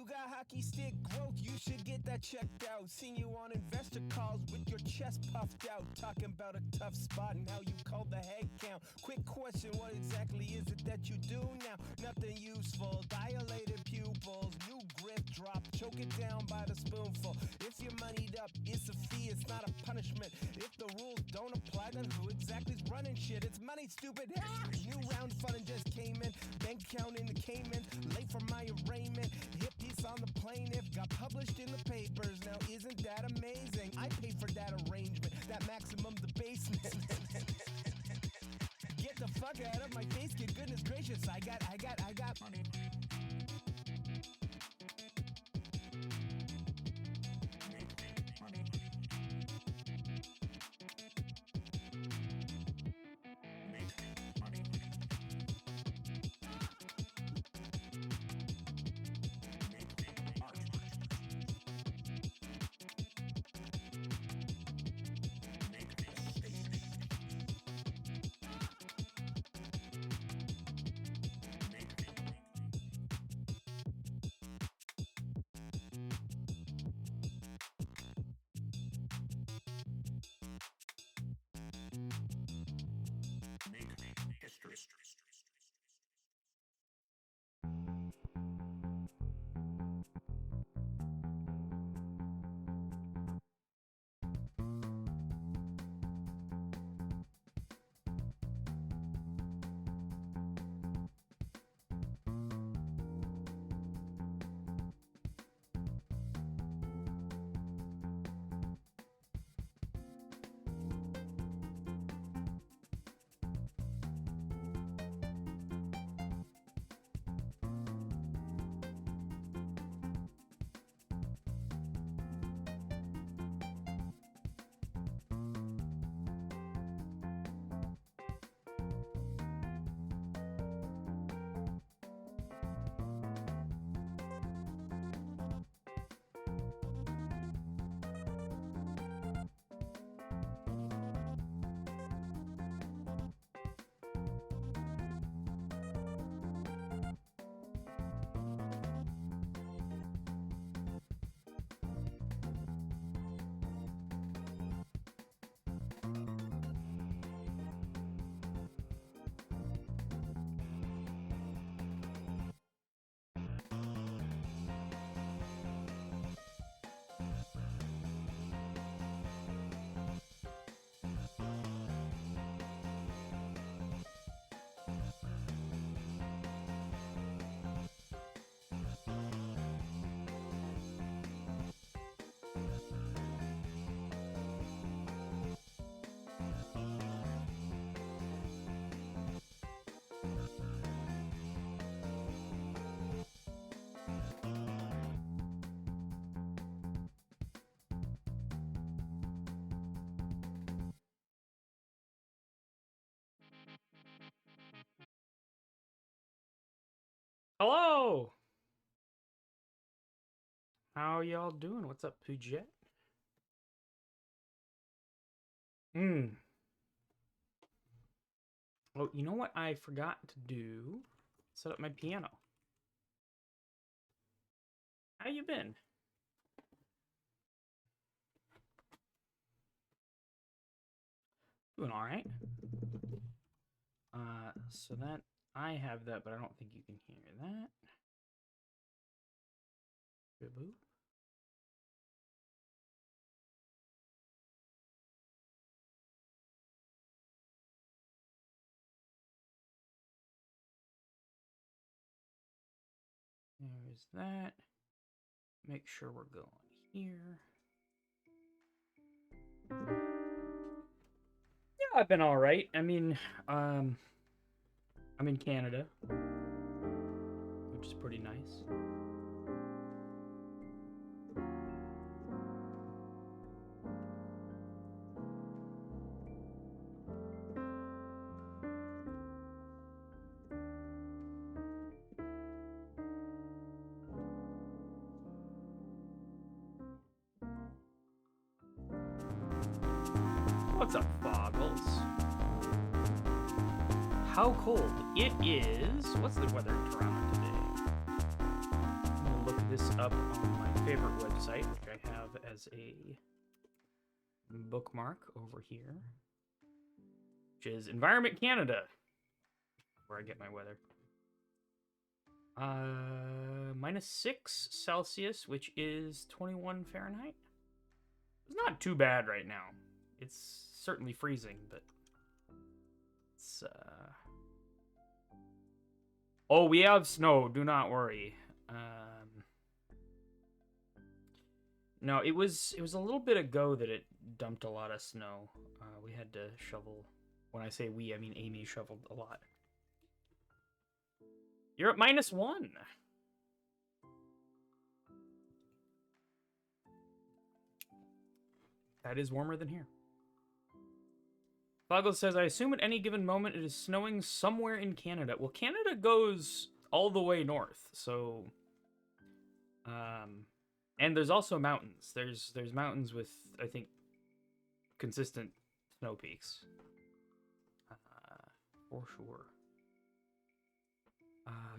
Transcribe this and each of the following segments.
got hockey stick growth, you should get that checked out. Seen you on investor calls with your chest puffed out, talking about a tough spot and how you called the head count. Quick question, what exactly is it that you do now? Nothing useful, dilated pupils, new grip drop, choke it down by the spoonful. If you're moneyed up, it's a fee, it's not a punishment. If the rules don't apply, then who exactly's running shit? It's money, stupid. New round funding just came in, bank count in the Cayman, late for my arraignment. Hit piece on the plaintiff, got published in the papers. Now isn't that amazing? I paid for that arrangement, that maximum debasement. Get the fuck out of my face, kid. Goodness gracious, I got money. Hello! How y'all doing? What's up, Pujet? Oh, you know what I forgot to do? Set up my piano. How you been? Doing alright. So that, I have that, but I don't think you can hear that. Boop. There's that. Make sure we're going here. Yeah, I've been all right. I mean, I'm in Canada, which is pretty nice. What's up, Boggles? How cold it is. What's the weather in Toronto today? I'm gonna look this up on my favorite website, which I have as a bookmark over here, which is Environment Canada, where I get my weather. -6 Celsius, which is 21 Fahrenheit. It's not too bad right now. It's certainly freezing, but it's oh, we have snow, do not worry. No, it was a little bit ago that it dumped a lot of snow. We had to shovel. When I say we, I mean Amy shoveled a lot. You're at -1. That is warmer than here. Foggle says, I assume at any given moment it is snowing somewhere in Canada. Well, Canada goes all the way north, so... and there's also mountains. There's mountains with, I think, consistent snow peaks. For sure.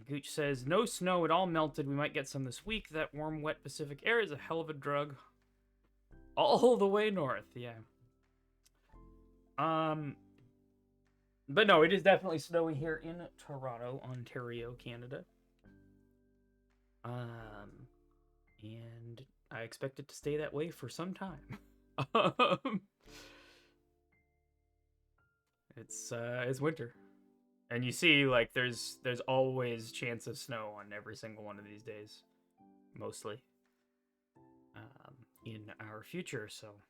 Gooch says, no snow, it all melted. We might get some this week. That warm, wet Pacific air is a hell of a drug. All the way north, yeah. But no, it is definitely snowy here in Toronto, Ontario, Canada. And I expect it to stay that way for some time. It's winter. And you see, like, there's always chance of snow on every single one of these days. Mostly. In our future, so...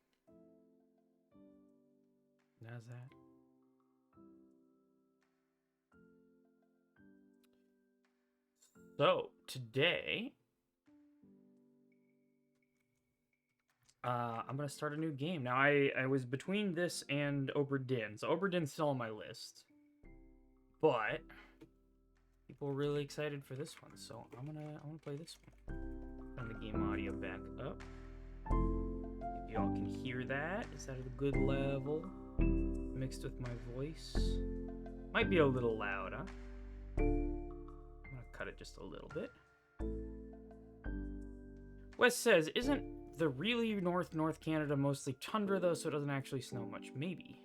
That's that. So, today... I'm going to start a new game. Now, I was between this and Oberdin. So, Oberdin's still on my list. But people are really excited for this one, so I'm gonna play this one. Turn the game audio back up. If y'all can hear that, is that at a good level? Mixed with my voice. Might be a little loud, huh? I'm gonna cut it just a little bit. Wes says, isn't the really North Canada mostly tundra though, so it doesn't actually snow much? Maybe.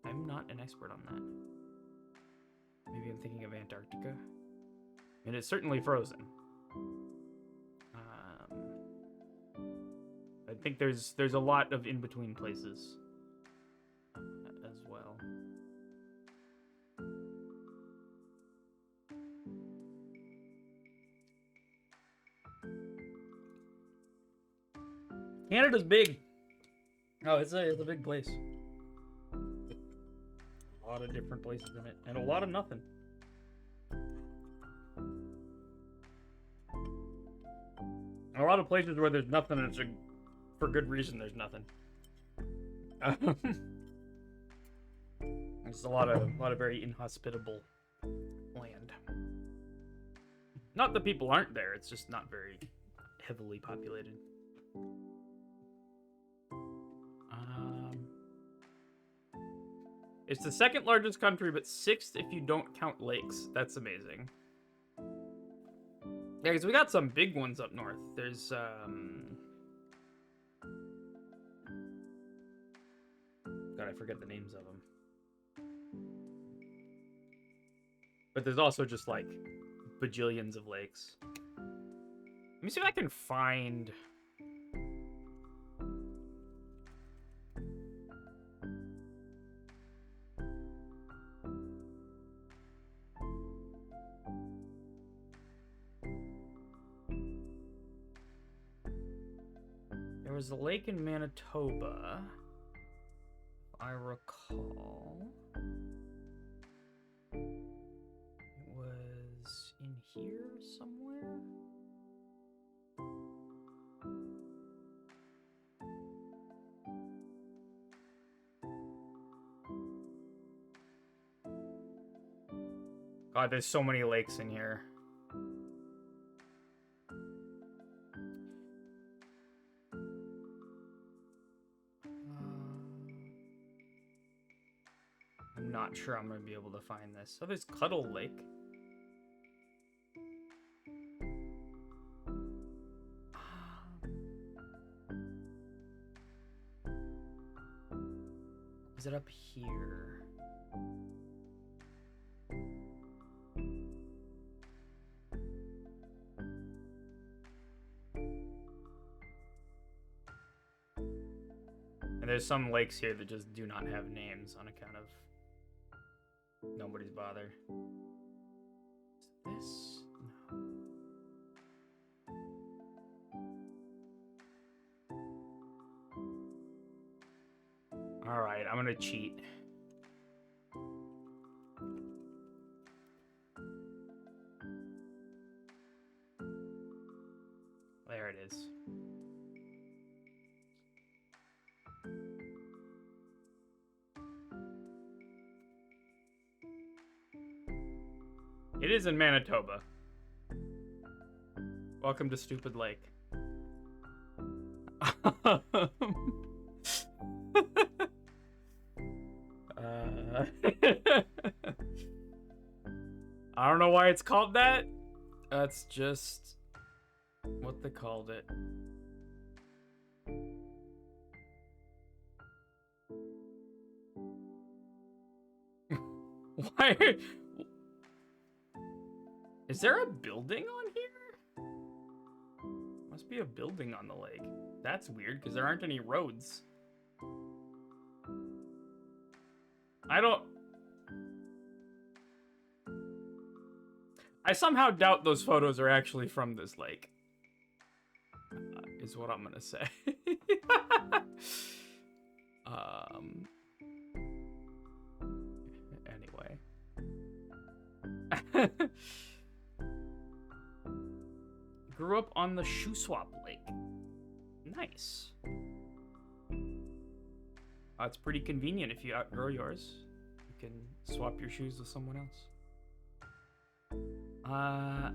I'm not an expert on that. Maybe I'm thinking of Antarctica. And it's certainly frozen. I think there's a lot of in-between places as well. Canada's big. Oh, it's a big place. A lot of different places in it, and a lot of nothing. A lot of places where there's nothing, and it's for good reason there's nothing. There's a lot of very inhospitable land. Not that people aren't there, it's just not very heavily populated. It's the second largest country, but 6th if you don't count lakes. That's amazing. Yeah, because we got some big ones up north. There's, God, I forget the names of them. But there's also just, like, bajillions of lakes. Let me see if I can find... There was a lake in Manitoba, if I recall. It was in here somewhere. God, there's so many lakes in here. I'm not sure I'm going to be able to find this. Oh, there's Cuddle Lake. Is it up here? And there's some lakes here that just do not have names on account of nobody's bother. Is this? No. Alright, I'm gonna cheat. There it is. It is in Manitoba. Welcome to Stupid Lake. I don't know why it's called that. That's just what they called it. Why? Is there a building on here? Must be a building on the lake. That's weird, because there aren't any roads. I somehow doubt those photos are actually from this lake. Is what I'm gonna say. Anyway. Grew up on the Shuswap Lake. Nice. It's pretty convenient if you outgrow yours. You can swap your shoes with someone else. I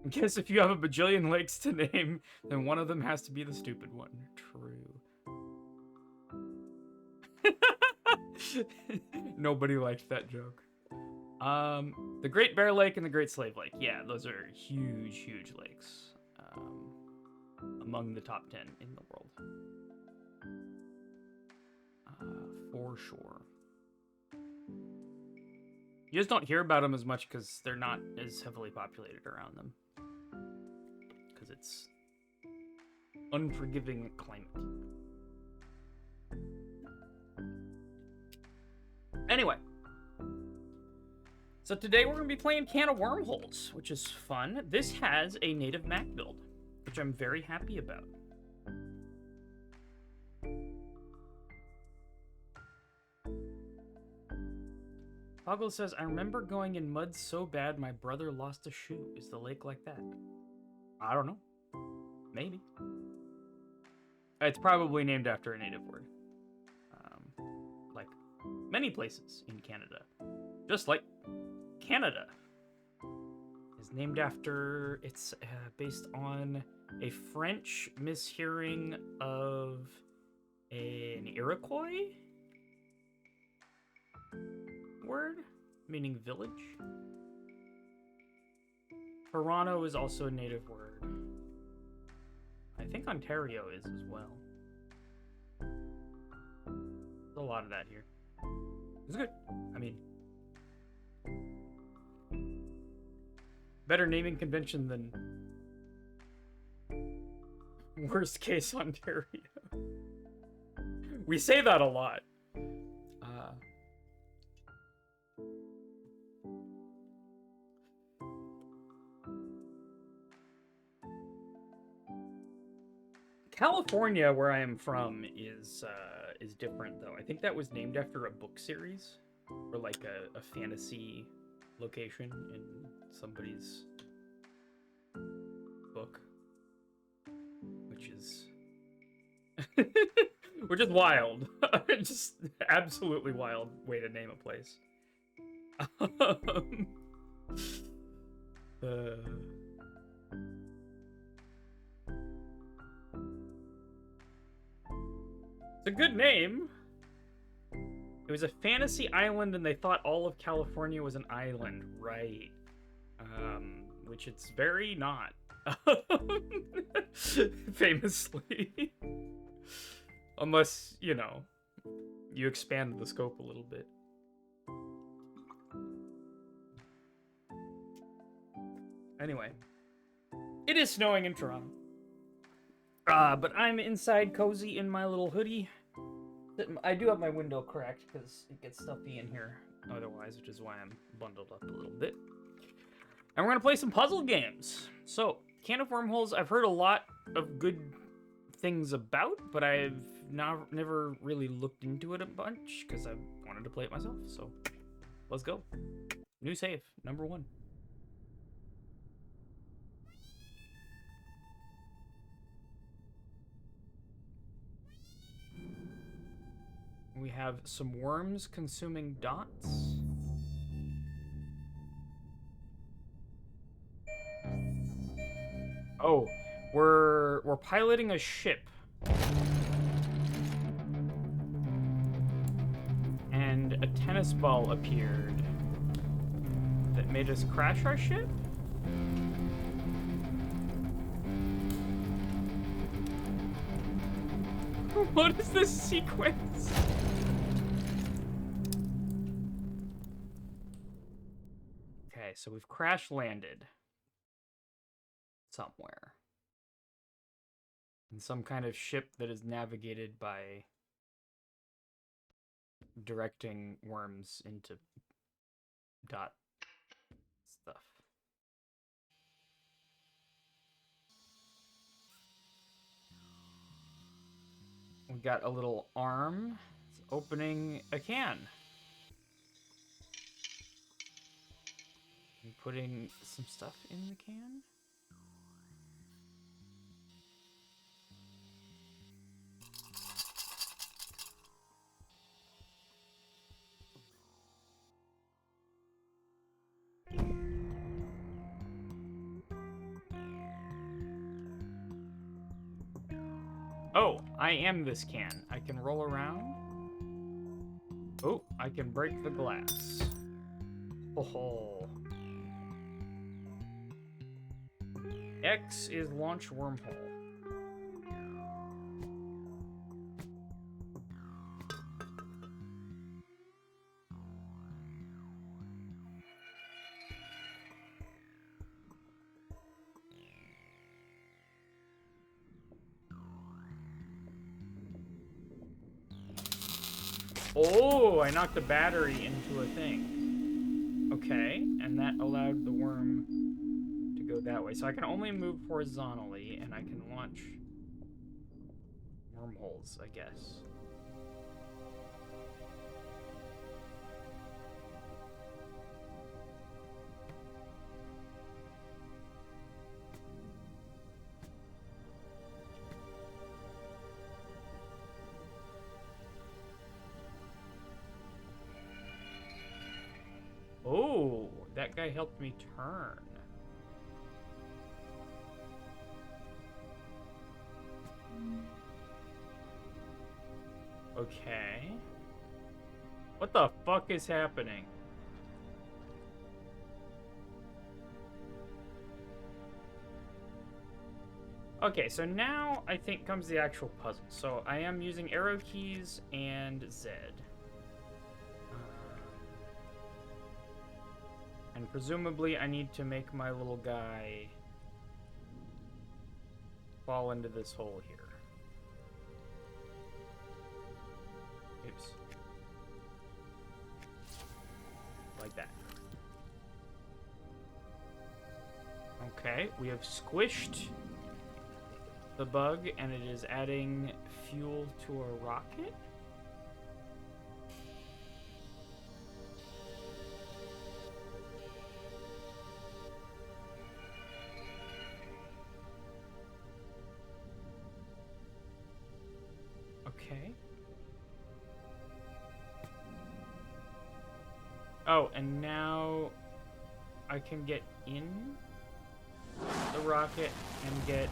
guess if you have a bajillion lakes to name, then one of them has to be the stupid one. True. Nobody liked that joke. The Great Bear Lake and the Great Slave Lake. Yeah, those are huge, huge lakes. Among the top 10 in the world. For sure. You just don't hear about them as much because they're not as heavily populated around them. Because it's unforgiving climate. Anyway. So today we're going to be playing Can of Wormholes, which is fun. This has a native Mac build, which I'm very happy about. Hoggle says, I remember going in mud so bad my brother lost a shoe. Is the lake like that? I don't know. Maybe. It's probably named after a native word. Like many places in Canada. Just like Canada is named after, it's based on a French mishearing of an Iroquois word, meaning village. Toronto is also a native word. I think Ontario is as well. There's a lot of that here. It's good. I mean, better naming convention than worst case Ontario. We say that a lot. California, where I am from, is different though. I think that was named after a book series, or like a fantasy location in somebody's book, which is wild. Just absolutely wild way to name a place. It's a good name. It was a fantasy island and they thought all of California was an island, right? Which it's very not. Famously. Unless, you know, You expanded the scope a little bit. Anyway, it is snowing in Toronto. But I'm inside cozy in my little hoodie. I do have my window cracked because it gets stuffy in here otherwise, which is why I'm bundled up a little bit. And we're going to play some puzzle games. So, Can of Wormholes, I've heard a lot of good things about, but I've never really looked into it a bunch because I wanted to play it myself. So, let's go. New save, number 1. We have some worms consuming dots. Oh, we're piloting a ship. And a tennis ball appeared that made us crash our ship? What is this sequence? Okay, so we've crash landed somewhere in some kind of ship that is navigated by directing worms into dot stuff. We got a little arm. It's opening a can. I'm putting some stuff in the can. Oh, I am this can. I can roll around. Oh, I can break the glass. Oh. X is launch wormhole. Oh, I knocked the battery into a thing. Okay, and that allowed the worm to go that way. So I can only move horizontally, and I can launch wormholes, I guess. Oh, that guy helped me turn. Okay. What the fuck is happening? Okay, so now I think comes the actual puzzle. So I am using arrow keys and Z. And presumably I need to make my little guy fall into this hole here. Oops. Like that. Okay, we have squished the bug and it is adding fuel to our rocket. Okay. Oh, and now I can get in the rocket and get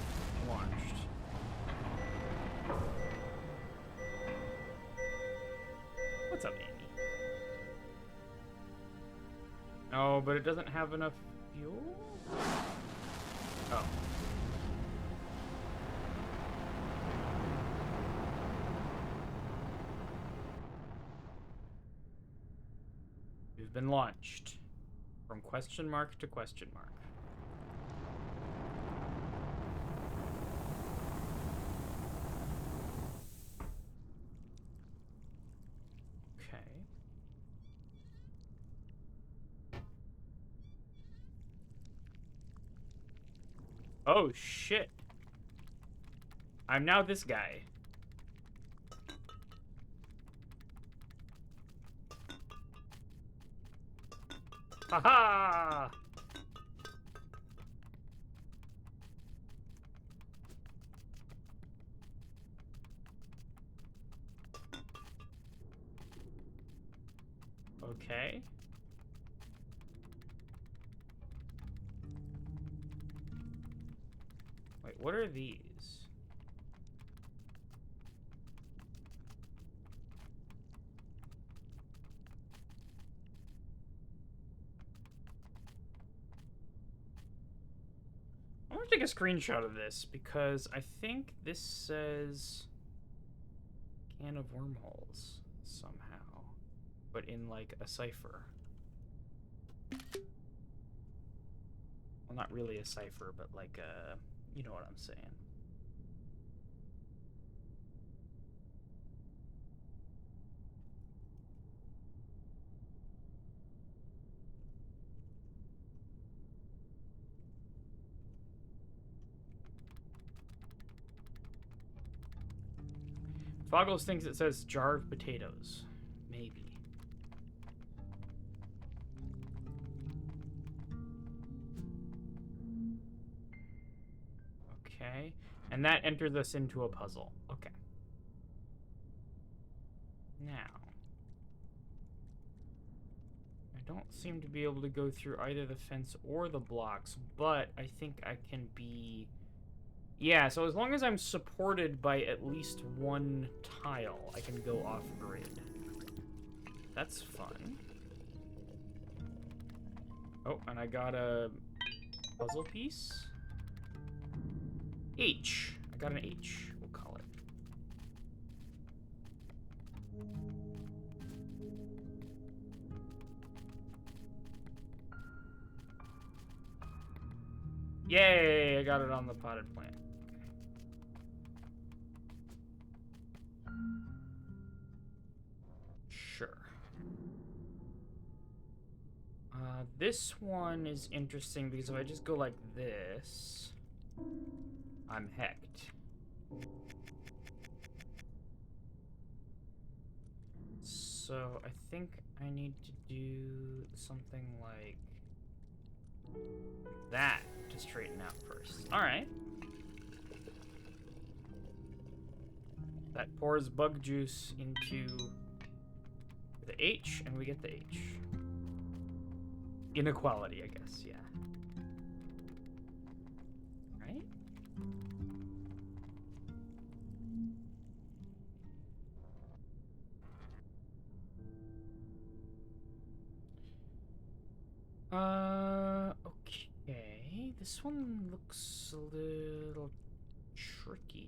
launched. What's up, Amy? Oh, but it doesn't have enough fuel? Oh. You've been launched. From question mark to question mark. Okay. Oh, shit. I'm now this guy. Haha! Okay. Wait, what are these? I'm gonna take a screenshot of this because I think this says can of wormholes somehow, but in like a cipher. Well, not really a cipher, but like a, you know what I'm saying. Foggles thinks it says jar of potatoes. Maybe. Okay. And that enters us into a puzzle. Okay. Now. I don't seem to be able to go through either the fence or the blocks, but I think I can be... Yeah, so as long as I'm supported by at least one tile, I can go off-grid. That's fun. Oh, and I got a puzzle piece. H. I got an H, we'll call it. Yay, I got it on the potted plant. Sure. This one is interesting because if I just go like this, I'm hecked. So I think I need to do something like that to straighten out first. Alright. That pours bug juice into the H, and we get the H. Inequality, I guess, yeah. Right? Okay. This one looks a little tricky.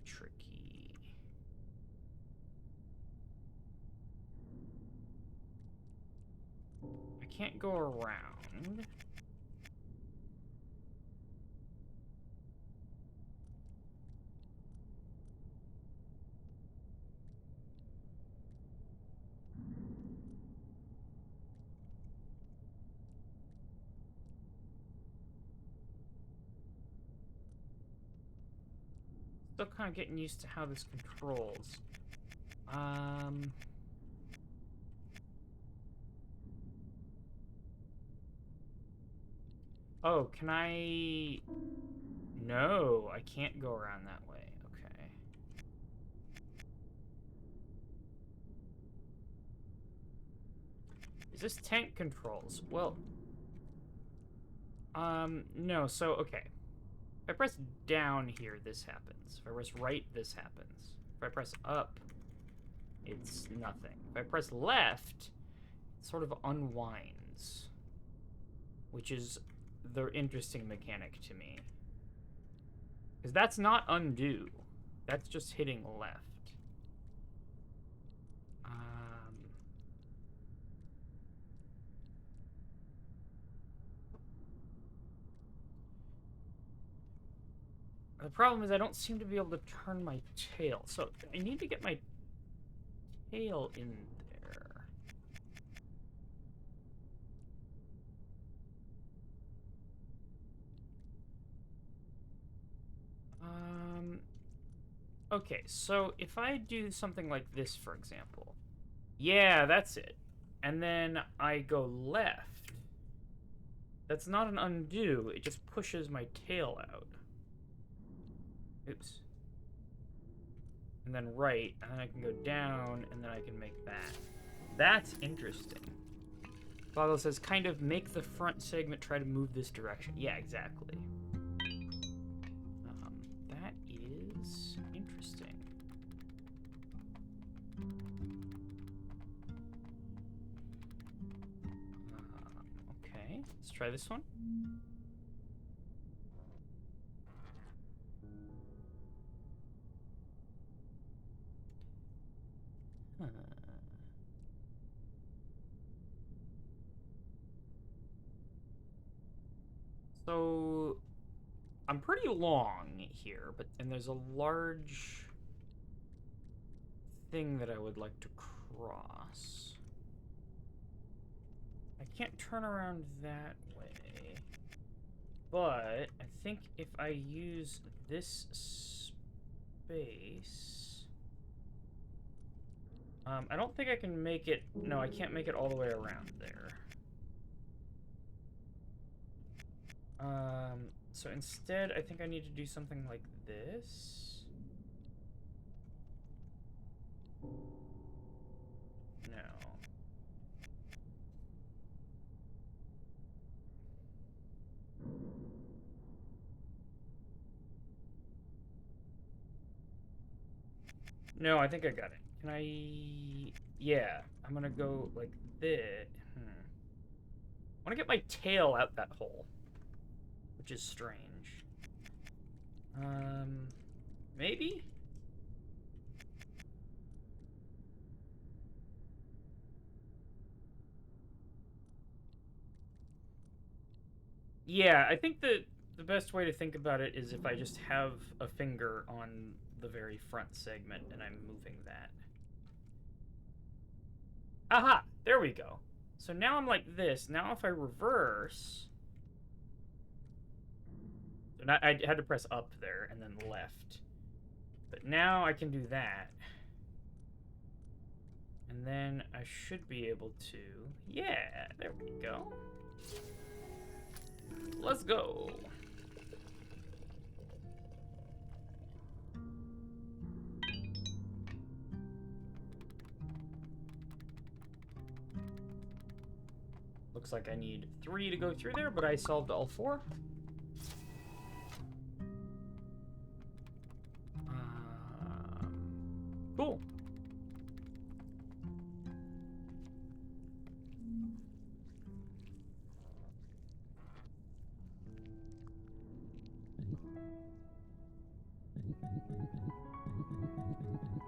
I can't go around. Still kind of getting used to how this controls. Oh, can I... No, I can't go around that way. Okay. Is this tank controls? Well... no, so, okay. If I press down here, this happens. If I press right, this happens. If I press up, it's nothing. If I press left, it sort of unwinds. Which is the interesting mechanic to me. Because that's not undo. That's just hitting left. The problem is I don't seem to be able to turn my tail. So I need to get my tail in there. Okay, so if I do something like this, for example. Yeah, that's it. And then I go left. That's not an undo, it just pushes my tail out. Oops. And then right, and then I can go down, and then I can make that. That's interesting. Boggle says, kind of make the front segment try to move this direction. Yeah, exactly. That is interesting. Okay, let's try this one. Huh. So I'm pretty long here, and there's a large thing that I would like to cross. I can't turn around that way, but I think if I use this space, I don't think I can make it. No, I can't make it all the way around there. So instead, I think I need to do something like this. No. No, I think I got it. Can I... Yeah, I'm gonna go like this. I want to get my tail out that hole, which is strange. Maybe? Yeah, I think that the best way to think about it is if I just have a finger on the very front segment and I'm moving that. Aha! There we go. So now I'm like this. Now if I reverse... And I had to press up there and then left. But now I can do that. And then I should be able to... Yeah, there we go. Let's go. Looks like I need 3 to go through there, but I solved all 4. Cool.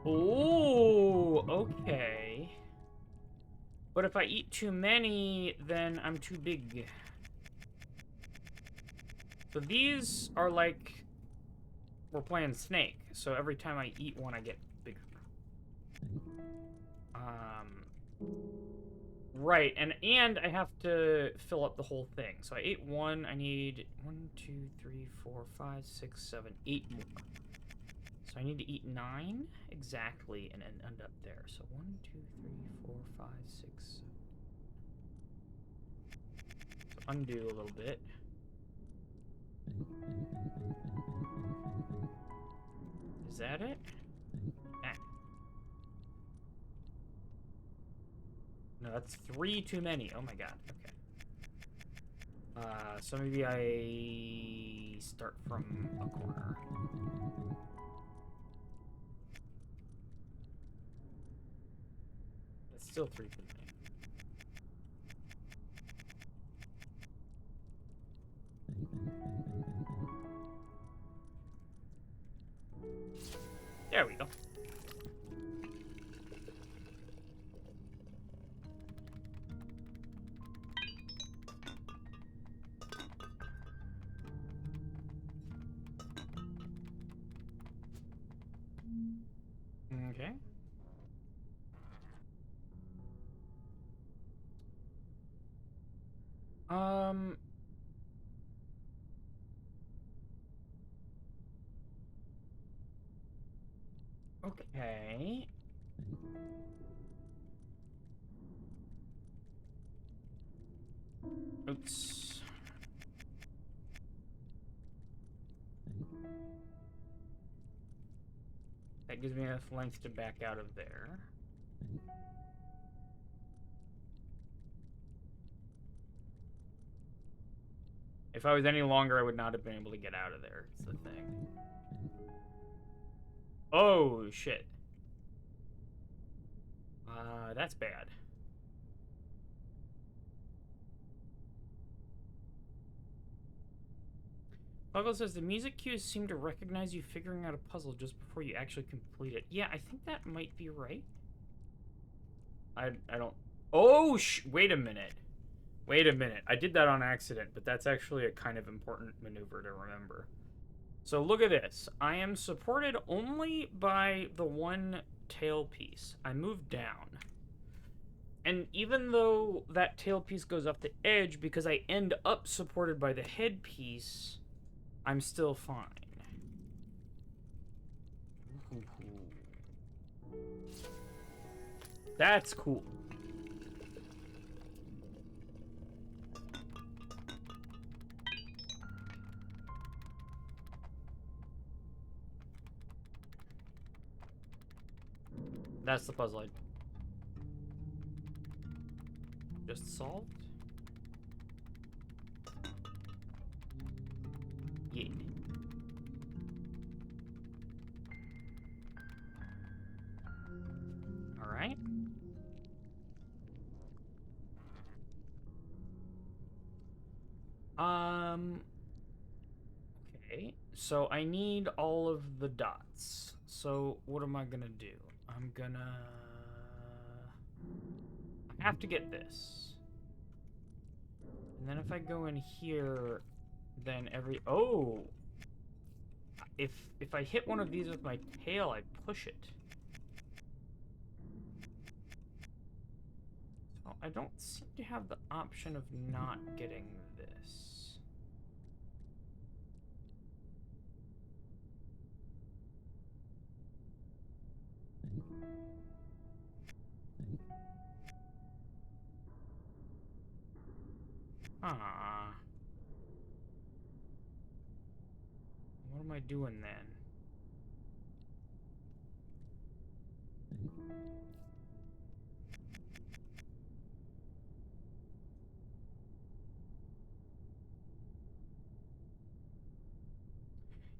Oh, okay. But if I eat too many, then I'm too big. So these are like... We're playing Snake, so every time I eat one, I get bigger. Right, and I have to fill up the whole thing. So I ate 1, I need 1, 2, 3, 4, 5, 6, 7, 8 more. So I need to eat 9 exactly and end up there. So 1, 2, 3, 4, 5, 6, 7. So undo a little bit. Is that it? Ah. No, that's 3 too many. Oh my god. Okay. So maybe I start from a corner. It's still 3 too many. There we go. Um... Okay. Oops. That gives me enough length to back out of there. If I was any longer, I would not have been able to get out of there. It's the thing. Oh, shit. That's bad. Buckle says the music cues seem to recognize you figuring out a puzzle just before you actually complete it. Yeah, I think that might be right. I don't... Oh, wait a minute. Wait a minute. I did that on accident, but that's actually a kind of important maneuver to remember. So look at this. I am supported only by the one tail piece. I move down. And even though that tail piece goes off the edge, because I end up supported by the head piece, I'm still fine. That's cool. That's the puzzle I just solved. Yeah. All right. Okay. So I need all of the dots. So what am I gonna do? I'm gonna... I have to get this. And then if I go in here, then oh! If I hit one of these with my tail, I push it. So I don't seem to have the option of not getting this. Ah. What am I doing then?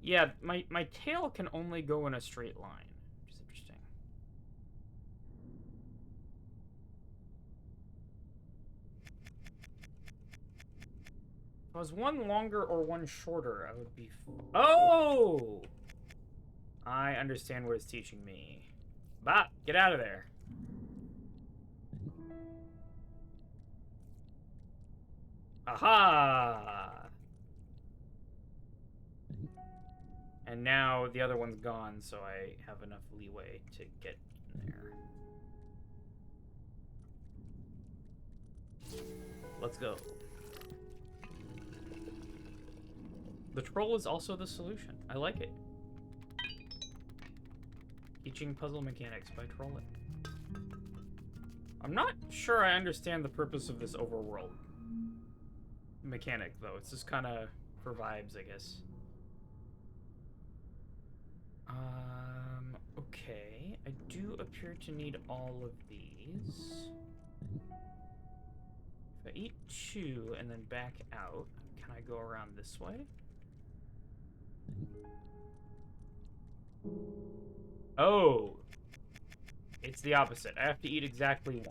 Yeah, my tail can only go in a straight line, which is interesting. If I was one longer or one shorter, I would be... Oh! I understand what it's teaching me. Bop! Get out of there. Aha! And now the other one's gone, so I have enough leeway to get in there. Let's go. The troll is also the solution. I like it. Teaching puzzle mechanics by trolling. I'm not sure I understand the purpose of this overworld mechanic, though. It's just kind of for vibes, I guess. Okay. I do appear to need all of these. If I eat 2 and then back out, can I go around this way? Oh! It's the opposite. I have to eat exactly 1.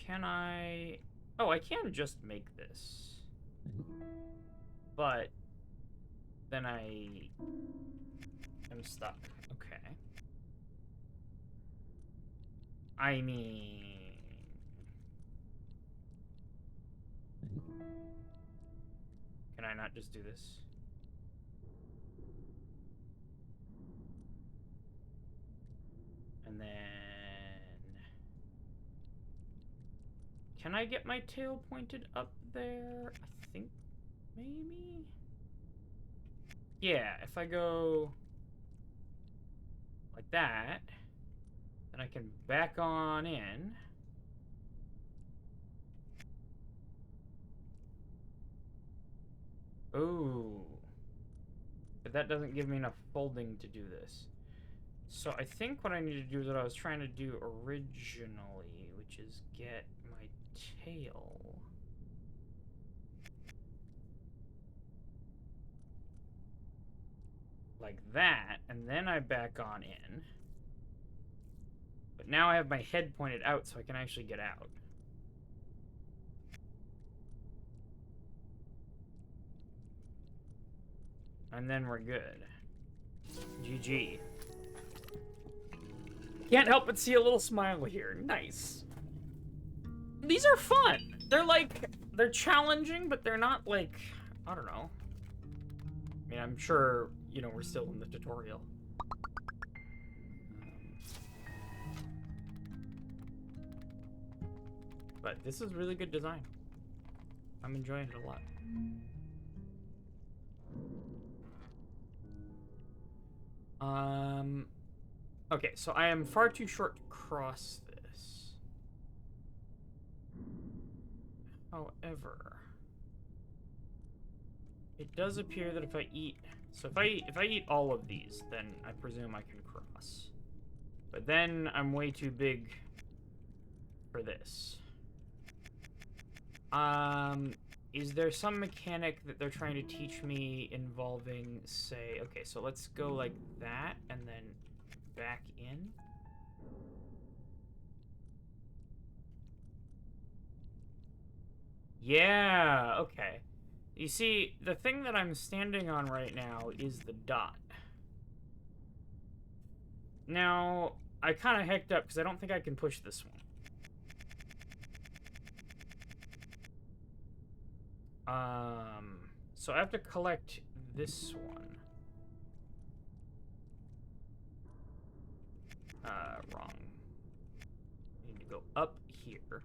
Can I... Oh, I can just make this. But then I am stuck. Okay. I mean... Can I not just do this? And then... Can I get my tail pointed up there? I think maybe? Yeah, if I go like that, then I can back on in. Ooh. But that doesn't give me enough folding to do this. So I think what I need to do is what I was trying to do originally, which is get my tail. Like that, and then I back on in. But now I have my head pointed out so I can actually get out. And then we're good. GG. Can't help but see a little smile here. Nice. These are fun. They're like, they're challenging, but they're not like, I don't know. I mean, I'm sure, you know, we're still in the tutorial. But this is really good design. I'm enjoying it a lot. Okay, so I am far too short to cross this. However, it does appear that if I eat, so if I eat all of these, then I presume I can cross. But then I'm way too big for this. Is there some mechanic that they're trying to teach me involving, say, okay, so let's go like that and then back in? Yeah, okay. You see, the thing that I'm standing on right now is the dot. Now, I kind of hecked up because I don't think I can push this one. So I have to collect this one. Wrong. I need to go up here.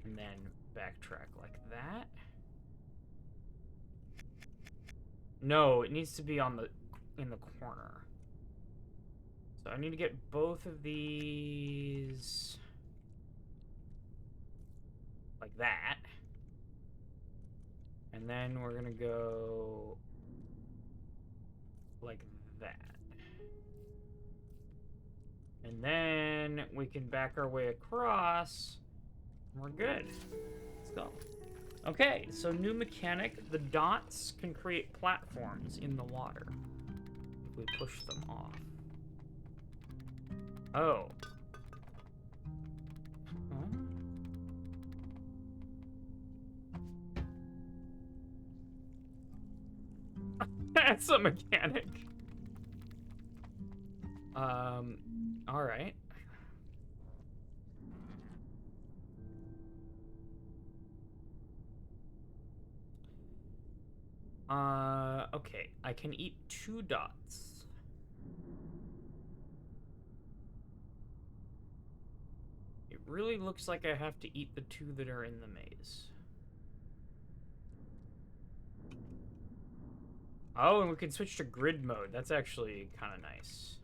And then backtrack like that. No, it needs to be on the in the corner. So I need to get both of these like that. And then we're gonna go like that. And then we can back our way across. And we're good. Let's go. Okay, so new mechanic. The dots can create platforms in the water if we push them off. Oh. Huh? That's a mechanic. All right. Okay. I can eat 2 dots. It really looks like I have to eat the 2 that are in the maze. Oh, and we can switch to grid mode. That's actually kind of nice.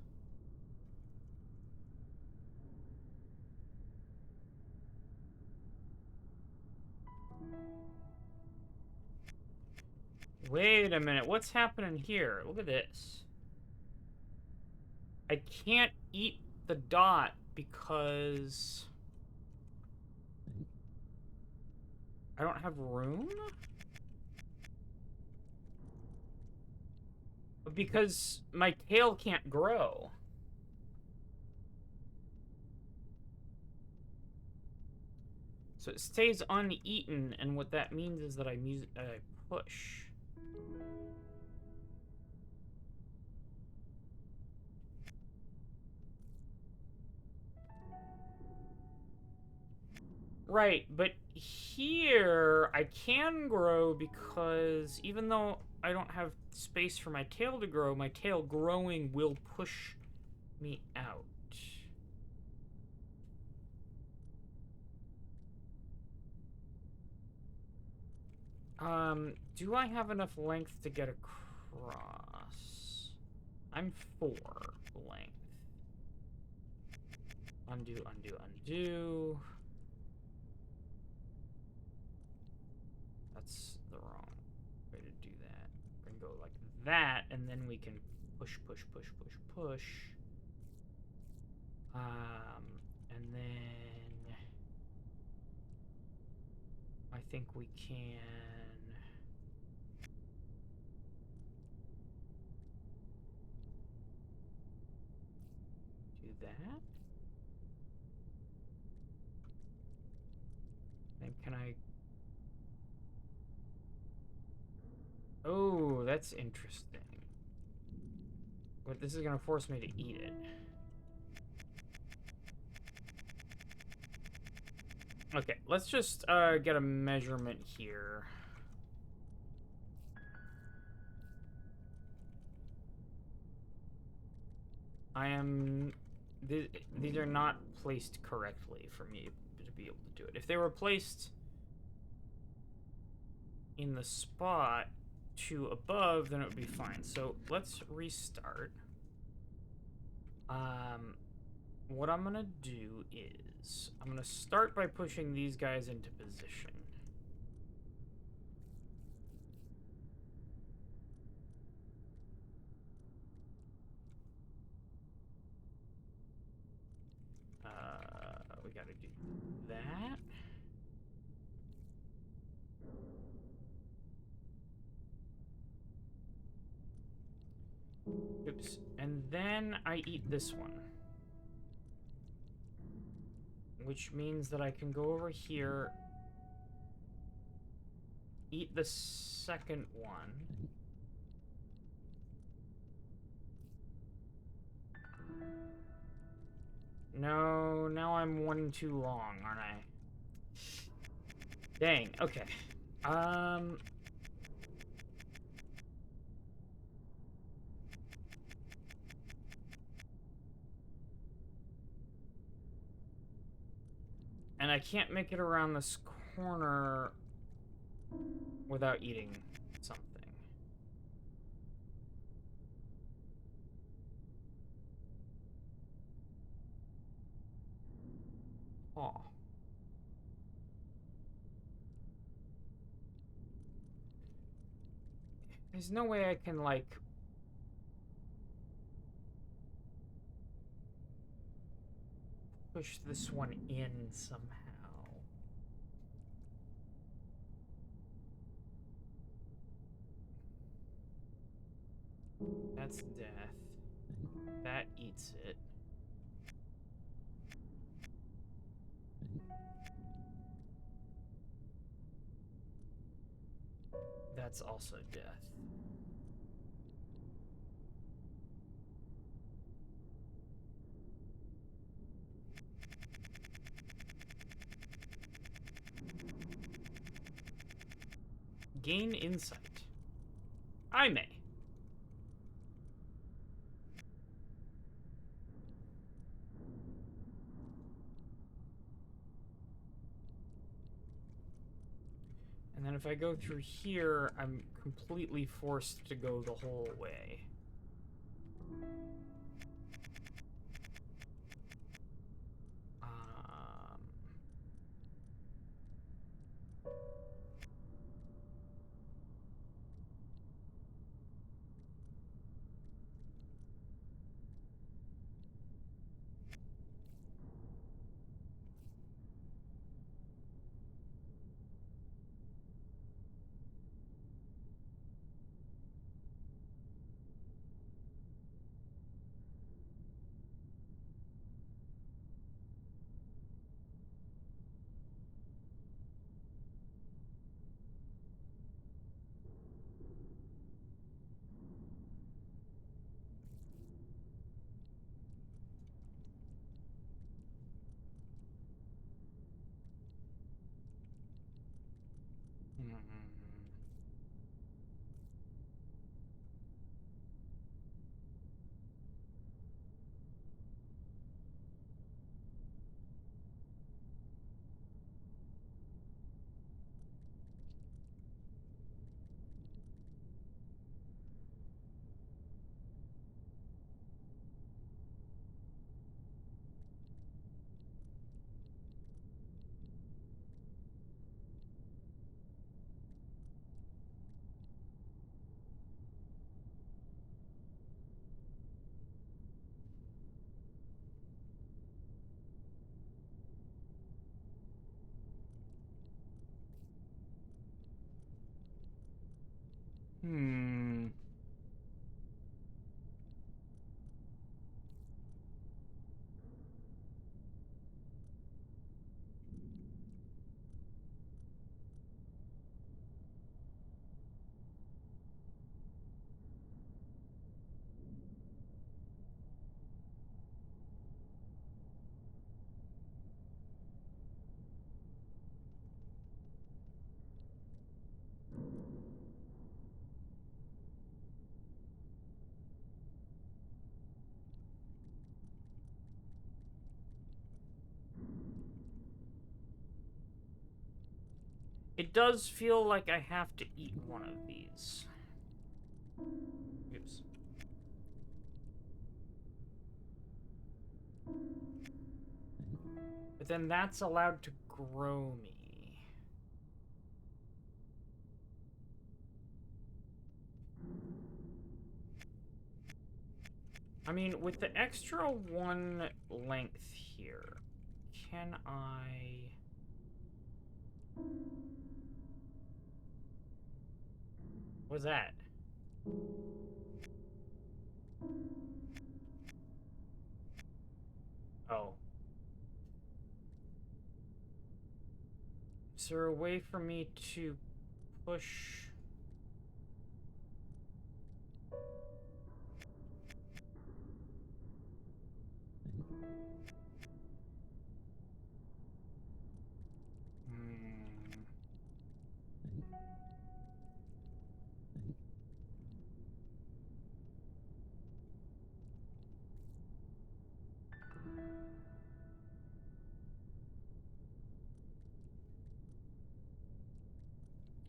Wait a minute. What's happening here? Look at this. I can't eat the dot because I don't have room? Because my tail can't grow. So it stays uneaten, and what that means is that I push. Right, but here I can grow because even though I don't have space for my tail to grow, my tail growing will push me out. Do I have enough length to get across? I'm 4 length. Undo, undo, undo. That's the wrong way to do that. We're gonna go like that, and then we can push, push, push, push, push. And then I think we can do that. Then can I? Oh, that's interesting. But this is gonna force me to eat it. Okay, let's just get a measurement here. These are not placed correctly for me to be able to do it. If they were placed in the spot to above, then it would be fine. So let's restart. What I'm gonna do is I'm gonna start by pushing these guys into position. We gotta do that. Oops. And then I eat this one. Which means that I can go over here, eat the second one. No, now I'm one too long, aren't I? Dang, okay. And I can't make it around this corner without eating something. Oh. There's no way I can, like... push this one in somehow. That's death. That eats it. That's also death. Gain insight. I may. And then if I go through here, I'm completely forced to go the whole way. It does feel like I have to eat one of these. Oops. But then that's allowed to grow me. I mean, with the extra one length here, can I... What's that? Oh. Is there a way for me to push...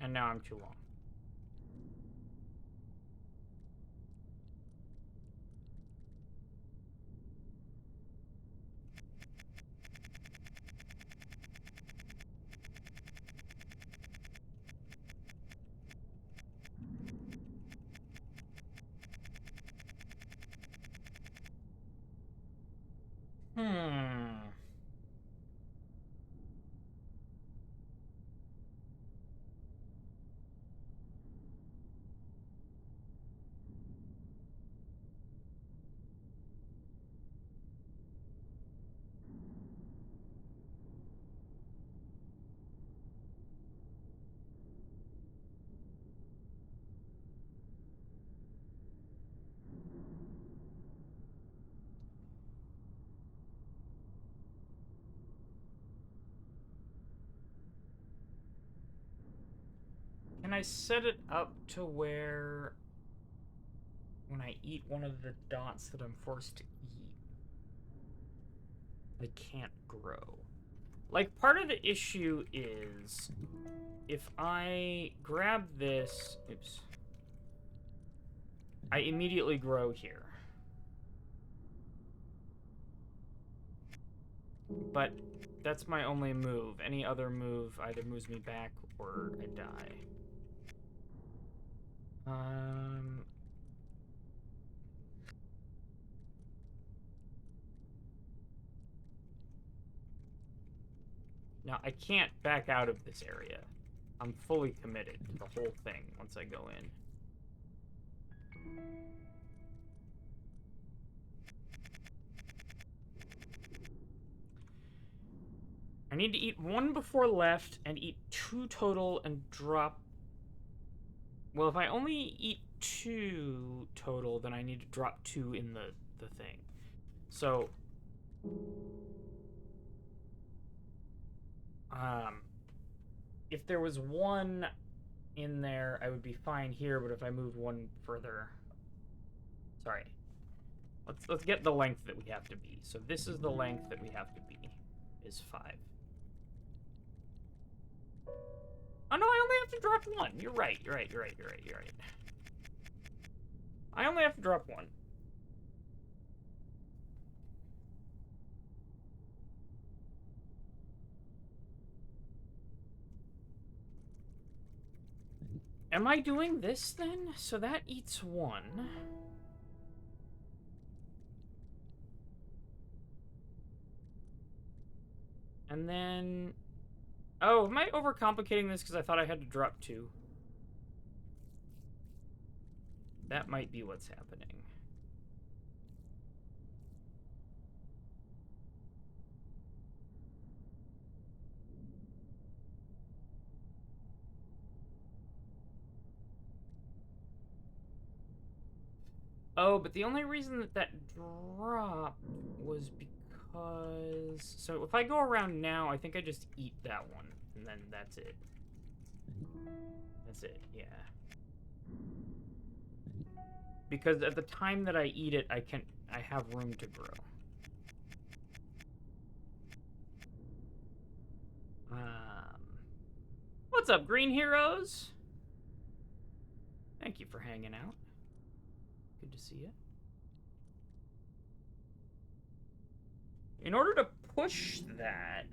And now I'm too long. Can I set it up to where when I eat one of the dots that I'm forced to eat, they can't grow? Like, part of the issue is if I grab this, oops, I immediately grow here. But that's my only move. Any other move either moves me back or I die. Now, I can't back out of this area. I'm fully committed to the whole thing once I go in. I need to eat one before left and eat 2 total and drop... Well, if I only eat 2 total, then I need to drop 2 in the thing. So... if there was one in there, I would be fine here, but if I moved one further... Sorry. Let's get the length that we have to be. So this is the length that we have to be, is 5. Oh no, I only have to drop 1. You're right. I only have to drop 1. Am I doing this then? So that eats 1. And then... Oh, am I overcomplicating this because I thought I had to drop 2? That might be what's happening. Oh, but the only reason that that dropped was because... So if I go around now, I think I just eat that one, and then that's it. That's it, yeah. Because at the time that I eat it, I have room to grow. What's up, Green Heroes? Thank you for hanging out. Good to see you. In order to push that...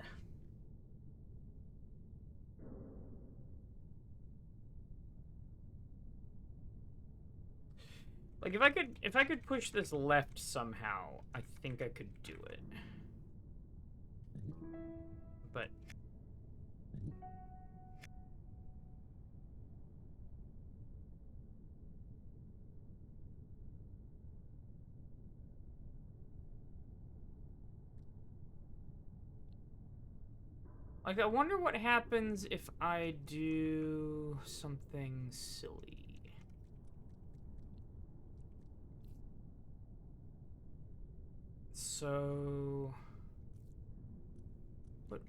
Like, if I could push this left somehow, I think I could do it. But... Like, I wonder what happens if I do something silly. So... Put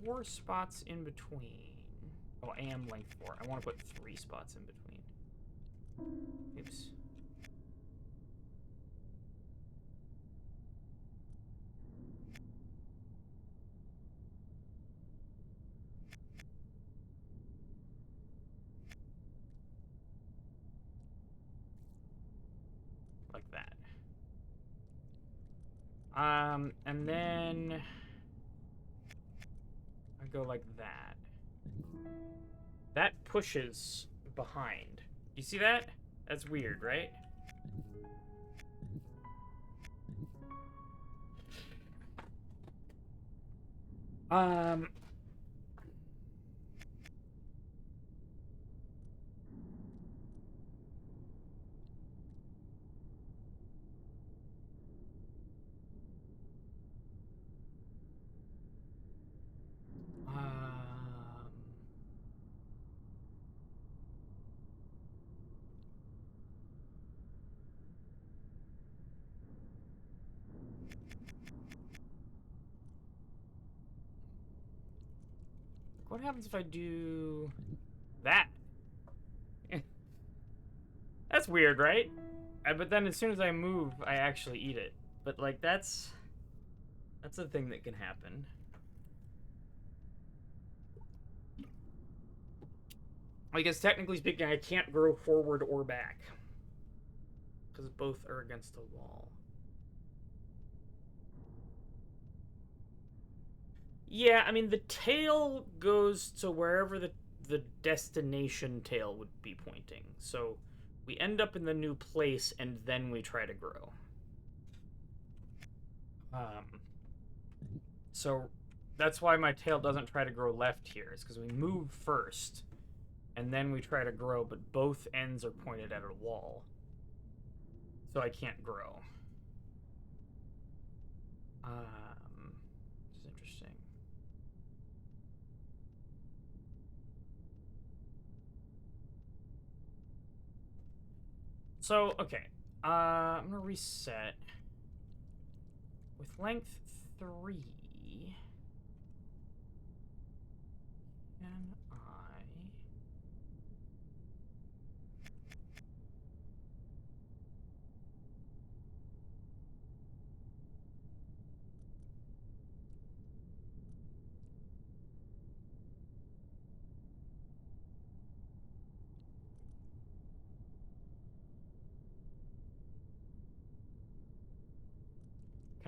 4 spots in between. Oh, I am length 4. I want to put 3 spots in between. Oops. Like that. And then I go like that. That pushes behind. You see that? That's weird, right? What happens if I do that? That's weird, right? But then as soon as I move, I actually eat it. But, like, that's a thing that can happen. I guess technically speaking, I can't grow forward or back. Because both are against the wall. Yeah, I mean, the tail goes to wherever the destination tail would be pointing. So we end up in the new place, and then we try to grow. So that's why my tail doesn't try to grow left here. Is because we move first, and then we try to grow, but both ends are pointed at a wall. So I can't grow. Which is interesting. So, okay. I'm gonna reset. With length 3... Can I...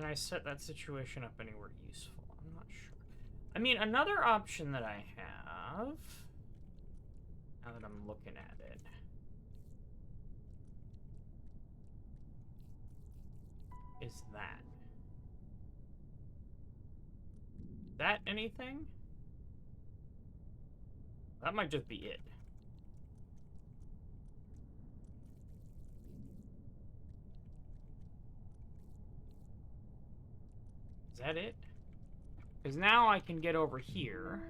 can I set that situation up anywhere useful? I'm not sure. I mean, another option that I have, now that I'm looking at it, is that. That anything? That might just be it. Is that it? Because now I can get over here.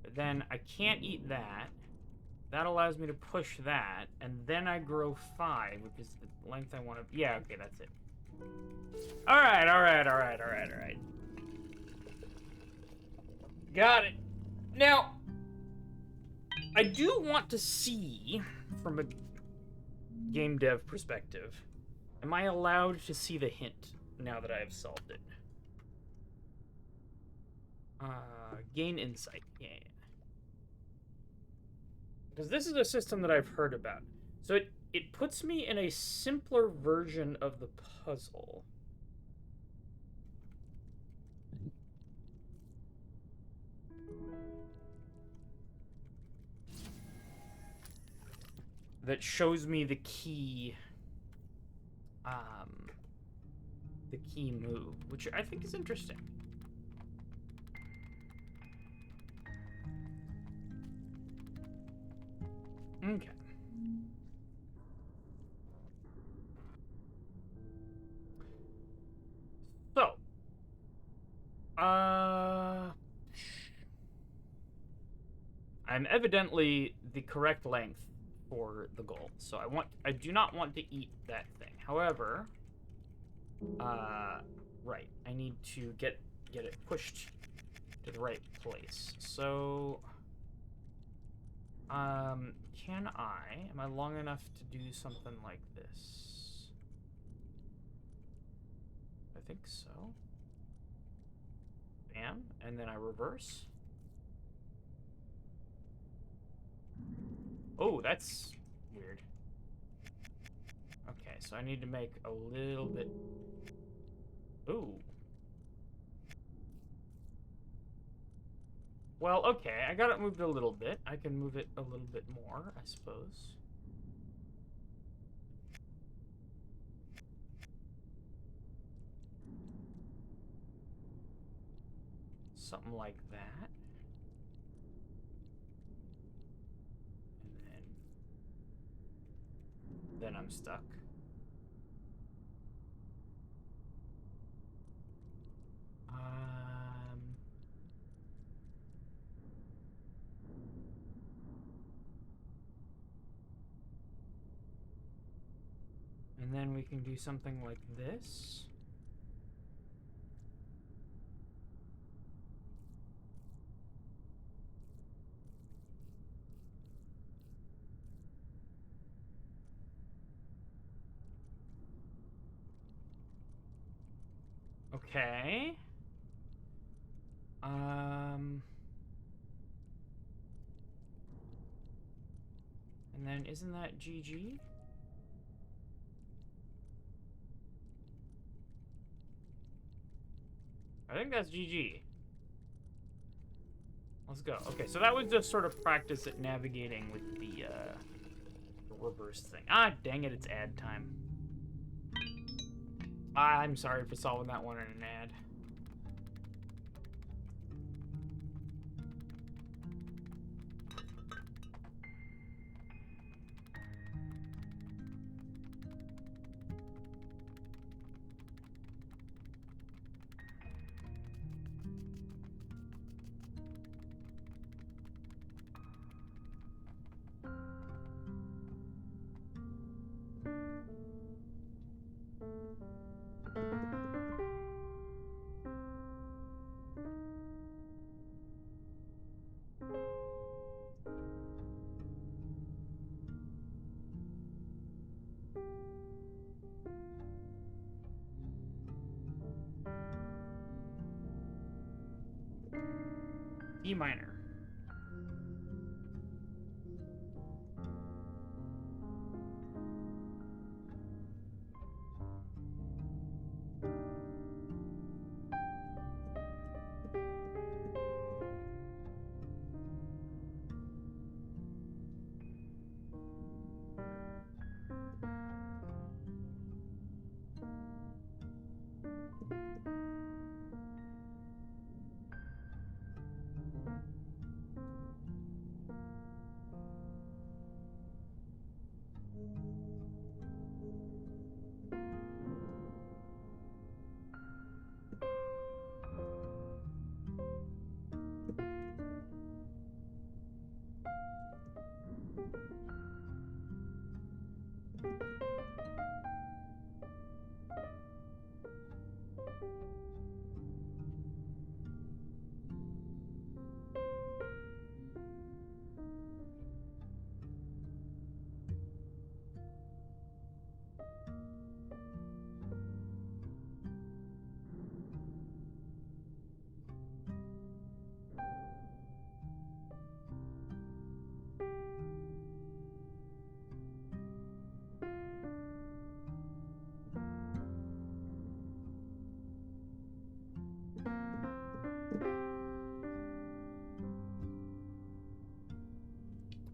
But then I can't eat that. That allows me to push that. And then I grow 5, which is the length I want to... Yeah, okay, that's it. Alright, alright, alright, alright, alright. Got it. Now, I do want to see, from a game dev perspective, am I allowed to see the hint now that I have solved it? Gain insight. Yeah. Because this is a system that I've heard about. So it puts me in a simpler version of the puzzle. That shows me the key move, which I think is interesting. Okay. So, I'm evidently the correct length for the goal. So I do not want to eat that thing. However, right, I need to get it pushed to the right place. So, am I long enough to do something like this? I think so. Bam, and then I reverse. Oh, that's weird. Okay, so I need to make a little bit... Ooh. Well, okay, I got it moved a little bit. I can move it a little bit more, I suppose. Something like that. And then I'm stuck. And then we can do something like this. Okay. And then isn't that GG? I think that's GG. Let's go. Okay, so that was just sort of practice at navigating with the reverse thing. Ah, dang it, it's ad time. I'm sorry for solving that one in an ad. E minor.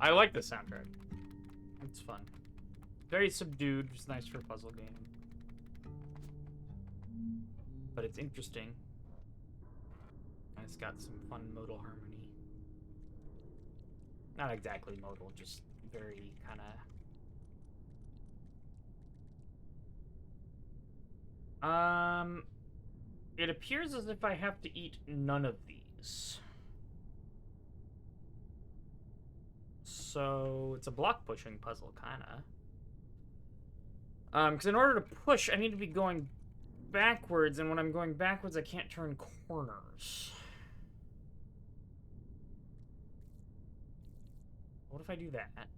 I like the soundtrack. It's fun. Very subdued, just nice for a puzzle game. But it's interesting. And it's got some fun modal harmony. Not exactly modal, just very kind of... It appears as if I have to eat none of these. So, it's a block pushing puzzle, kinda. Because in order to push, I need to be going backwards, and when I'm going backwards, I can't turn corners. What if I do that?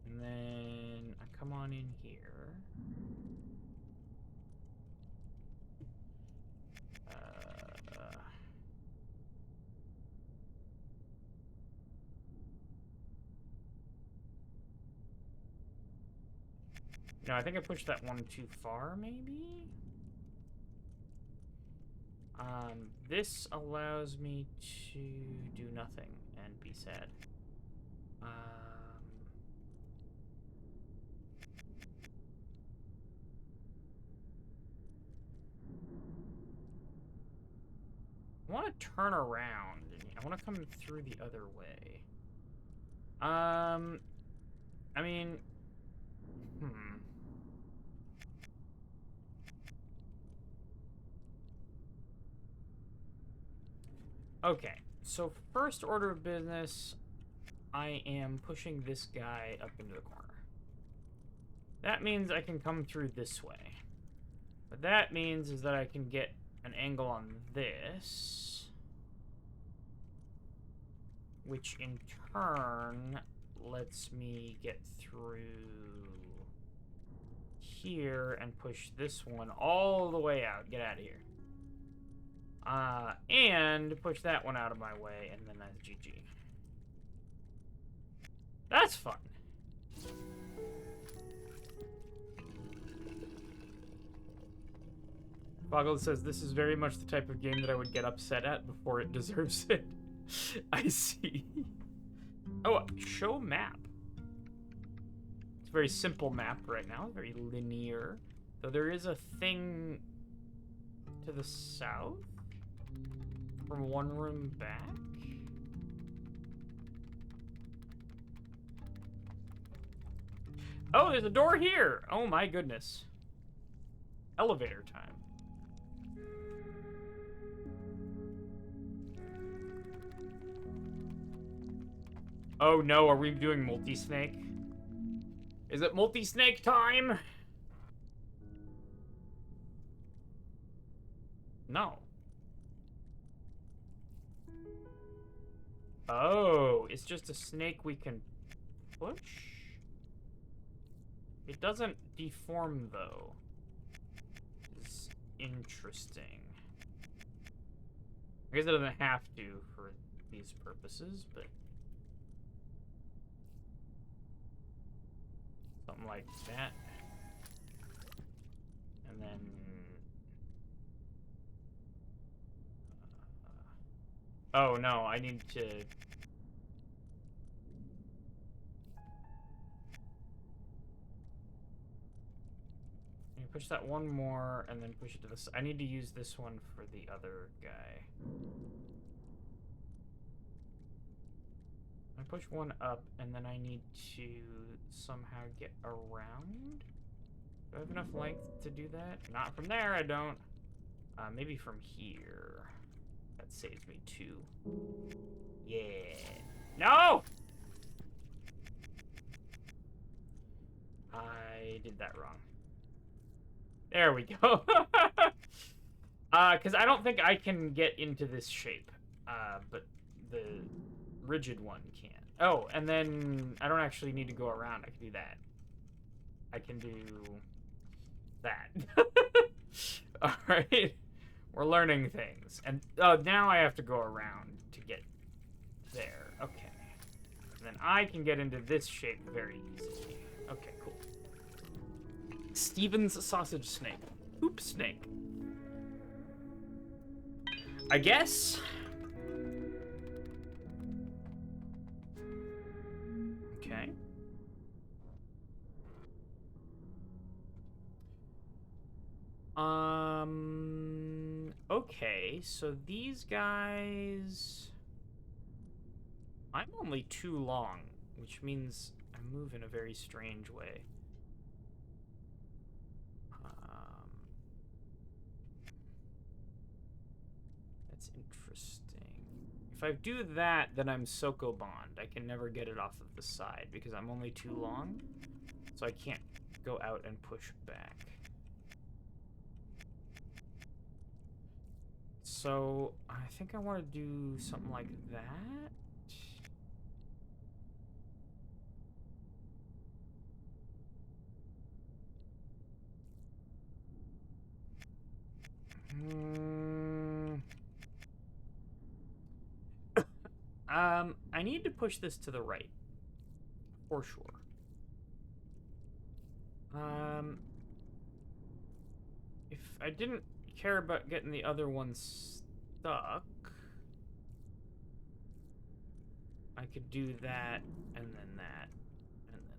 And then I come on in here. No, I think I pushed that one too far, maybe? This allows me to do nothing and be sad. I want to turn around. I want to come through the other way. I mean... Okay, so first order of business, I am pushing this guy up into the corner. That means I can come through this way. What that means is that I can get an angle on this, which in turn lets me get through here and push this one all the way out. Get out of here. And push that one out of my way, and then that's GG. That's fun. Boggle says, this is very much the type of game that I would get upset at before it deserves it. I see. Oh, show map. It's a very simple map right now, very linear. Though there is a thing to the south. From one room back? Oh, there's a door here! Oh my goodness. Elevator time. Oh no, are we doing multi-snake? Is it multi-snake time? No. Oh, it's just a snake we can push? It doesn't deform, though. It's interesting. I guess it doesn't have to for these purposes, but... something like that. And then... oh, no, I need to... push that one more, and then push it to this. I need to use this one for the other guy. I push one up, and then I need to somehow get around. Do I have enough length to do that? Not from there, I don't. Maybe from here. That saves me 2. Yeah. No! I did that wrong. There we go. Because I don't think I can get into this shape. But the rigid one can. Oh, and then I don't actually need to go around. I can do that. I can do that. Alright. We're learning things. And now I have to go around to get there. Okay. And then I can get into this shape very easily. Okay, cool. Steven's sausage snake. Hoop snake. I guess. so these guys... I'm only too long, which means I move in a very strange way. That's interesting. If I do that, then I'm Sokobond. I can never get it off of the side because I'm only too long, so I can't go out and push back. So I think I want to do something like that. I need to push this to the right, for sure. If I didn't care about getting the other one stuck, I could do that, and then that, and then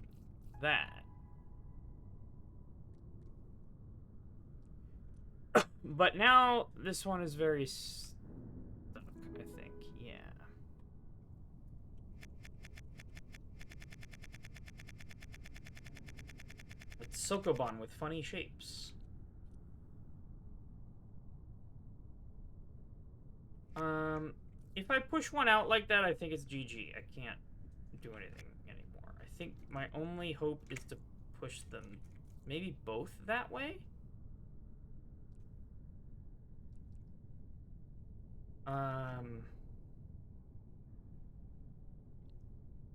that. But now this one is very stuck, I think. Yeah. It's Sokoban with funny shapes. If I push one out like that, I think it's GG. I can't do anything anymore. I think my only hope is to push them maybe both that way.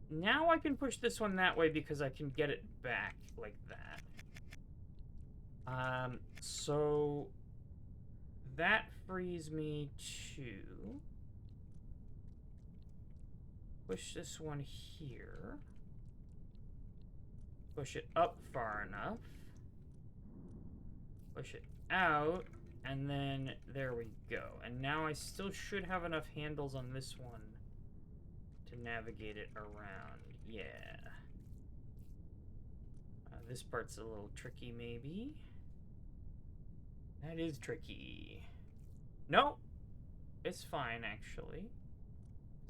Now I can push this one that way because I can get it back like that. So that frees me to push this one here. Push it up far enough. Push it out. And then there we go. And now I still should have enough handles on this one to navigate it around. Yeah. This part's a little tricky, maybe. That is tricky. No, it's fine, actually.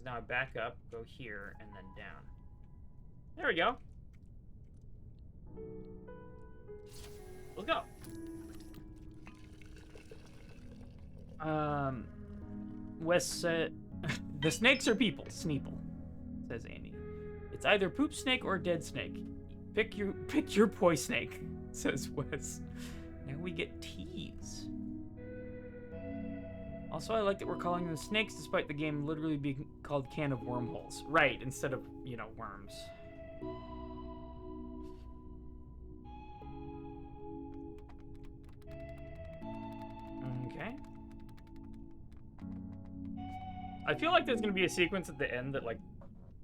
Now I back up, go here, and then down. There we go. Let's go. Wes said, the snakes are people. Sneeple, says Amy. It's either poop snake or dead snake. Pick your poi snake, says Wes. Now we get teas. Also, I like that we're calling them snakes despite the game literally being called Can of Wormholes. Right, instead of, you know, worms. Okay. I feel like there's going to be a sequence at the end that, like,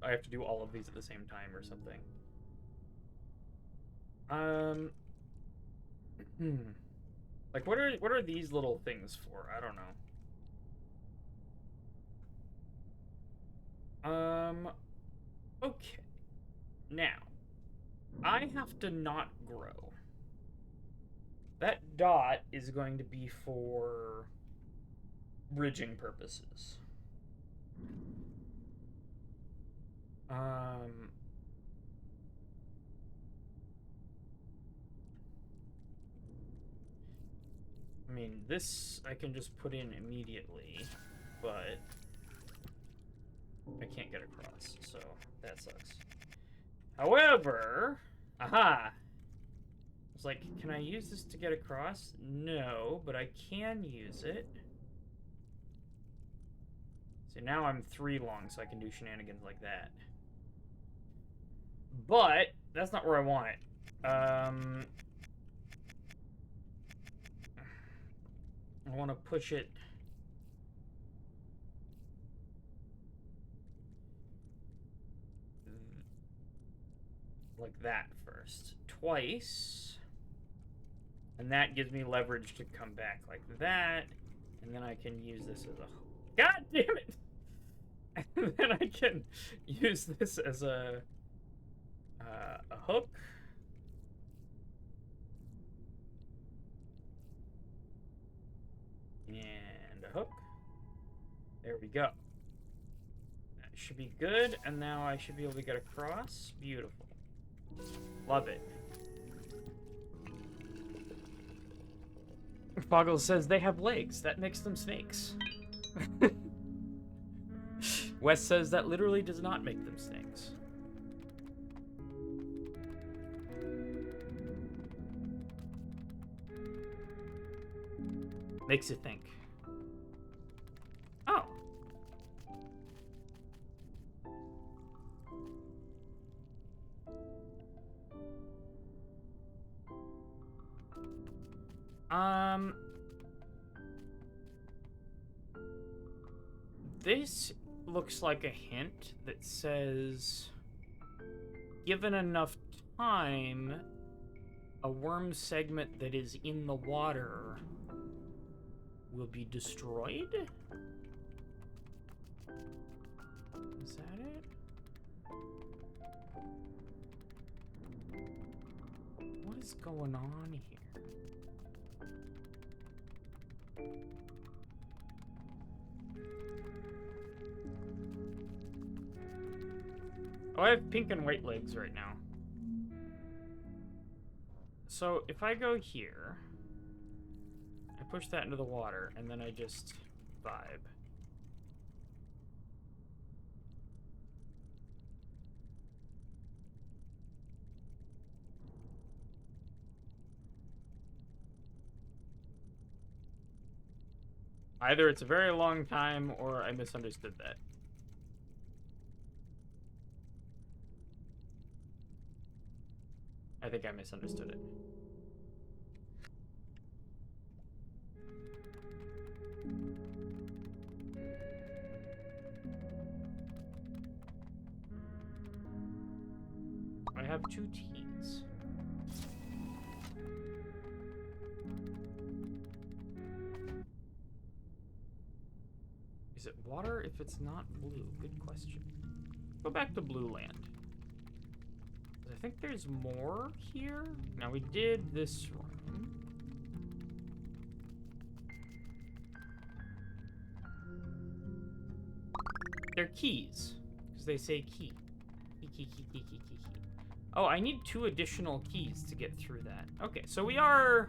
I have to do all of these at the same time or something. Like, what are these little things for? I don't know. Okay. Now, I have to not grow. That dot is going to be for bridging purposes. I mean, this I can just put in immediately, but I can't get across, so that sucks. However, aha! It's like, can I use this to get across? No, but I can use it. So now I'm 3 long, so I can do shenanigans like that. But that's not where I want it. I want to push it like that first. Twice. And that gives me leverage to come back like that. And then I can use this as a... God damn it! And then I can use this as a hook. And a hook. There we go. That should be good, and now I should be able to get across. Beautiful. Love it. Foggle says they have legs. That makes them snakes. Wes says that literally does not make them snakes. Makes you think. Oh. This looks like a hint that says, given enough time, a worm segment that is in the water will be destroyed? Is that it? What is going on here? Oh, I have pink and white legs right now. So if I go here, I push that into the water, and then I just vibe. Either it's a very long time, or I misunderstood that. I think I misunderstood it. I have 2 T's. Is it water if it's not blue? Good question. Go back to blue land. I think there's more here. Now we did this room. They're keys, because they say key. Key. Oh, I need 2 additional keys to get through that. Okay, so we are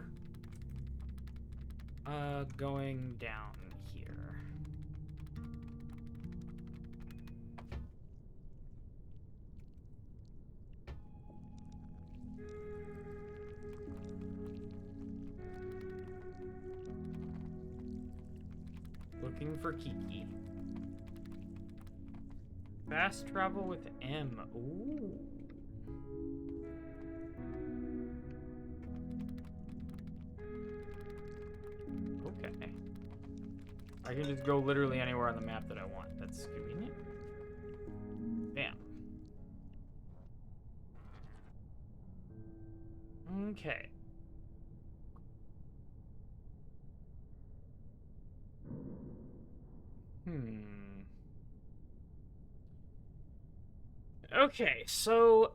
going down here. Looking for Kiki. Fast travel with M. Ooh. Okay. I can just go literally anywhere on the map that I want. That's convenient. Bam. Okay. Okay, so,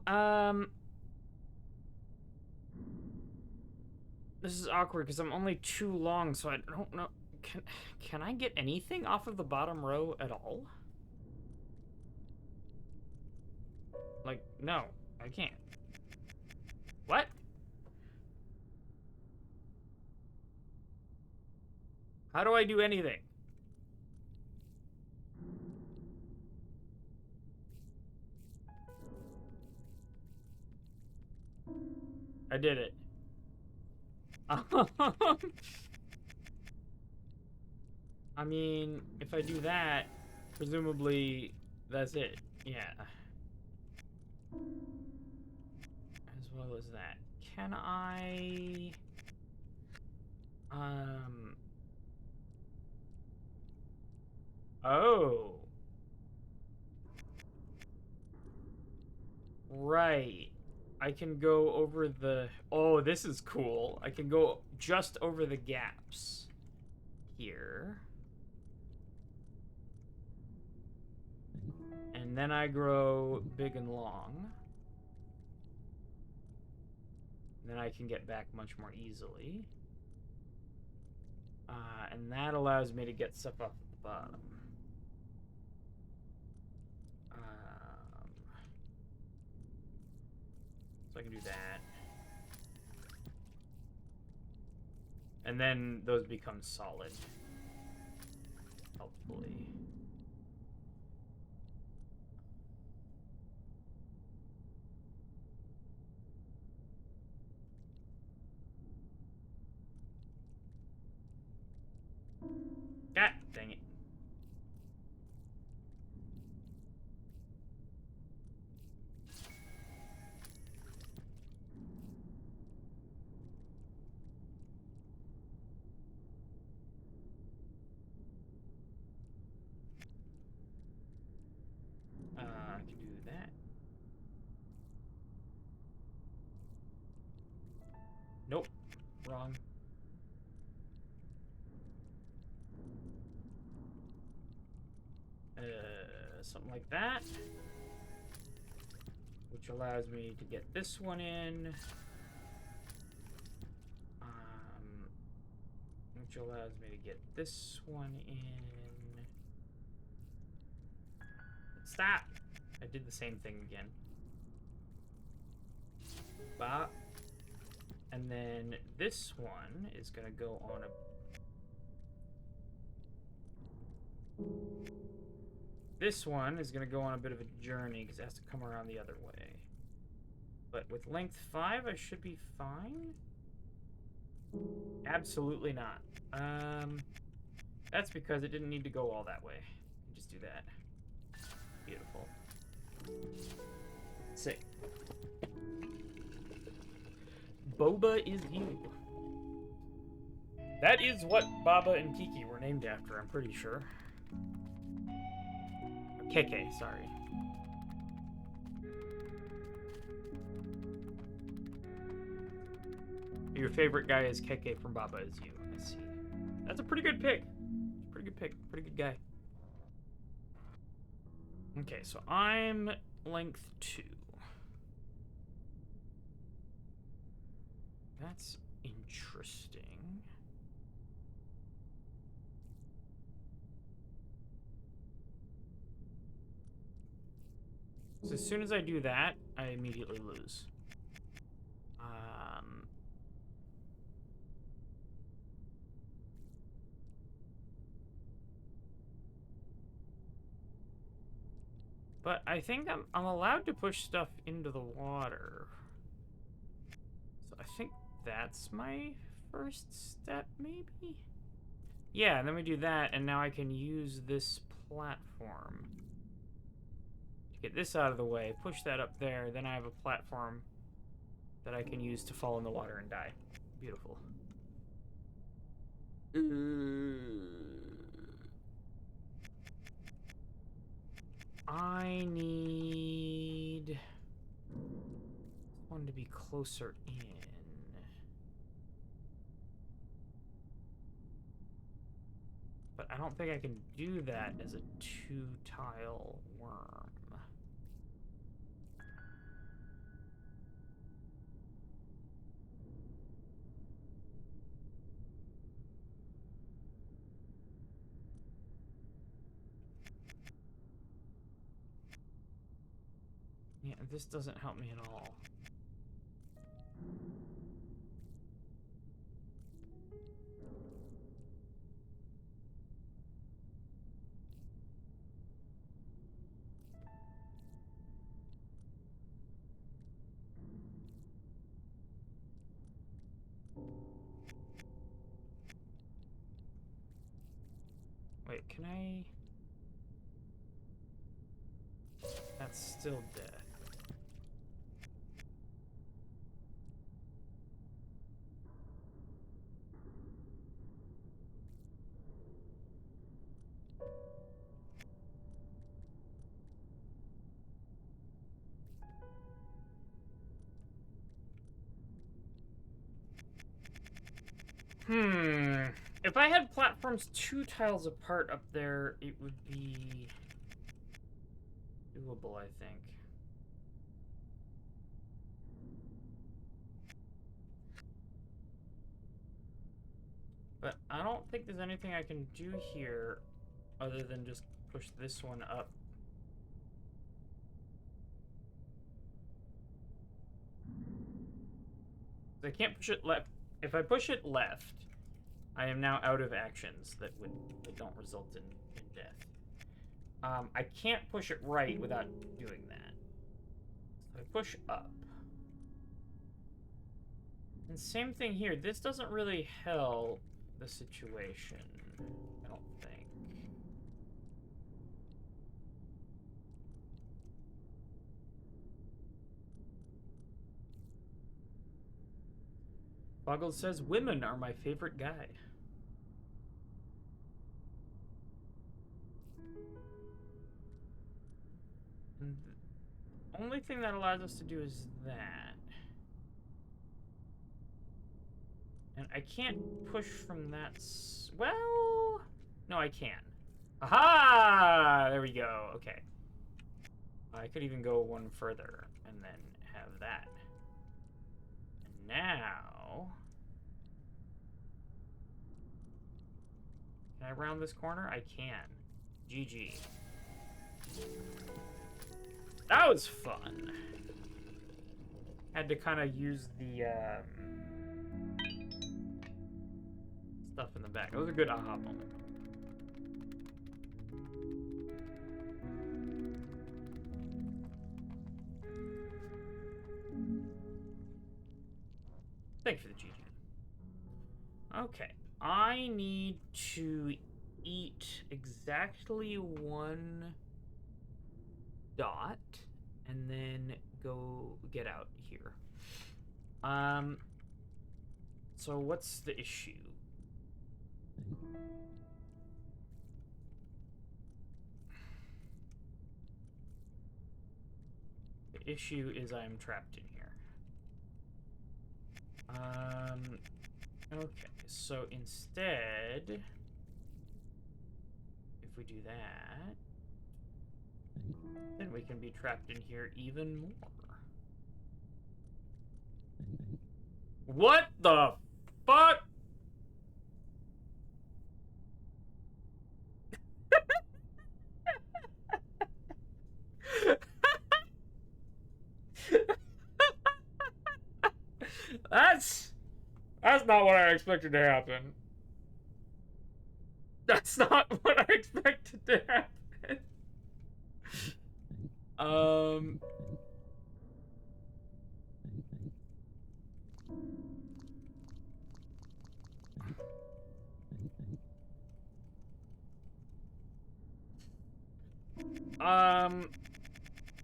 this is awkward because I'm only too long, so I don't know. Can I get anything off of the bottom row at all? Like, no, I can't. What? How do I do anything? I did it. I mean, if I do that, presumably that's it. Yeah. As well as that. Can I... Oh. Right. I can go over the... Oh, this is cool. I can go just over the gaps here. And then I grow big and long. Then I can get back much more easily. And that allows me to get stuff off at the bottom. So I can do that. And then those become solid. Hopefully. God dang it. I can do that. Nope. Wrong. Something like that. Which allows me to get this one in. Which allows me to get this one in. Stop! I did the same thing again. Bop. And then this one is gonna go on a... This one is gonna go on a bit of a journey because it has to come around the other way. But with length 5, I should be fine? Absolutely not. That's because it didn't need to go all that way. Just do that. Beautiful. Sick. Boba is you. That is what Baba and Kiki were named after, I'm pretty sure. KK, sorry. Your favorite guy is KK from Baba is you. I see. That's a pretty good pick. Pretty good pick. Pretty good guy. Okay, so I'm length 2. That's interesting. So as soon as I do that, I immediately lose. But I think I'm allowed to push stuff into the water. So I think that's my first step, maybe? Yeah, and then we do that, and now I can use this platform to get this out of the way, push that up there, then I have a platform that I can use to fall in the water and die. Beautiful. I need one to be closer in. But I don't think I can do that as a 2-tile worm. Yeah, this doesn't help me at all. Wait, can I... That's still death. If I had platforms 2 tiles apart up there, it would be doable, I think. But I don't think there's anything I can do here other than just push this one up I can't push it left. If I push it left, I am now out of actions that don't result in death. I can't push it right without doing that. So I push up. And same thing here. This doesn't really help the situation, I don't think. Boggle says, women are my favorite guy. And the only thing that allows us to do is that. And I can't push from that. Well, no, I can. Aha! There we go. Okay. I could even go one further and then have that. And now, can I round this corner? I can. GG. That was fun. Had to kind of use the stuff in the back. That was a good aha moment. Thank you for the GG. Okay. I need to eat exactly one dot and then go get out here. So what's the issue? The issue is I'm trapped in here. Okay, so instead, if we do that, then we can be trapped in here even more. What the fuck? That's not what I expected to happen. That's not what I expected to happen.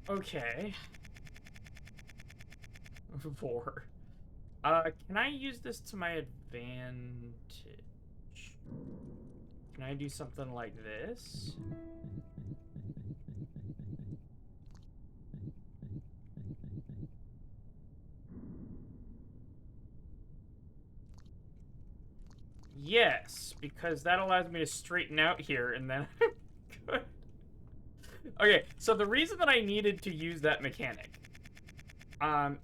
Okay. 4. Can I use this to my advantage? Can I do something like this? Yes, because that allows me to straighten out here, and then good. Okay, so the reason that I needed to use that mechanic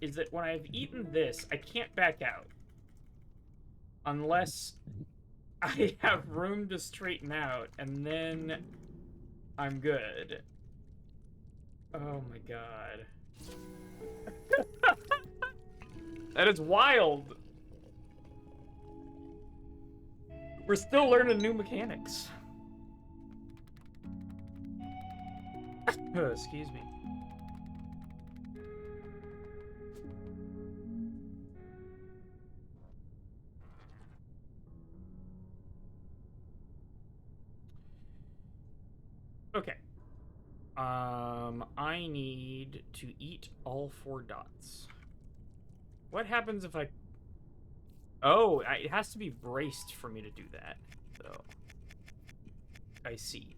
is that when I've eaten this, I can't back out. Unless I have room to straighten out, and then I'm good. Oh my god. That is wild. We're still learning new mechanics. Excuse me. Okay. I need to eat all 4 dots. What happens if I... Oh, it has to be braced for me to do that. So, I see.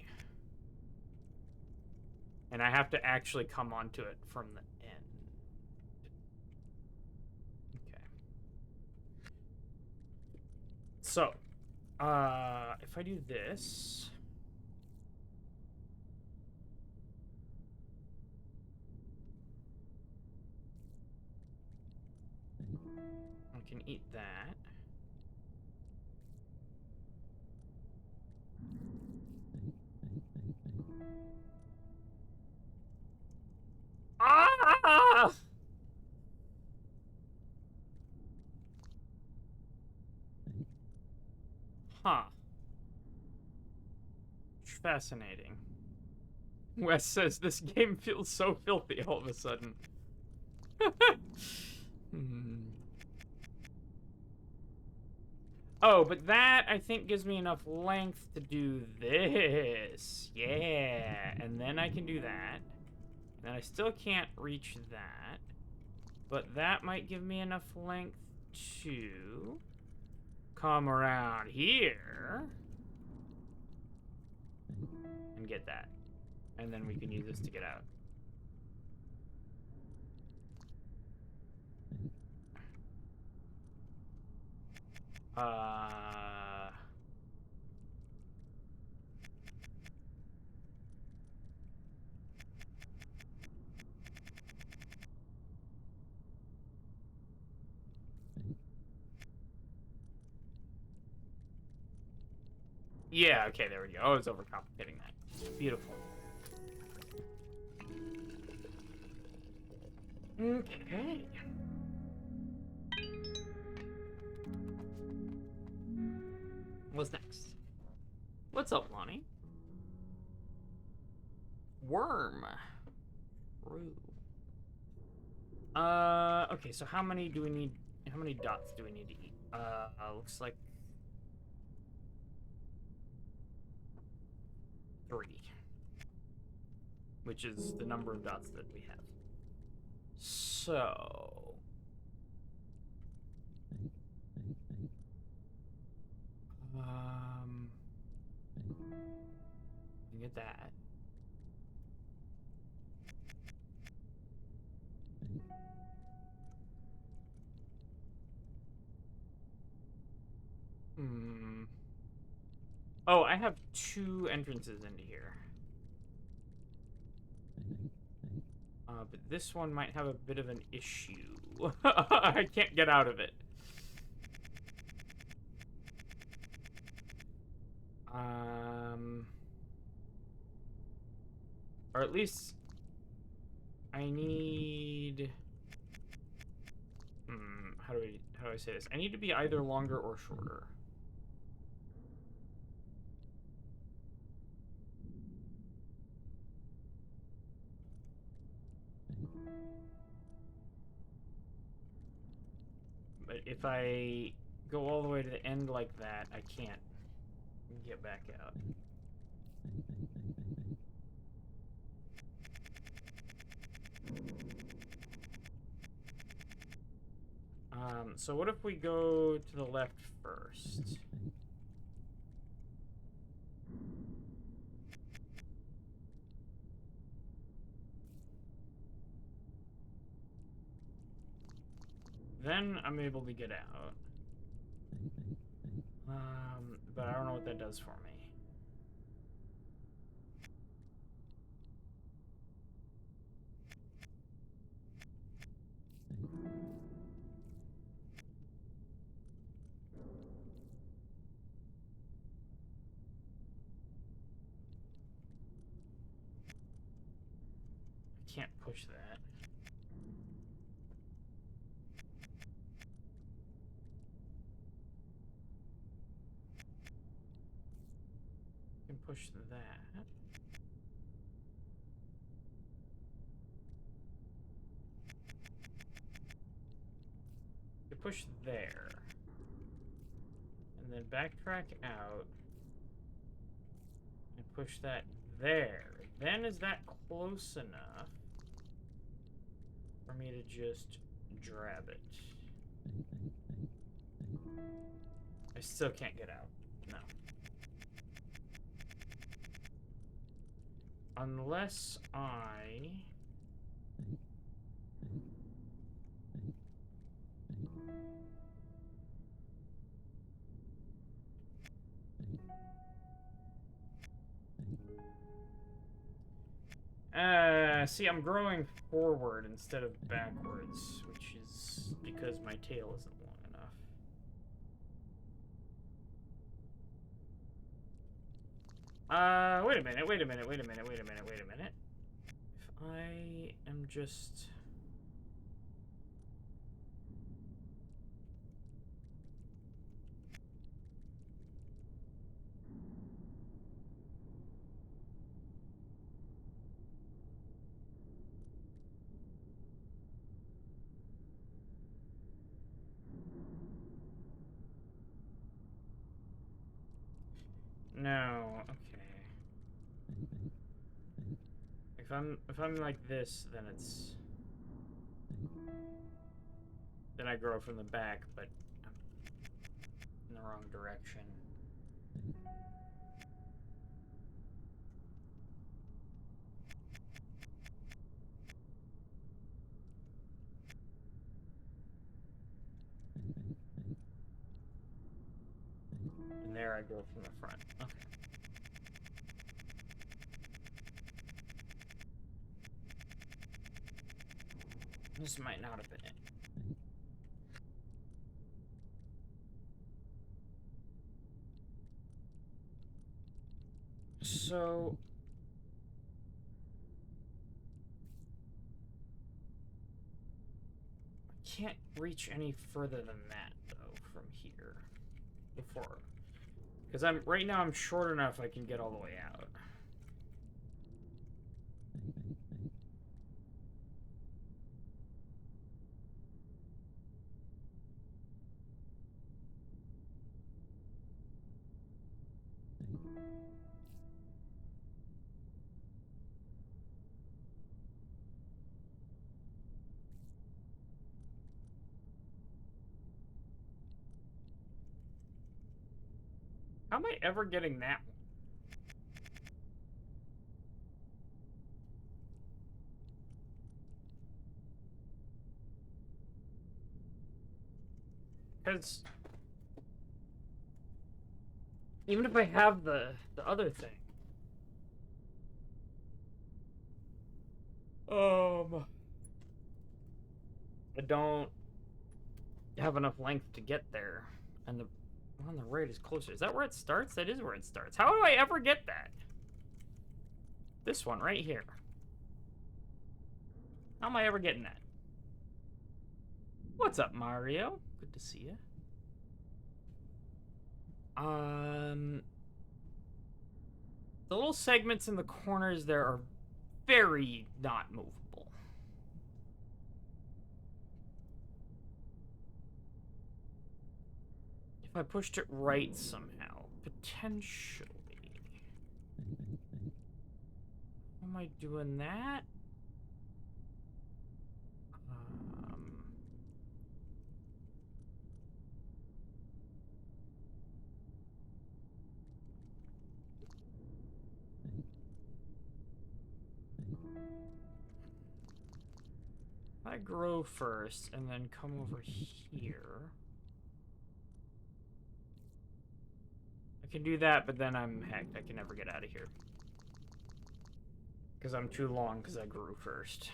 And I have to actually come onto it from the end. Okay. So, if I do this... I can eat that. Ah! fascinating. Wes says this game feels so filthy all of a sudden. Oh, but that, I think, gives me enough length to do this. Yeah. And then I can do that. And then I still can't reach that. But that might give me enough length to come around here and get that. And then we can use this to get out. Yeah, okay, there we go. I was overcomplicating that. Beautiful. Okay. What's next? What's up, Lonnie? Worm. Rue. Okay, so how many do we need? How many dots do we need to eat? Looks like 3. Which is the number of dots that we have. So... we get that. Oh, I have 2 entrances into here. But this one might have a bit of an issue. I can't get out of it. Or at least I need... how do I say this? I need to be either longer or shorter. But if I go all the way to the end like that, I can't get back out. So what if we go to the left first? Then I'm able to get out. But I don't know what that does for me. I can't push that. I can push that. You push there. And then backtrack out. And push that there. Then is that close enough for me to just grab it? I still can't get out. No. Unless I... see, I'm growing forward instead of backwards, which is because my tail isn't long enough. Wait a minute. If I am just... No, okay. If I'm like this, then it's... Then I grow from the back, but I'm in the wrong direction. And there I grow from the front. Okay. This might not have been it. So... I can't reach any further than that, though, from here. Before. Because right now I'm short enough I can get all the way out. How am I ever getting that one? Because even if I have the other thing, I don't have enough length to get there, and the one on the right is closer. Is that where it starts? That is where it starts. How do I ever get that? This one right here. How am I ever getting that? What's up, Mario? Good to see you. The little segments in the corners there are very not movable. If I pushed it right somehow, potentially. Am I doing that? I grow first and then come over here. I can do that, but then I'm hecked. I can never get out of here. Because I'm too long because I grew first.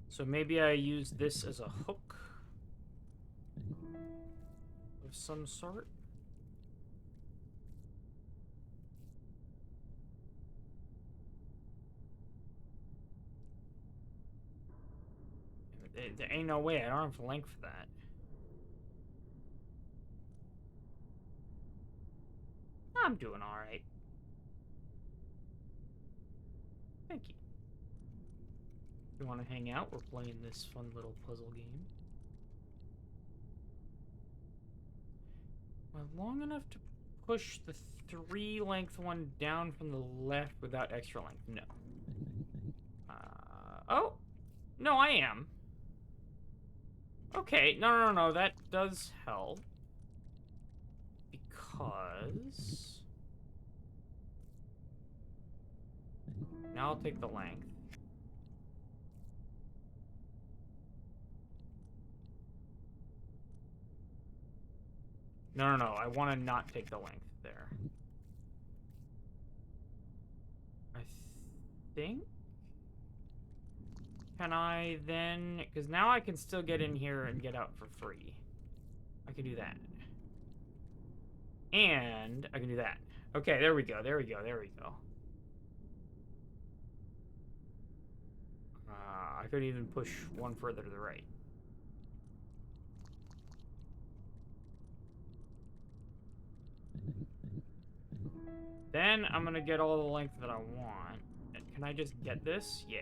So maybe I use this as a hook of some sort. There ain't no way. I don't have length for that. I'm doing alright. Thank you. You want to hang out? We're playing this fun little puzzle game. Am I long enough to push the 3-length one down from the left without extra length? No. Oh! No, I am. Okay, no, that does help. Because... Now I'll take the length. No, I want to not take the length there. I think... Can I then... Because now I can still get in here and get out for free. I can do that. And I can do that. Okay, there we go. I could even push one further to the right. Then I'm gonna get all the length that I want. Can I just get this? Yeah.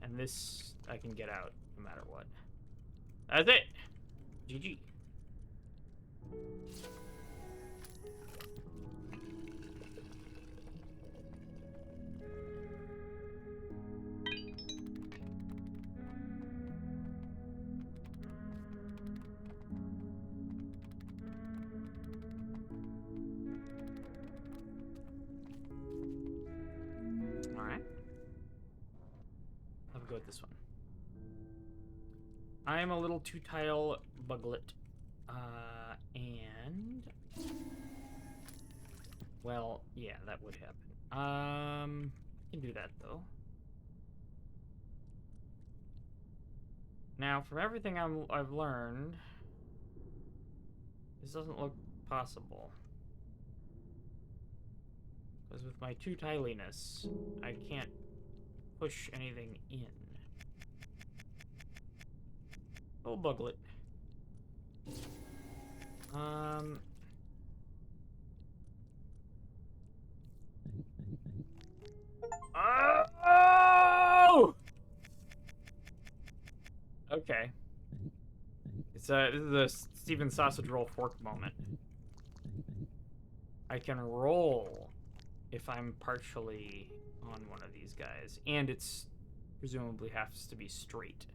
And this I can get out no matter what. That's it. GG. Alright. I'll go with this one. I am a little two-tile buglet. And... Well, yeah, that would happen. I can do that, though. Now, from everything I've learned, this doesn't look possible. Because with my two-tiliness, I can't push anything in. Oh, buglet. Oh! Okay. This is a Steven Sausage Roll fork moment. I can roll if I'm partially on one of these guys, and it's presumably has to be straight.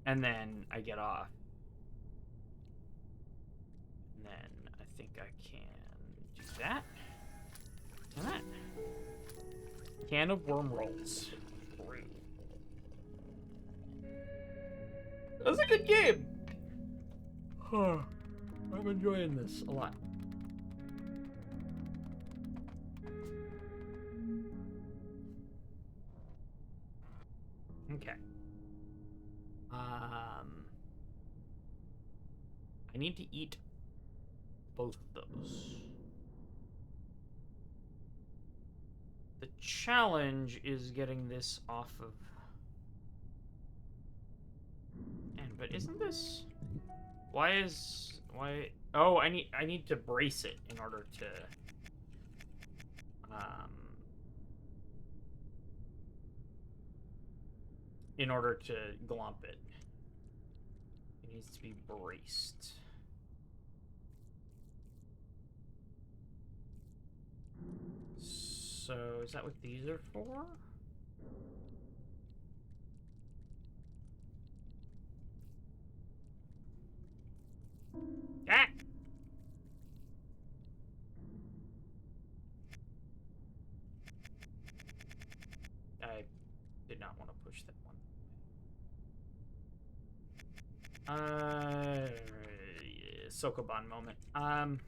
And then I get off. And then I think I can do that. And that. Can of wormholes. That's a good game! I'm enjoying this a lot. Okay. I need to eat both of those. The challenge is getting this off of... But isn't this... Why... Oh, I need to brace it in order to... In order to glomp it. It needs to be braced. So, is that what these are for? Ah! I did not want to push that one. Sokoban moment. I'm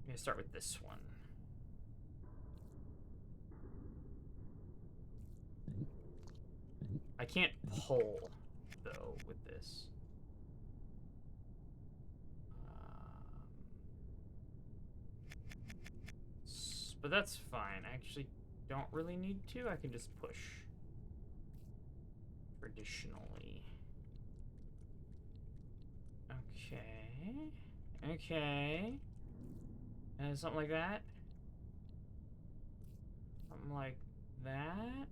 gonna start with this one. I can't pull, though, with this. But that's fine. I actually don't really need to. I can just push. Traditionally. Okay. Okay. And something like that. Something like that.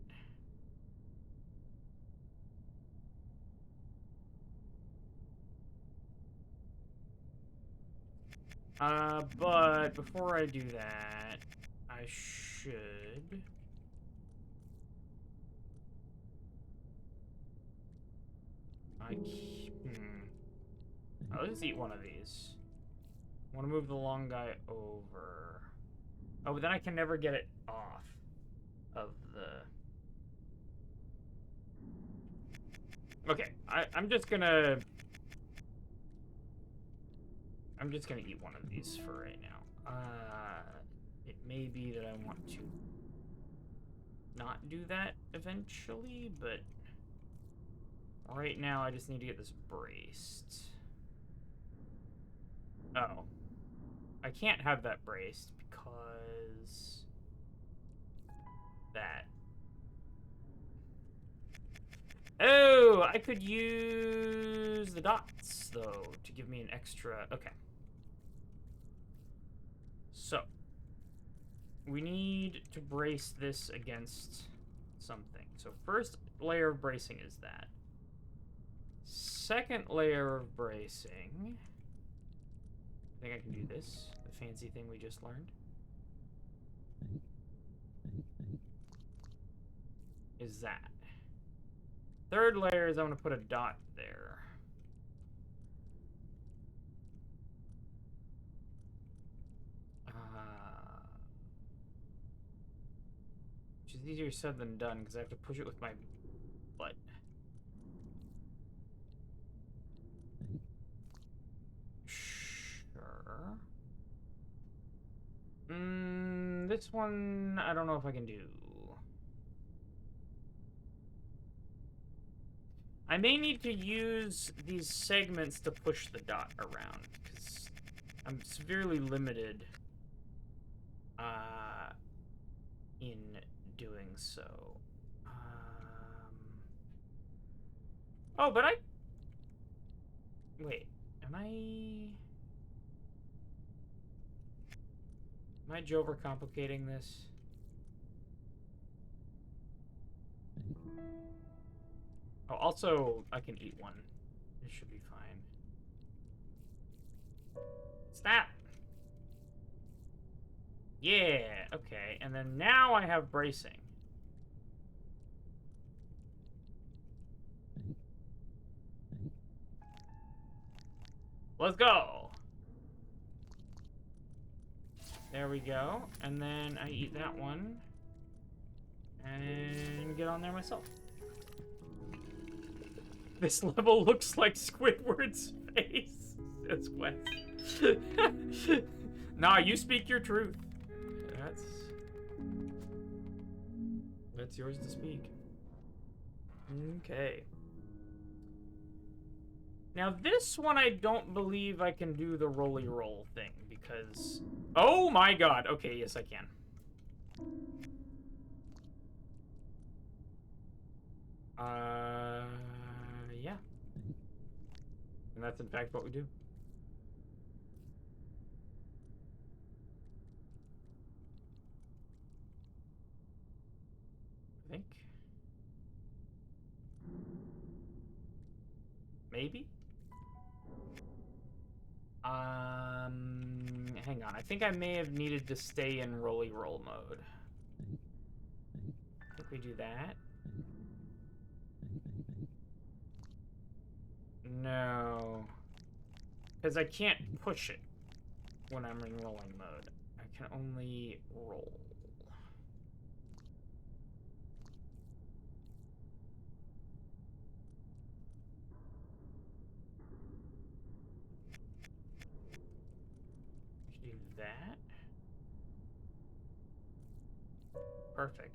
But before I do that, I should... I'll just eat one of these. I want to move the long guy over. Oh, but then I can never get it off of the... Okay, I'm just gonna eat one of these for right now. It may be that I want to not do that eventually, but right now I just need to get this braced. Oh. I can't have that braced because that. Oh, I could use the dots, though, to give me an extra... Okay. So, we need to brace this against something. So first layer of bracing is that. Second layer of bracing... I think I can do this. The fancy thing we just learned. Is that. Third layer is I'm going to put a dot there. Which is easier said than done because I have to push it with my butt. Sure. This one, I don't know if I can do. I may need to use these segments to push the dot around, because I'm severely limited in doing so. Oh, but wait, am I overcomplicating this? Oh, also, I can eat one. It should be fine. Snap! Yeah, okay. And then now I have bracing. Let's go! There we go. And then I eat that one. And get on there myself. This level looks like Squidward's face. Says Quest. Nah, you speak your truth. That's yours to speak. Okay. Now this one I don't believe I can do the roly roll thing because... Oh my god! Okay, yes I can. Yeah. And that's in fact what we do. I think. Maybe? Hang on. I think I may have needed to stay in roly roll mode. I think we do that. No. Because I can't push it when I'm in rolling mode. I can only roll. Do that. Perfect.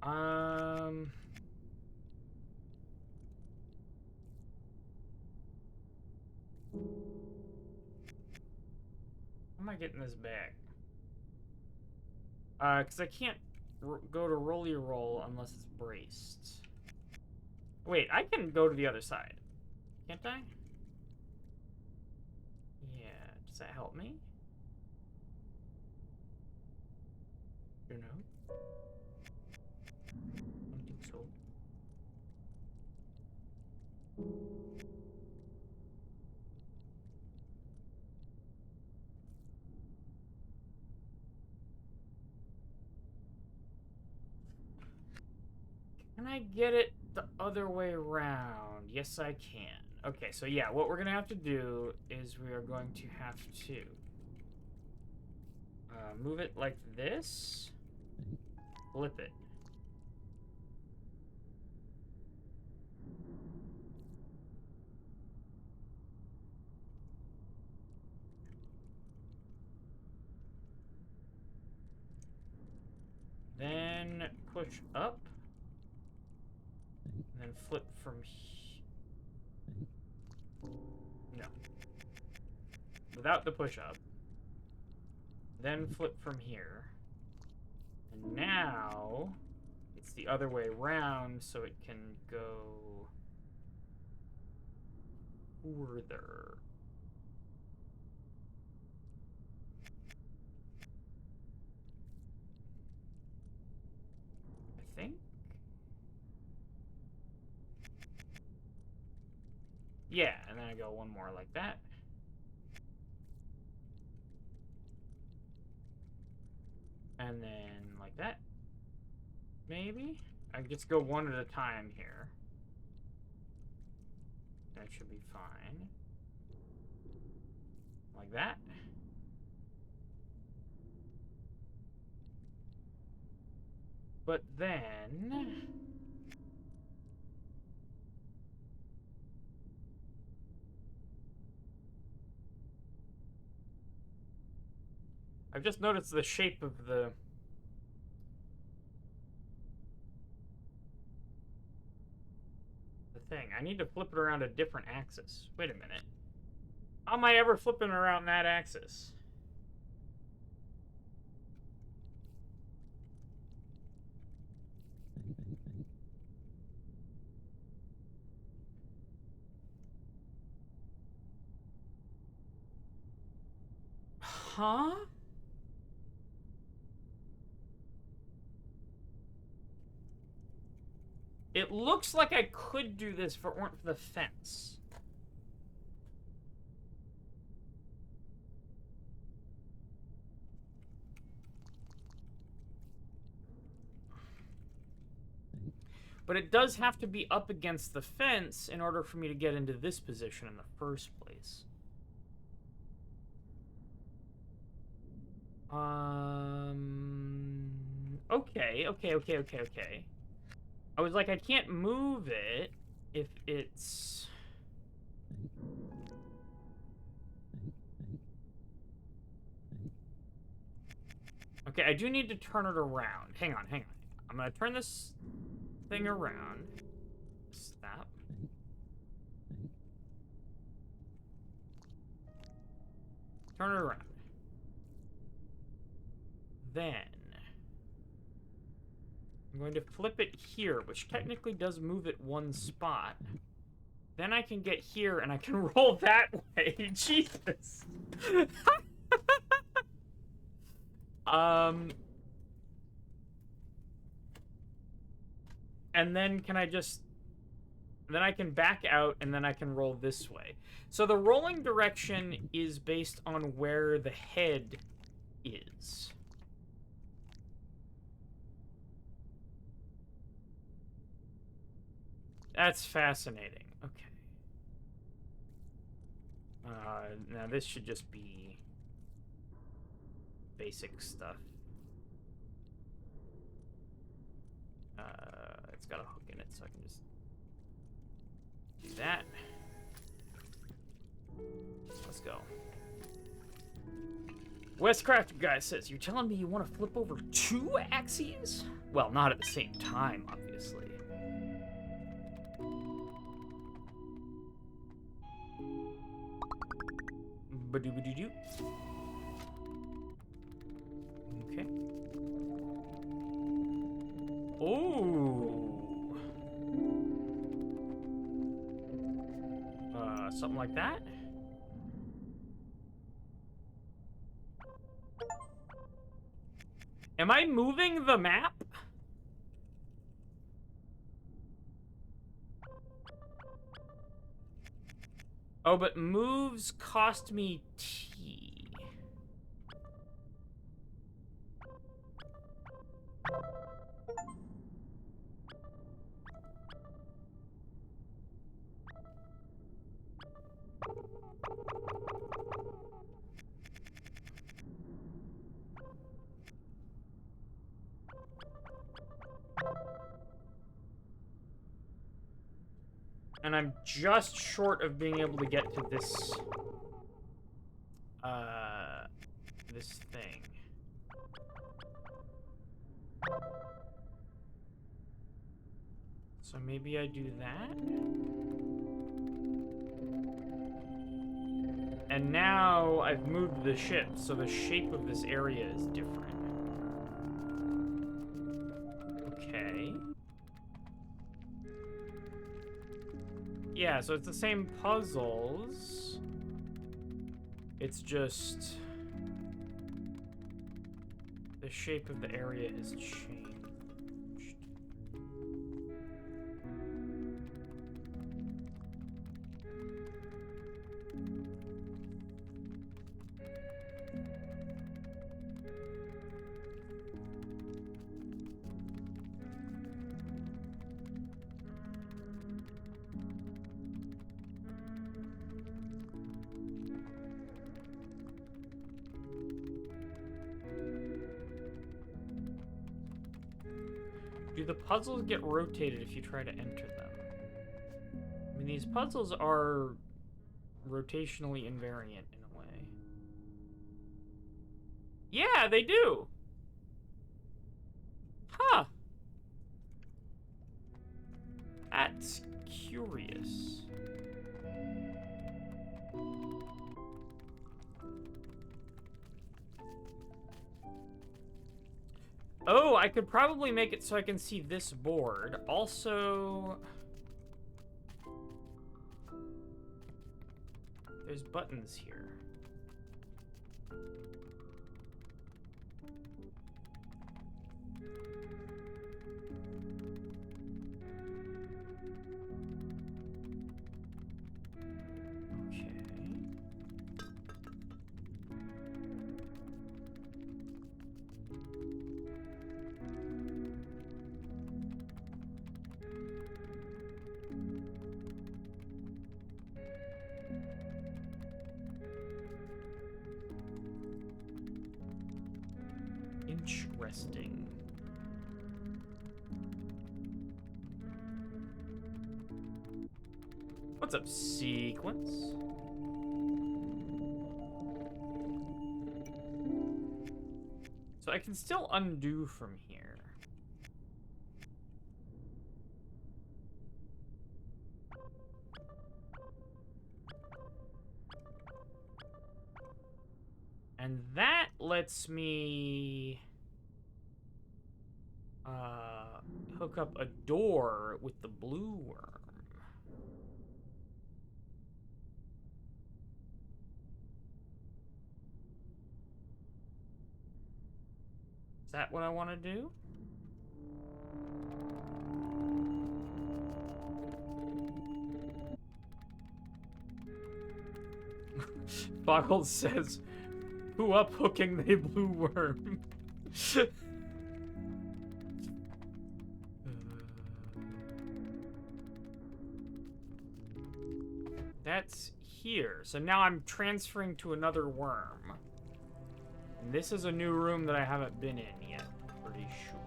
How am I getting this back? Because I can't go to roly roll unless it's braced. Wait, I can go to the other side. Can't I? Yeah, does that help me? You know? I don't think so. Can I get it the other way around? Yes, I can. Okay, so yeah, what we're going to have to do is we are going to have to move it like this, flip it. Then push up. And then flip from here. No. Without the push up. Then flip from here. And now it's it's the other way around, so it can go further. I think. Yeah, and then I go one more like that. And then like that. Maybe? I just go one at a time here. That should be fine. Like that. But then... I've just noticed the shape of the thing. I need to flip it around a different axis. Wait a minute. How am I ever flipping around that axis? Huh? It looks like I could do this if it weren't for the fence. But it does have to be up against the fence in order for me to get into this position in the first place. Okay. I was like, I can't move it if it's... Okay, I do need to turn it around. Hang on. I'm gonna turn this thing around. Stop. Turn it around. Then I'm going to flip it here, which technically does move it one spot. Then I can get here and I can roll that way. Jesus. And then can I just... Then I can back out and then I can roll this way. So the rolling direction is based on where the head is. That's fascinating. Okay. Now this should just be basic stuff. It's got a hook in it, so I can just do that. Let's go. Westcraft guy says, "You're telling me you want to flip over 2 axes? Well, not at the same time, obviously." Ba-doo-ba-doo-doo. Okay. Oh. Something like that. Am I moving the map? Oh, but moves cost me T. And I'm just short of being able to get to this, this thing. So maybe I do that. And now I've moved the ship, so the shape of this area is different. Okay. Yeah, so it's the same puzzles. It's just the shape of the area has changed. Do the puzzles get rotated if you try to enter them? I mean, these puzzles are rotationally invariant in a way. Yeah, they do! Huh. That's curious. Oh, I could probably make it so I can see this board. Also, there's buttons here. Okay. Interesting. What's up, sequence? So I can still undo from here. And that lets me hook up a door with the blue worm. Is that what I want to do? Boggles says, "Who up hooking the blue worm?" That's here. So now I'm transferring to another worm. And this is a new room that I haven't been in yet, pretty sure,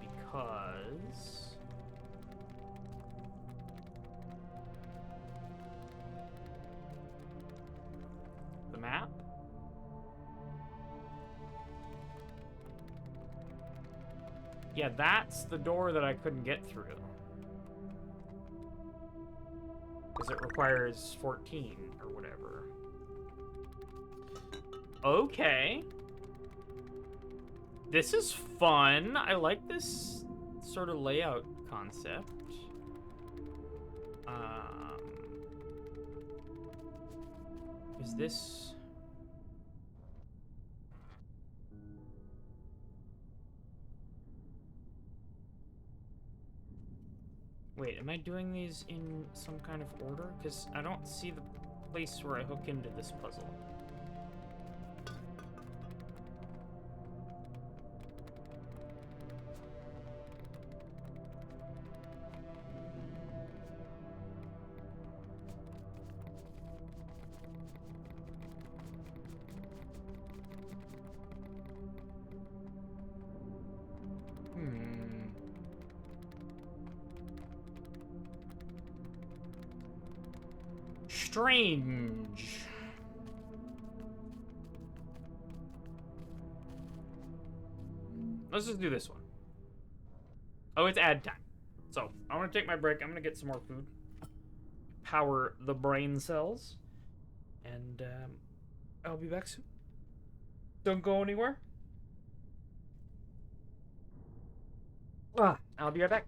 because the map? Yeah, that's the door that I couldn't get through. Because it requires 14 or whatever. Okay. This is fun. I like this sort of layout concept. Is this... Wait, am I doing these in some kind of order? Because I don't see the place where I hook into this puzzle. Strange. Let's just do this one. Oh, it's ad time. So, I'm gonna take my break. I'm gonna get some more food. Power the brain cells. And, I'll be back soon. Don't go anywhere. I'll be right back.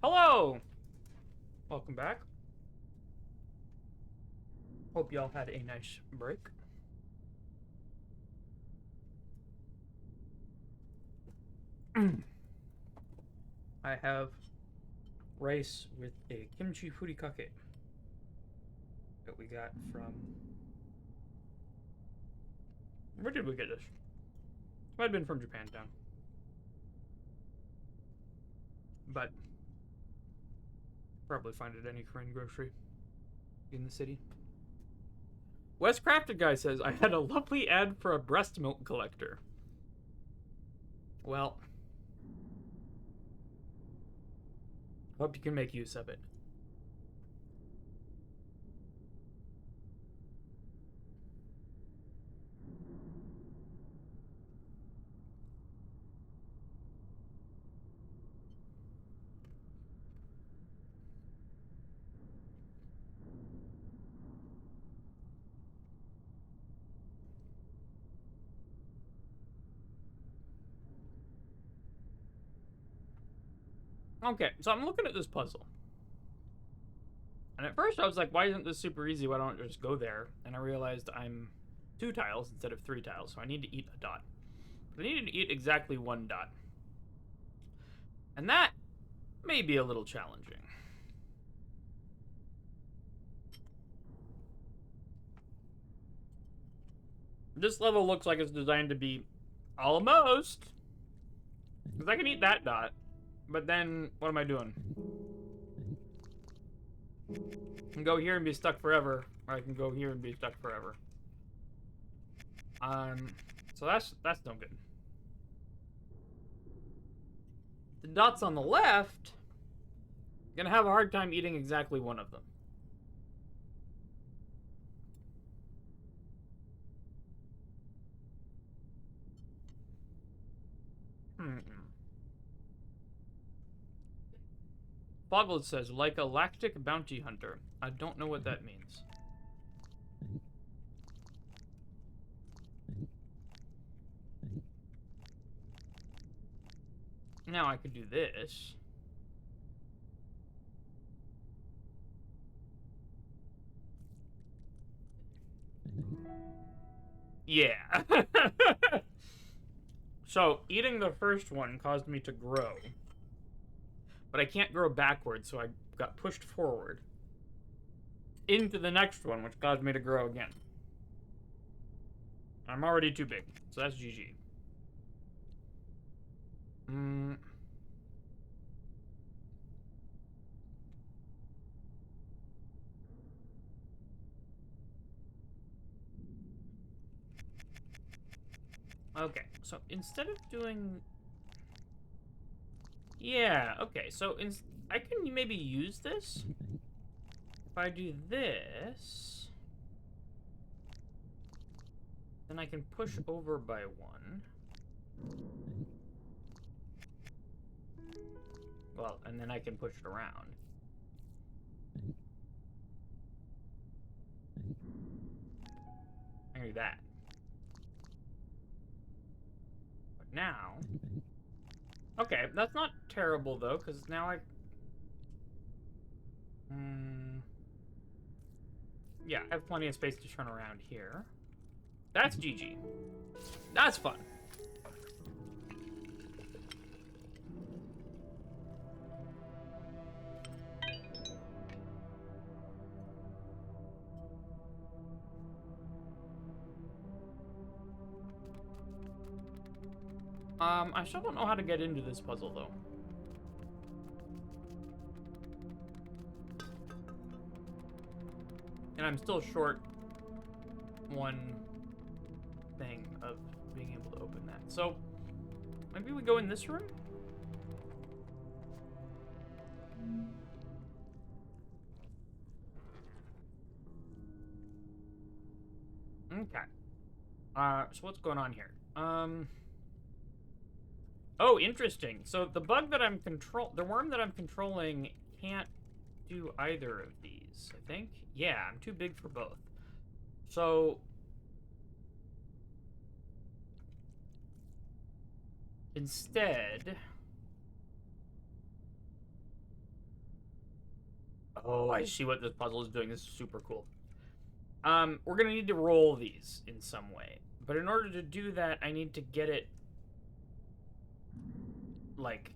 Hello! Welcome back. Hope y'all had a nice break. I have rice with a kimchi furikake that we got from... Where did we get this? Might have been from Japantown. But probably find it at any Korean grocery in the city. Wes Crafted Guy says, I had a lovely ad for a breast milk collector. Well, hope you can make use of it. Okay, so I'm looking at this puzzle. And at first I was like, why isn't this super easy? Why don't I just go there? And I realized I'm 2 tiles instead of 3 tiles, so I need to eat a dot. I need to eat exactly 1 dot. And that may be a little challenging. This level looks like it's designed to be almost. Because I can eat that dot. But then, what am I doing? I can go here and be stuck forever. Or I can go here and be stuck forever. So that's no good. The dots on the left, gonna have a hard time eating exactly 1 of them. Boggled says, like a lactic bounty hunter. I don't know what that means. Now I could do this. Yeah. So, eating the first one caused me to grow. But I can't grow backwards, so I got pushed forward into the next one, which caused me to grow again. I'm already too big, so that's GG. Okay, so instead of doing... Yeah, okay, so I can maybe use this. If I do this, then I can push over by 1. Well, and then I can push it around. I can do that. But now... Okay, that's not terrible, though, because now I... Yeah, I have plenty of space to turn around here. That's GG. That's fun. I still don't know how to get into this puzzle, though. And I'm still short 1 thing of being able to open that. So, maybe we go in this room? Okay. So what's going on here? Oh, interesting. So the bug that the worm that I'm controlling can't do either of these, I think. Yeah, I'm too big for both. So instead, Oh, I see what this puzzle is doing. This is super cool. We're gonna need to roll these in some way. But in order to do that, I need to get it, like,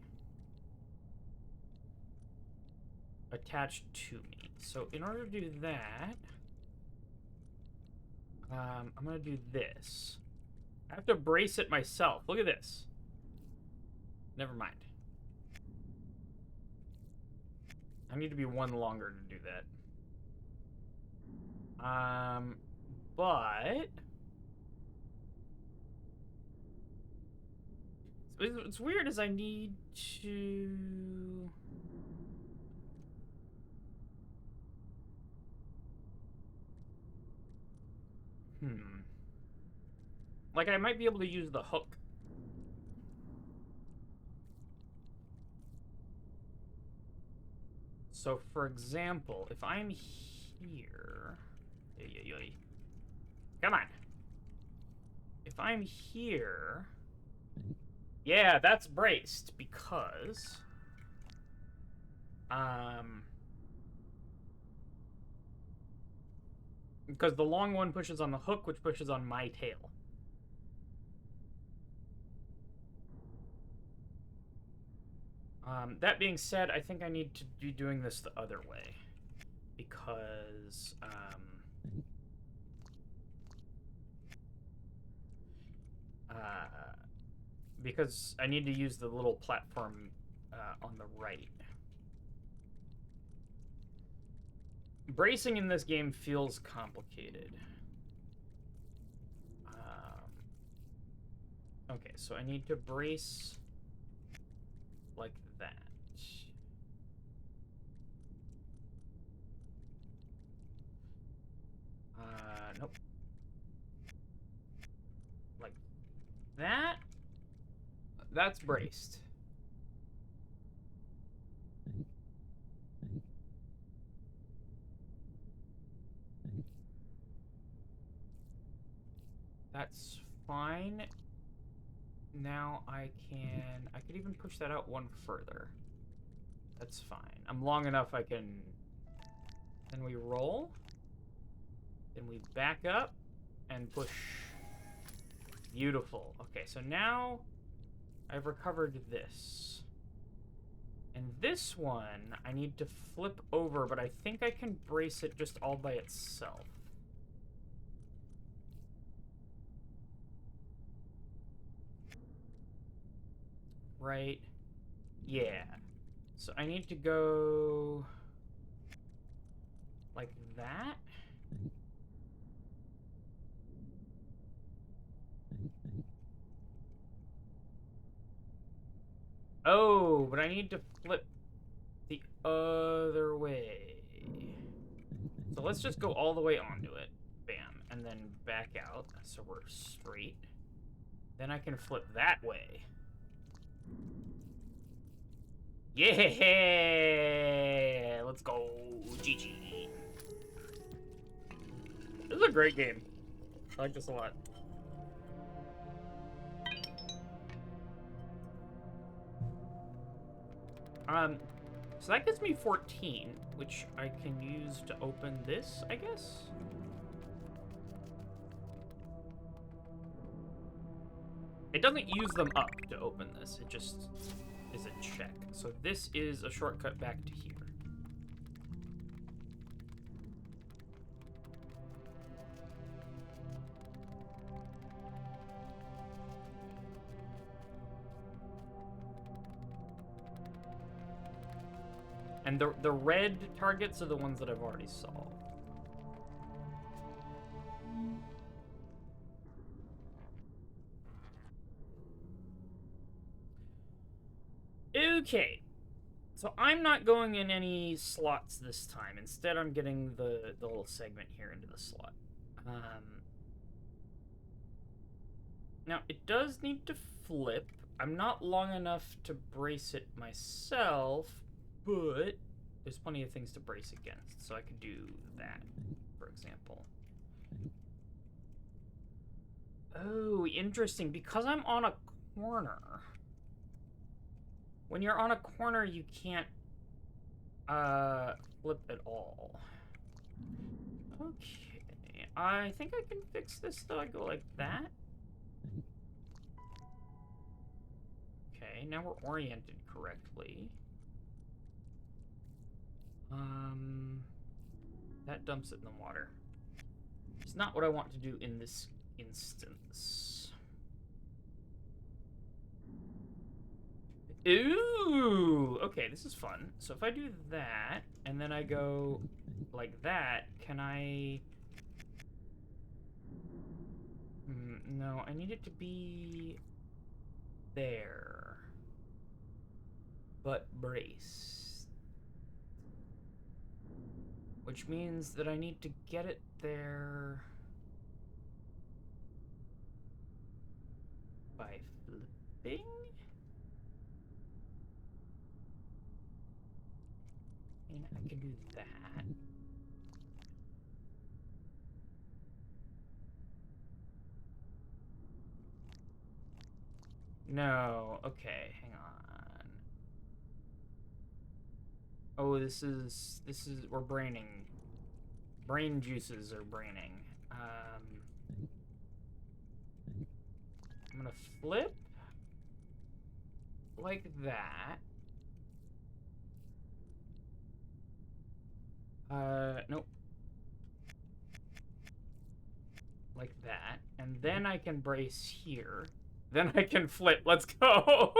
attached to me. So in order to do that, I'm gonna do this. I have to brace it myself. Look at this. Never mind. I need to be one longer to do that. But what's weird is I need to... Like, I might be able to use the hook. So, for example, if I'm here... Come on. If I'm here... Yeah, that's braced, because... Because the long one pushes on the hook, which pushes on my tail. That being said, I think I need to be doing this the other way. Because, because I need to use the little platform on the right. Bracing in this game feels complicated. Okay, so I need to brace like that. Nope. Like that. That's braced. That's fine. Now I could even push that out one further. That's fine. I'm long enough I can... Then we roll. Then we back up and push. Beautiful. Okay, so now I've recovered this. And this one, I need to flip over, but I think I can brace it just all by itself. Right? Yeah. So I need to go... like that? Oh, but I need to flip the other way. So let's just go all the way onto it. Bam. And then back out. So we're straight. Then I can flip that way. Yeah! Let's go. GG. This is a great game. I like this a lot. So that gets me 14, which I can use to open this, I guess? It doesn't use them up to open this, it just is a check. So this is a shortcut back to here. And the red targets are the ones that I've already solved. Okay. So I'm not going in any slots this time. Instead, I'm getting the little segment here into the slot. Now, it does need to flip. I'm not long enough to brace it myself, but there's plenty of things to brace against, so I could do that, for example. Oh, interesting. Because I'm on a corner. When you're on a corner, you can't flip it all. Okay, I think I can fix this though. I go like that. Okay, now we're oriented correctly. That dumps it in the water. It's not what I want to do in this instance. Ooh! Okay, this is fun. So if I do that, and then I go like that, can I... no, I need it to be there. But braced. Which means that I need to get it there by flipping? And I can do that. No, okay, hang on. Oh, we're braining. Brain juices are braining. I'm gonna flip like that. Nope. Like that. And then I can brace here. Then I can flip. Let's go!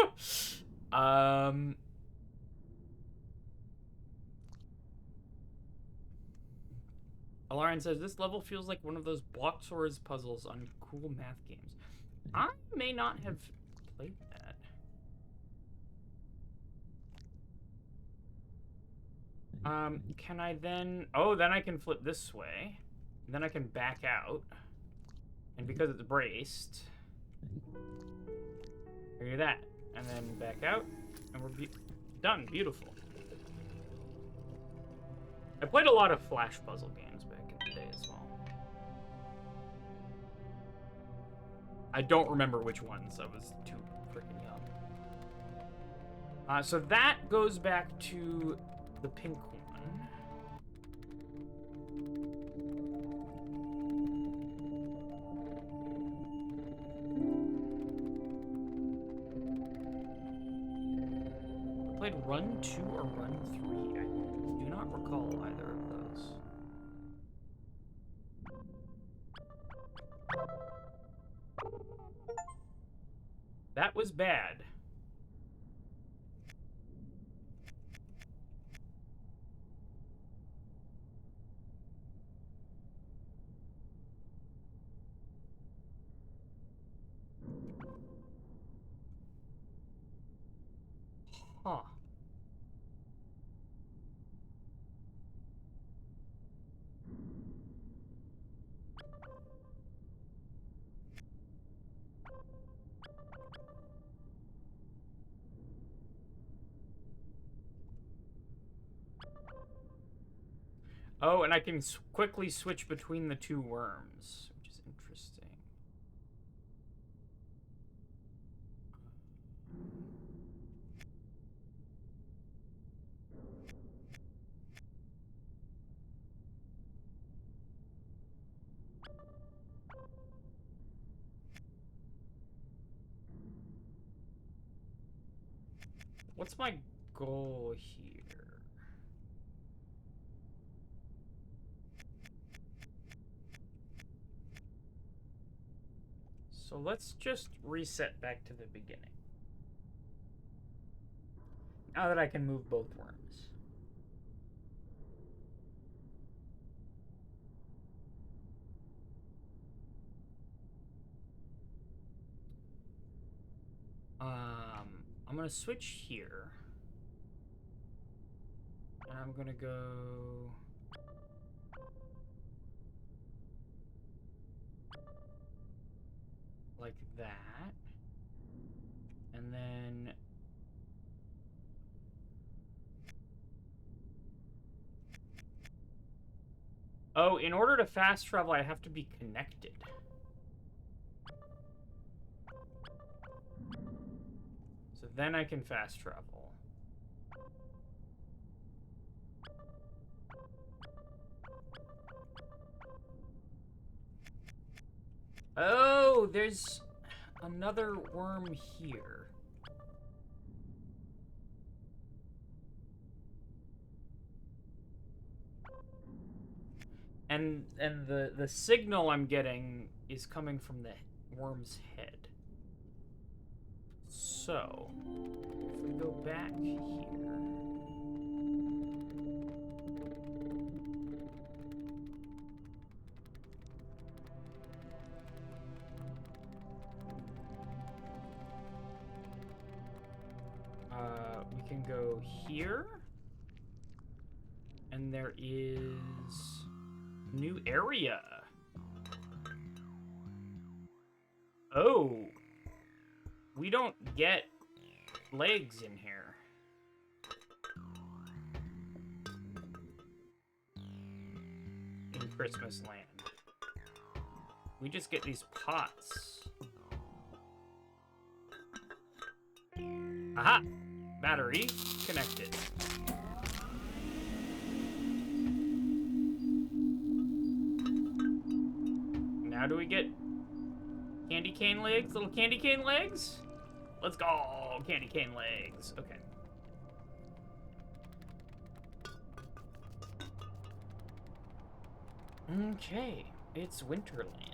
Alarian says, this level feels like one of those block swords puzzles on cool math games. I may not have played that. Can I then... oh, then I can flip this way. Then I can back out. And because it's braced... I do that. And then back out. And we're done. Beautiful. I played a lot of Flash puzzle games back in the day as well. I don't remember which ones. I was too freaking young. So that goes back to the pink one. I played Run 2 or Run 3. I do not recall either of those. That was bad. Huh. Oh, and I can quickly switch between the two worms, which is interesting. What's my goal here? So let's just reset back to the beginning. Now that I can move both worms. I'm gonna switch here. And I'm gonna go... like that. And then... oh, in order to fast travel, I have to be connected. So then I can fast travel. Oh, there's another worm here. And the signal I'm getting is coming from the worm's head. So, if we go back here. We can go here. And there is new area. Oh. We don't get legs in here. In Christmas land. We just get these pots. Aha! Battery connected. Now do we get candy cane legs? Little candy cane legs? Let's go! Candy cane legs. Okay. Okay. It's Winterland.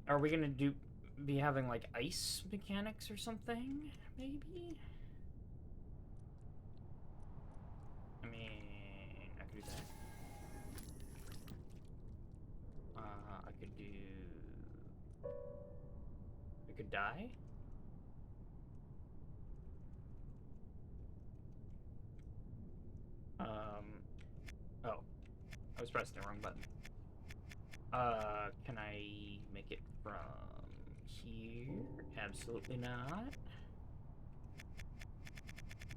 Are we gonna be having like ice mechanics or something? Maybe? I mean, I could do that. I could do... I could die? Oh. I was pressing the wrong button. Can I make it from here? Absolutely not.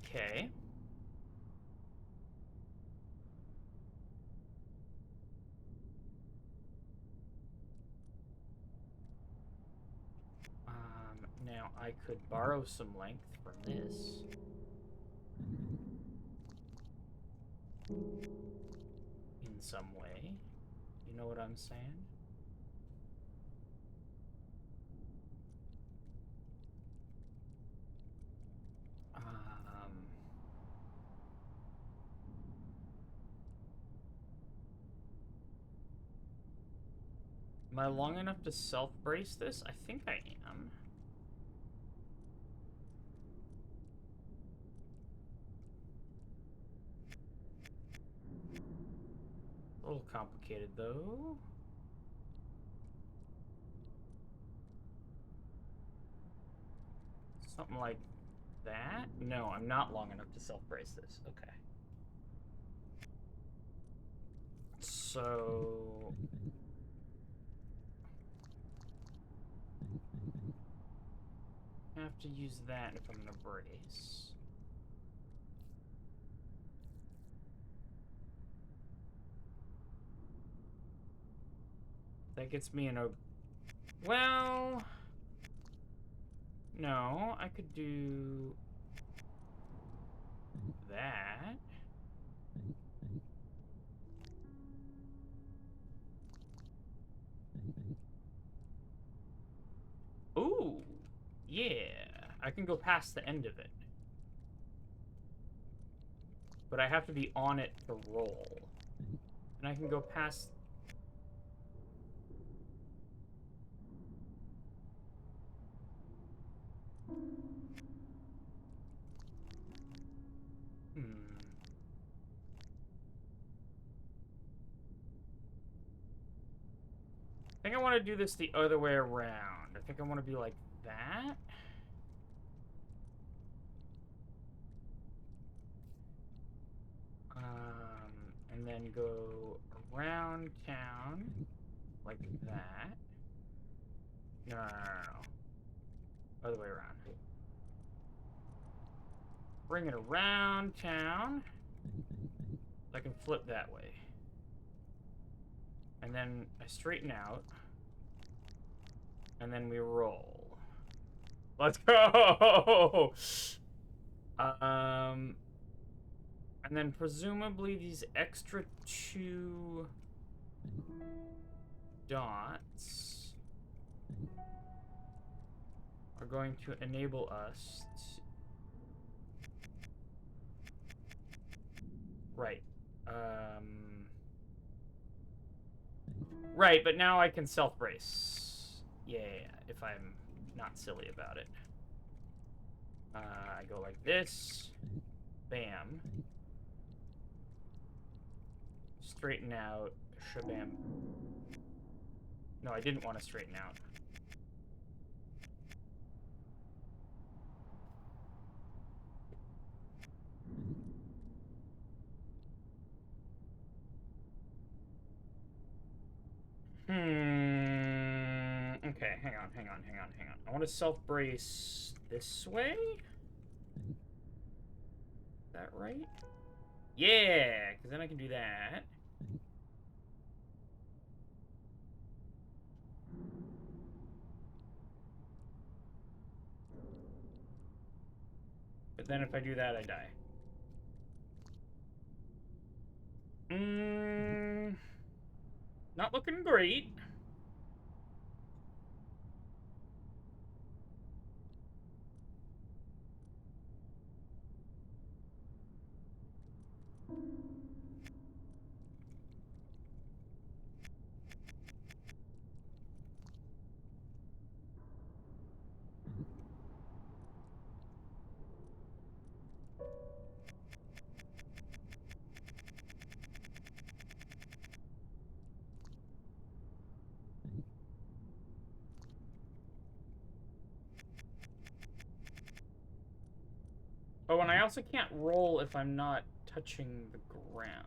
Okay. Now I could borrow some length from this. In some way. You know what I'm saying? Am I long enough to self-brace this? I think I am. A little complicated, though. Something like that? No, I'm not long enough to self-brace this. Okay. So... I have to use that if I'm gonna brace. That gets me in a... Well... No, I could do... that. Ooh! Yeah! I can go past the end of it. But I have to be on it to roll. And I can go past... I think I want to do this the other way around. I think I want to be like that. And then go around town like that. No. Other way around. Bring it around town. I can flip that way. And then I straighten out. And then we roll. Let's go! And then presumably these extra 2 dots are going to enable us to... Right. Right, but now I can self-brace. Yeah, if I'm not silly about it. I go like this. Bam. Straighten out. Shabam. No, I didn't want to straighten out. Okay, hang on. I want to self-brace this way? Is that right? Yeah, because then I can do that. But then if I do that, I die. Not looking great. Oh, and I also can't roll if I'm not touching the ground.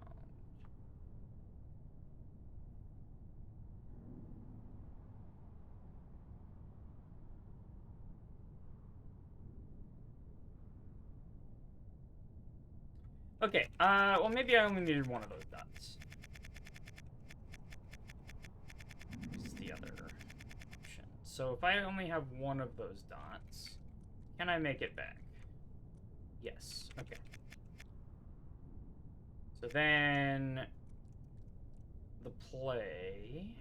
Okay, well, maybe I only needed one of those dots. What's the other option? So if I only have one of those dots, can I make it back? Yes, okay. So then the play...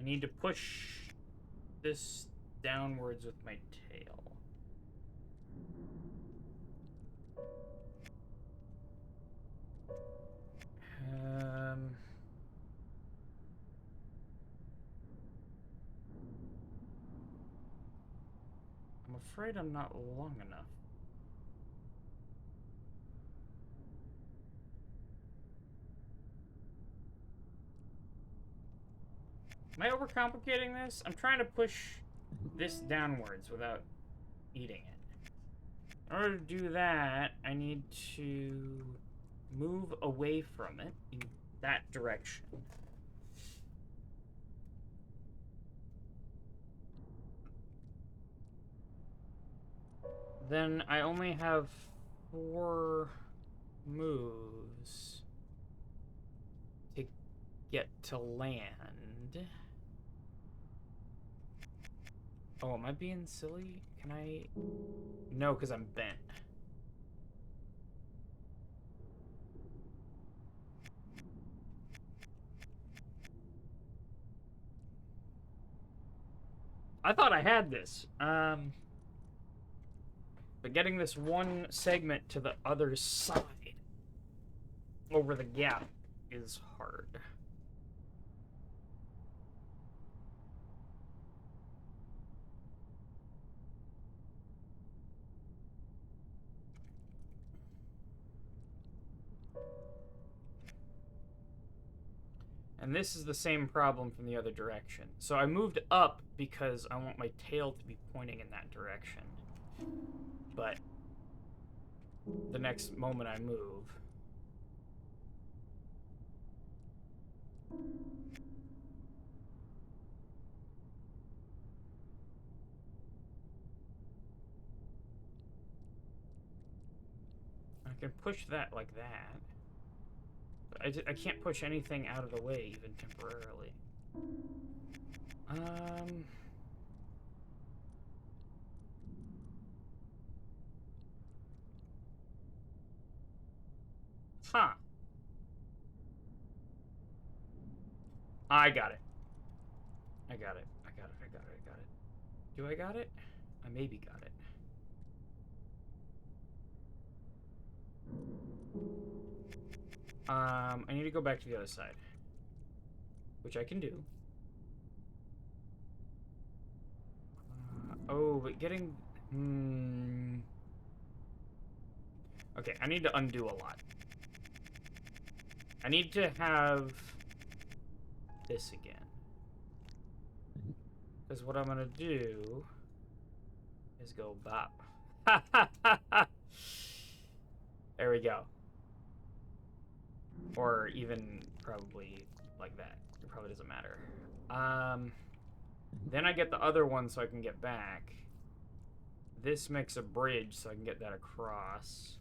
I need to push this downwards with my tail. I'm afraid I'm not long enough. Am I overcomplicating this? I'm trying to push this downwards without eating it. In order to do that, I need to move away from it in that direction. Then I only have 4 moves to get to land. Oh, am I being silly? Can I... No, because I'm bent. I thought I had this. But getting this one segment to the other side over the gap is hard. And this is the same problem from the other direction. So I moved up because I want my tail to be pointing in that direction. But the next moment I move... I can push that like that. I can't push anything out of the way, even temporarily. Huh. I got it. I got it. I got it. I got it. I got it. Do I got it? I maybe got it. I need to go back to the other side. Which I can do. Oh, but getting... Okay, I need to undo a lot. I need to have this again. Because what I'm going to do is go bop. There we go. Or even probably like that. It probably doesn't matter. Then I get the other one so I can get back. This makes a bridge so I can get that across.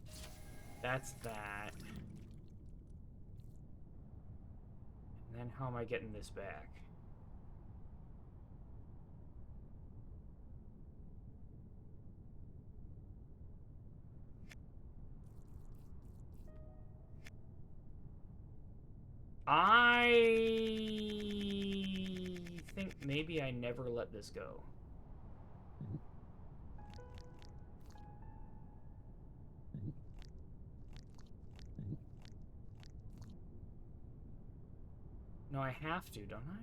That's that. And then how am I getting this back? I think maybe I never let this go. No, I have to, don't I?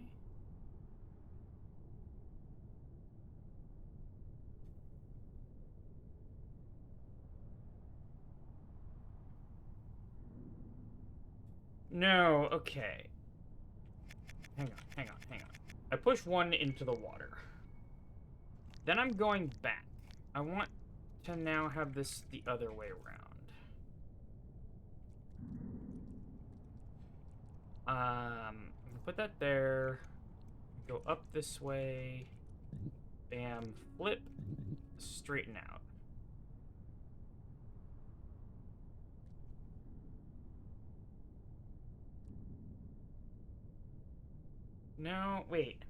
No, okay. Hang on, hang on, hang on. I push one into the water. Then I'm going back. I want to now have this the other way around. I'm gonna put that there. Go up this way. Bam, flip, straighten out. No, wait.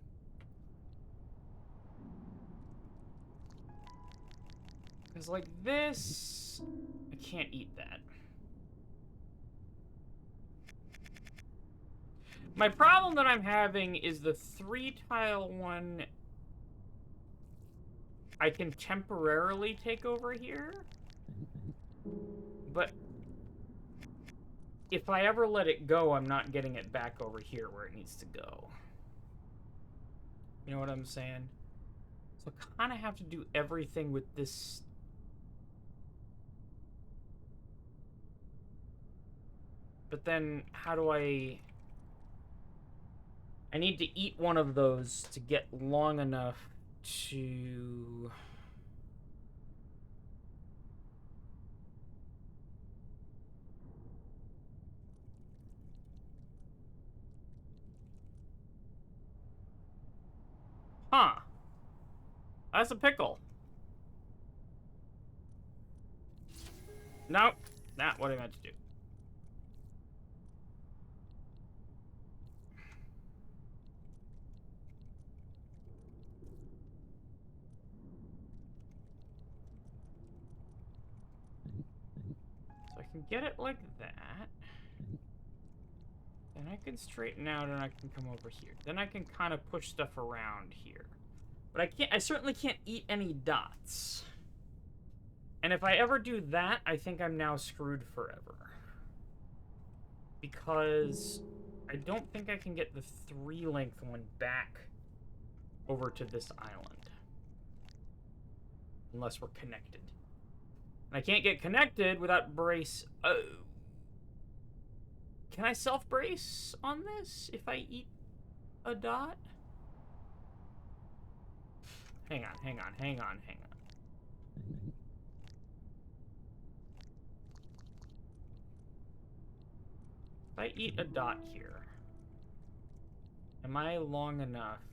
Because like this, I can't eat that. My problem that I'm having is the 3-tile one I can temporarily take over here. But if I ever let it go, I'm not getting it back over here where it needs to go. You know what I'm saying? So I kind of have to do everything with this. But then, how do I need to eat one of those to get long enough to... Huh. That's a pickle. Nope. Not what I meant to do. So I can get it like that. Then I can straighten out and I can come over here. Then I can kind of push stuff around here. But I certainly can't eat any dots. And if I ever do that, I think I'm now screwed forever. Because I don't think I can get the 3-length one back over to this island. Unless we're connected. And I can't get connected without brace. Oh. Can I self-brace on this if I eat a dot? Hang on, hang on, hang on, hang on. If I eat a dot here, am I long enough?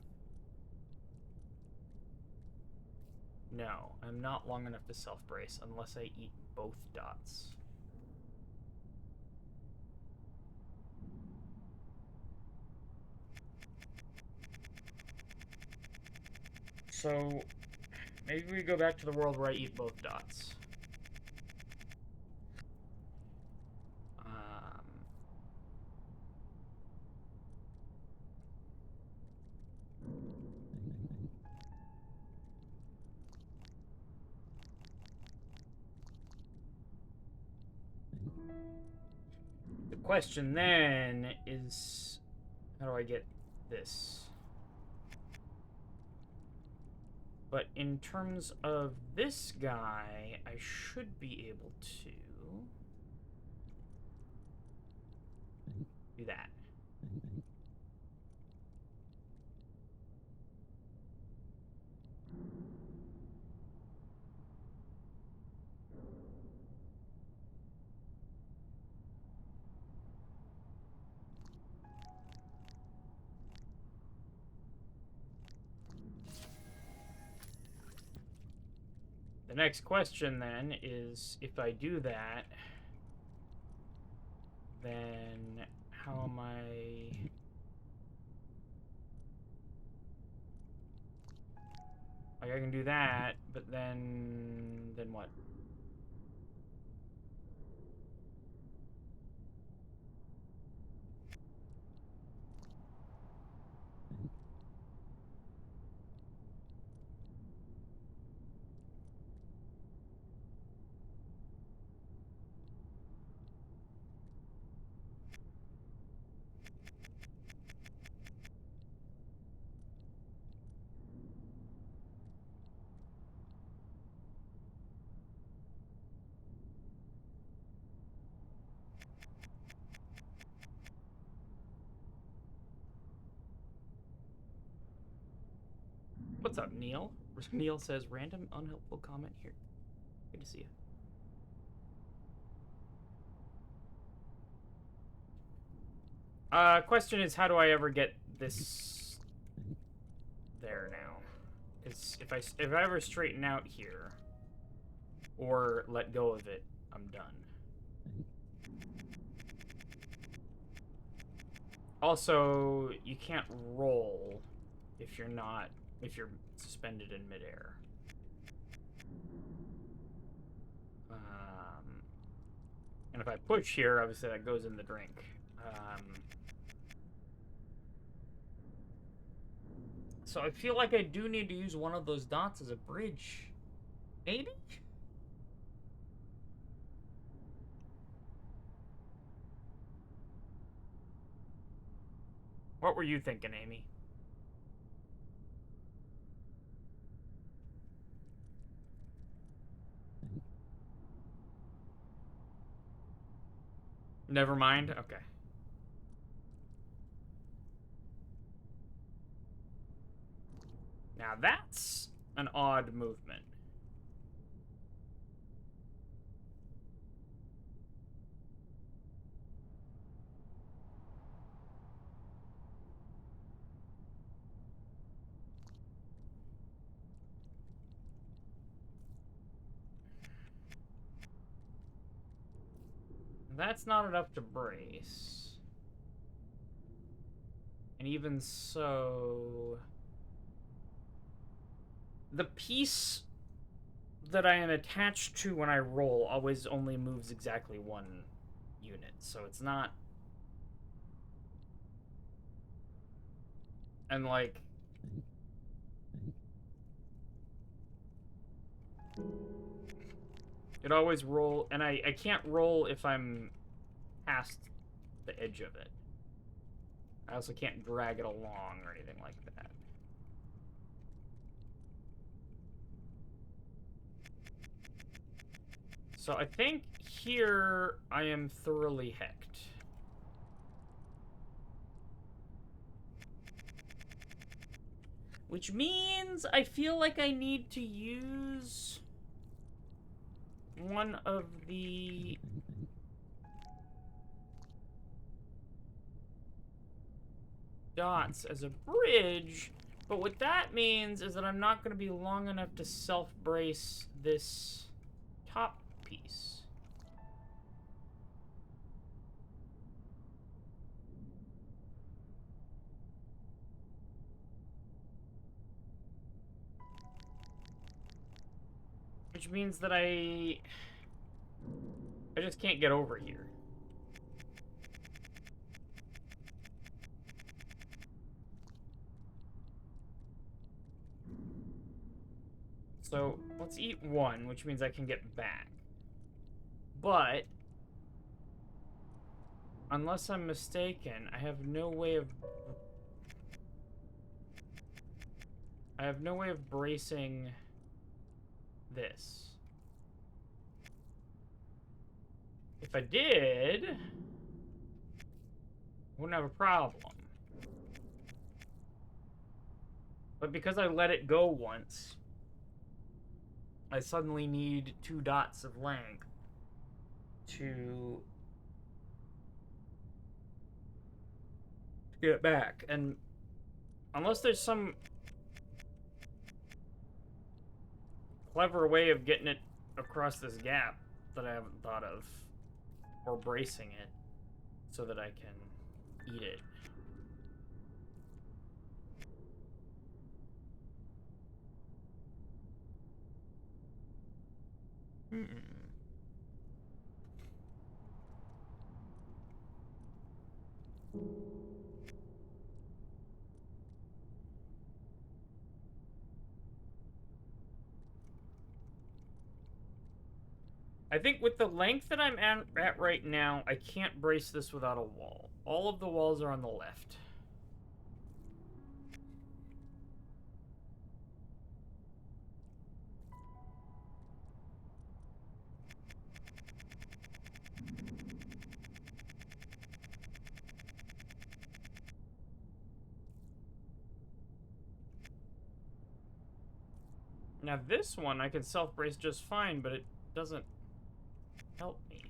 No, I'm not long enough to self-brace unless I eat both dots. So, maybe we go back to the world where I eat both dots. The question then is, how do I get this? But in terms of this guy, I should be able to do that. The next question then is, if I do that, then how am I... Like, I can do that, but then what? What's up, Neil? Neil says, random unhelpful comment here. Good to see you. Question is, how do I ever get this there now? Because if I ever straighten out here, or let go of it, I'm done. Also, you can't roll if you're suspended in midair. And if I push here, obviously that goes in the drink. So I feel like I do need to use one of those dots as a bridge. Maybe? What were you thinking, Amy? Never mind? Okay. Now that's an odd movement. That's not enough to brace. And even so... The piece that I am attached to when I roll always only moves exactly one unit, so it's not... And, like... It always roll... And I can't roll if I'm past the edge of it. I also can't drag it along or anything like that. So I think here I am thoroughly hecked. Which means I feel like I need to use one of the... dots as a bridge, but what that means is that I'm not going to be long enough to self-brace this top piece. which means that I just can't get over here. So, let's eat one, which means I can get back. But, unless I'm mistaken, I have no way of bracing this. If I did, I wouldn't have a problem. But because I let it go once, I suddenly need 2 dots of length to get it back. And unless there's some clever way of getting it across this gap that I haven't thought of, or bracing it so that I can eat it. I think with the length that I'm at right now, I can't brace this without a wall. All of the walls are on the left. Now this one I can self-brace just fine, but it doesn't help me.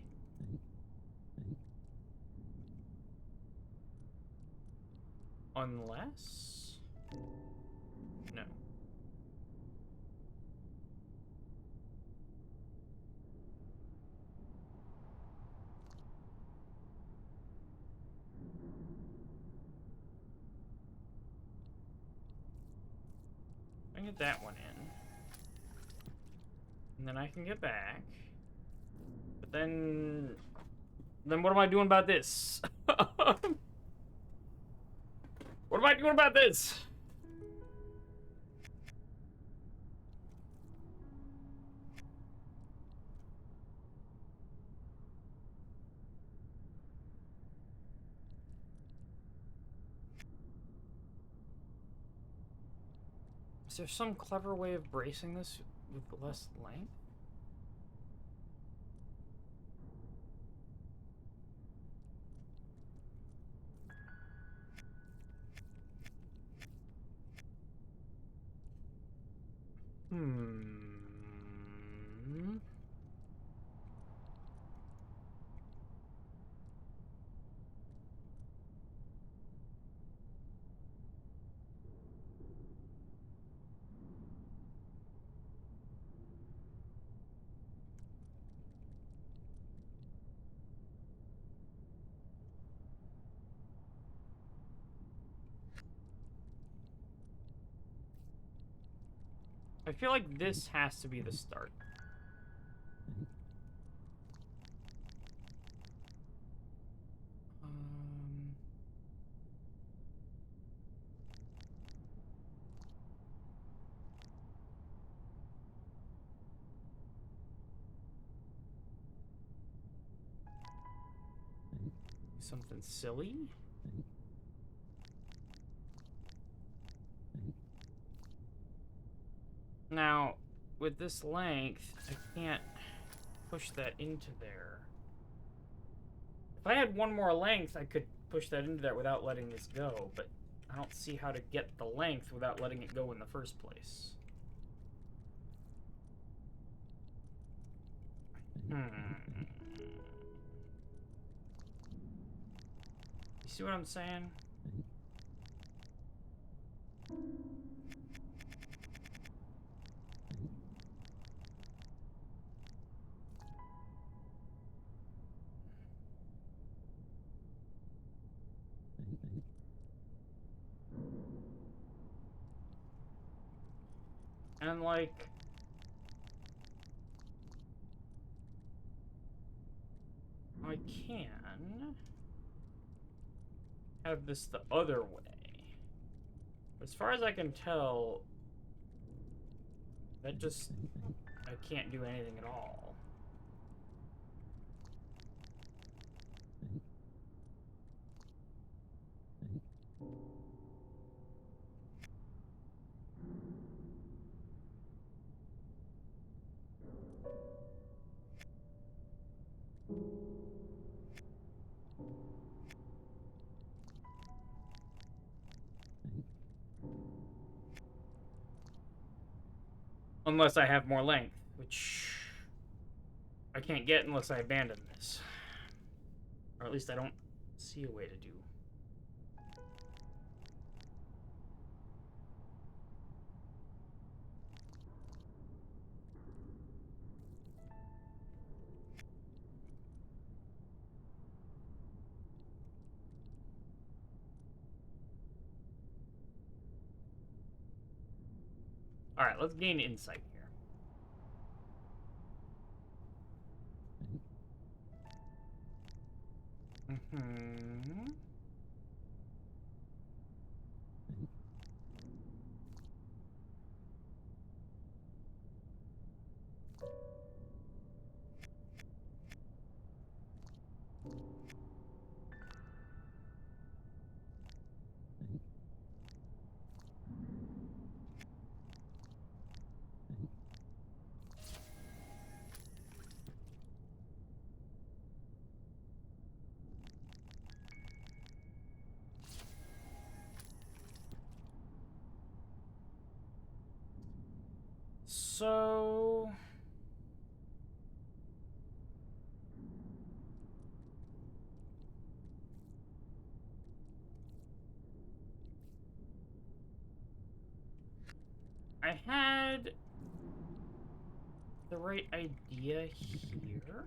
Unless... No. I can get that one in. And then I can get back. But then... Then what am I doing about this? What am I doing about this? Is there some clever way of bracing this with less length? I feel like this has to be the start. Something silly? Now, with this length, I can't push that into there. If I had one more length, I could push that into there without letting this go, but I don't see how to get the length without letting it go in the first place. You see what I'm saying? And like, can have this the other way. As far as I can tell, that just... I can't do anything at all. Unless I have more length, which I can't get unless I abandon this. Or at least I don't see a way to do. Alright, let's gain insight here. So... I had the right idea here.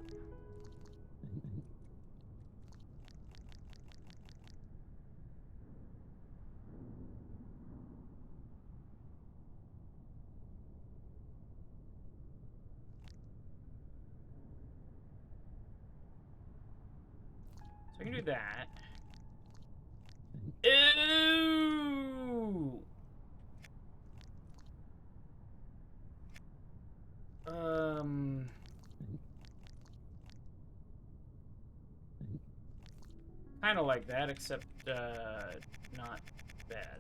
So I can do that. Ew! Kind of like that, except, not bad.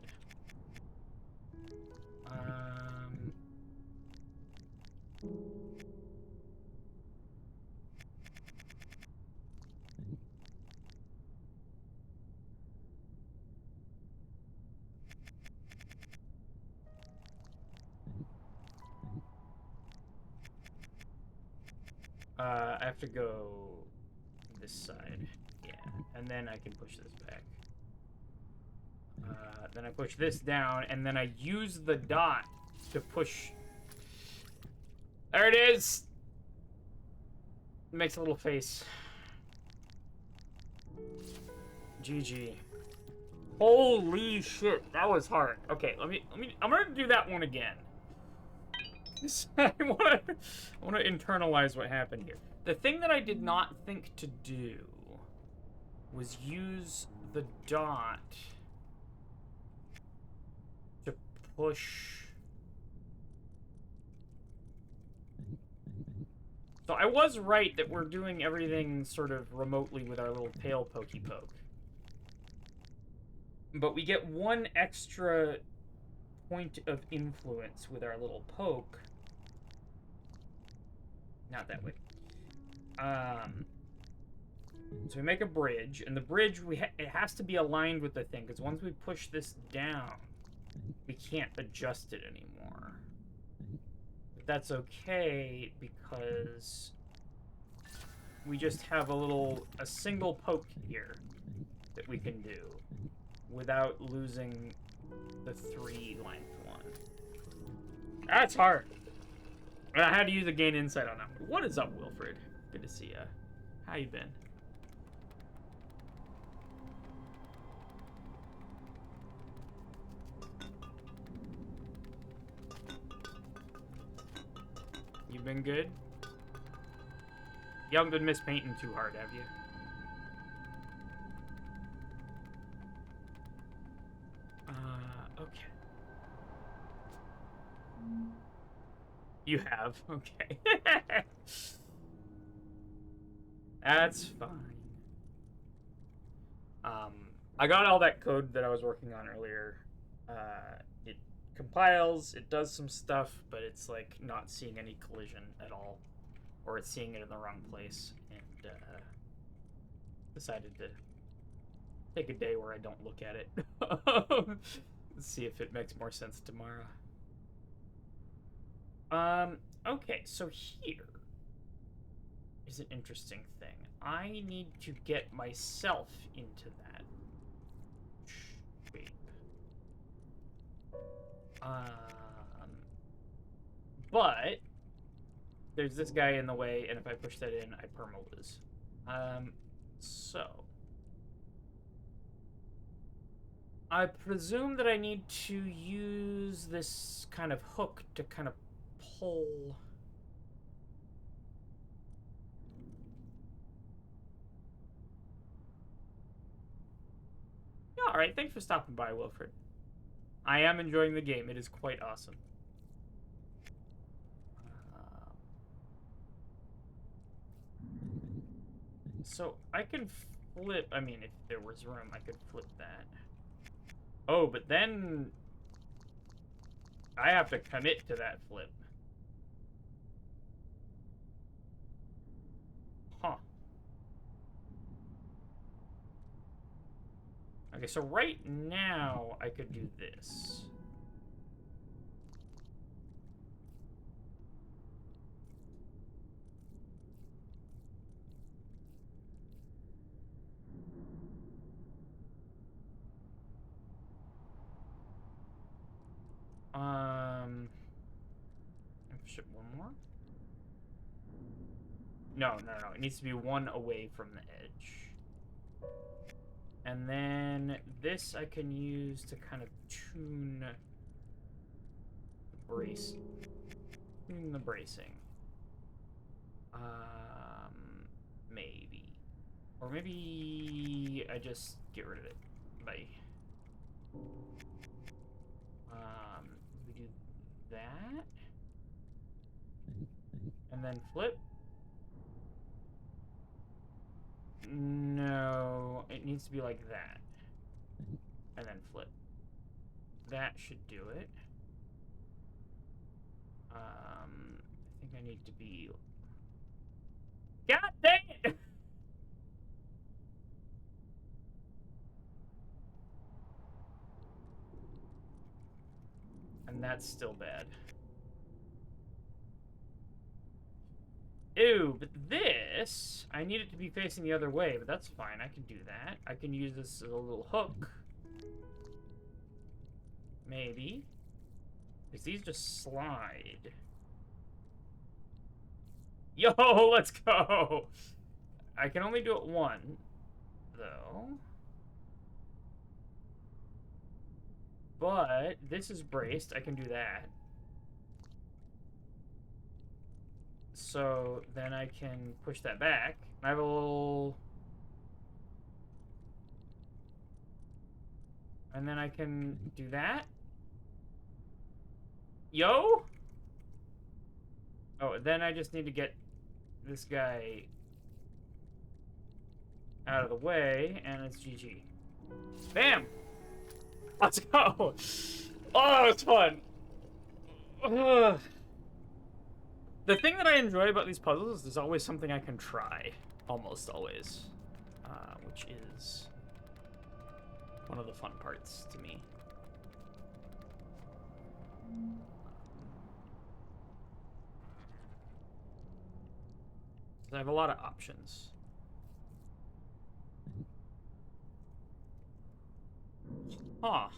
I have to go this side, yeah, and then I can push this back. Then I push this down, and then I use the dot to push. There it is! It makes a little face. GG. Holy shit, that was hard. Okay, I'm gonna do that one again. I want to internalize what happened here. The thing that I did not think to do was use the dot to push. So I was right that we're doing everything sort of remotely with our little tail pokey poke. But we get one extra point of influence with our little poke. Not that way. So we make a bridge, and the bridge, it has to be aligned with the thing, because once we push this down, we can't adjust it anymore. But that's okay, because we just have a single poke here that we can do without losing the 3-length one. That's hard. I had to use a gain insight on that. What is up, Wilfred? Good to see ya. How you been? You been good? You haven't been mispainting too hard, have you? You have. Okay. That's fine. I got all that code that I was working on earlier. It compiles, it does some stuff, but it's like not seeing any collision at all, or it's seeing it in the wrong place, and decided to take a day where I don't look at it. See if it makes more sense tomorrow. Okay, so here is an interesting thing. I need to get myself into that shape. But there's this guy in the way, and if I push that in, I perma-lose. So I presume that I need to use this kind of hook to kind of pull. Yeah, alright, thanks for stopping by, Wilfred. I am enjoying the game. It is quite awesome. So I can flip. I mean, if there was room, I could flip that. Oh, but then I have to commit to that flip. Huh. Okay, so right now I could do this. Push it one more. No. It needs to be one away from the edge. And then this I can use to kind of tune the tune the bracing. Maybe. Or maybe I just get rid of it. Bye. We do that. And then flip. No, it needs to be like that. And then flip. That should do it. I think I need to be... God dang it! And that's still bad. Ew, but this, I need it to be facing the other way, but that's fine. I can do that. I can use this as a little hook. Maybe. Because these just slide. Yo, let's go! I can only do it one, though. But this is braced. I can do that. So then I can push that back. I have a little... And then I can do that. Yo! Oh, then I just need to get this guy out of the way, and it's GG. Bam! Let's go! Oh, it's fun! Ugh. The thing that I enjoy about these puzzles is there's always something I can try. Almost always. Which is one of the fun parts to me. I have a lot of options. Huh.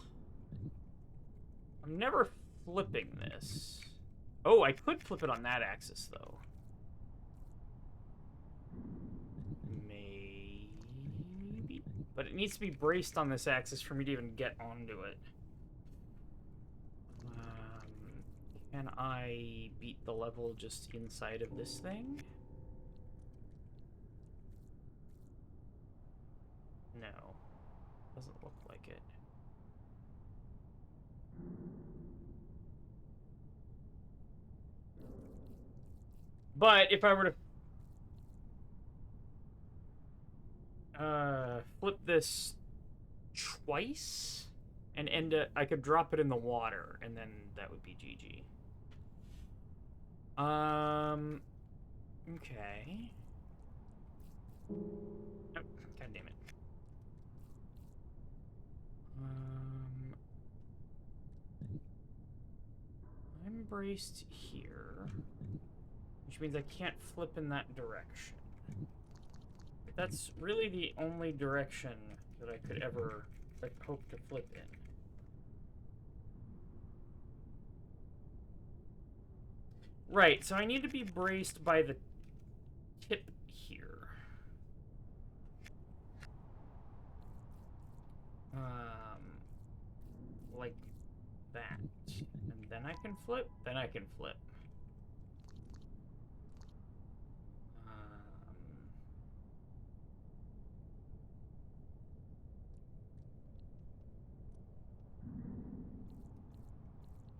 I'm never flipping this. Oh, I could flip it on that axis, though. Maybe. But it needs to be braced on this axis for me to even get onto it. Can I beat the level just inside of this thing? No. Doesn't look like it. But if I were to flip this twice and end it, I could drop it in the water, and then that would be GG. Okay. Oh, God damn it. I'm braced here, which means I can't flip in that direction. But that's really the only direction that I could ever hope to flip in. Right, so I need to be braced by the tip here. Like that. And then I can flip, then I can flip.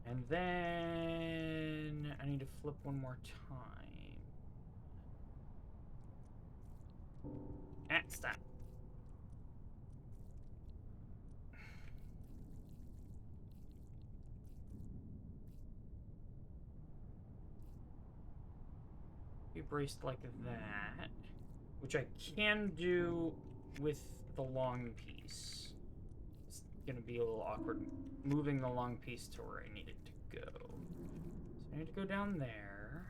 And then I need to flip one more time. Ah, stop. Be braced like that, which I can do with the long piece. It's gonna be a little awkward moving the long piece to where I need it to go. So I need to go down there.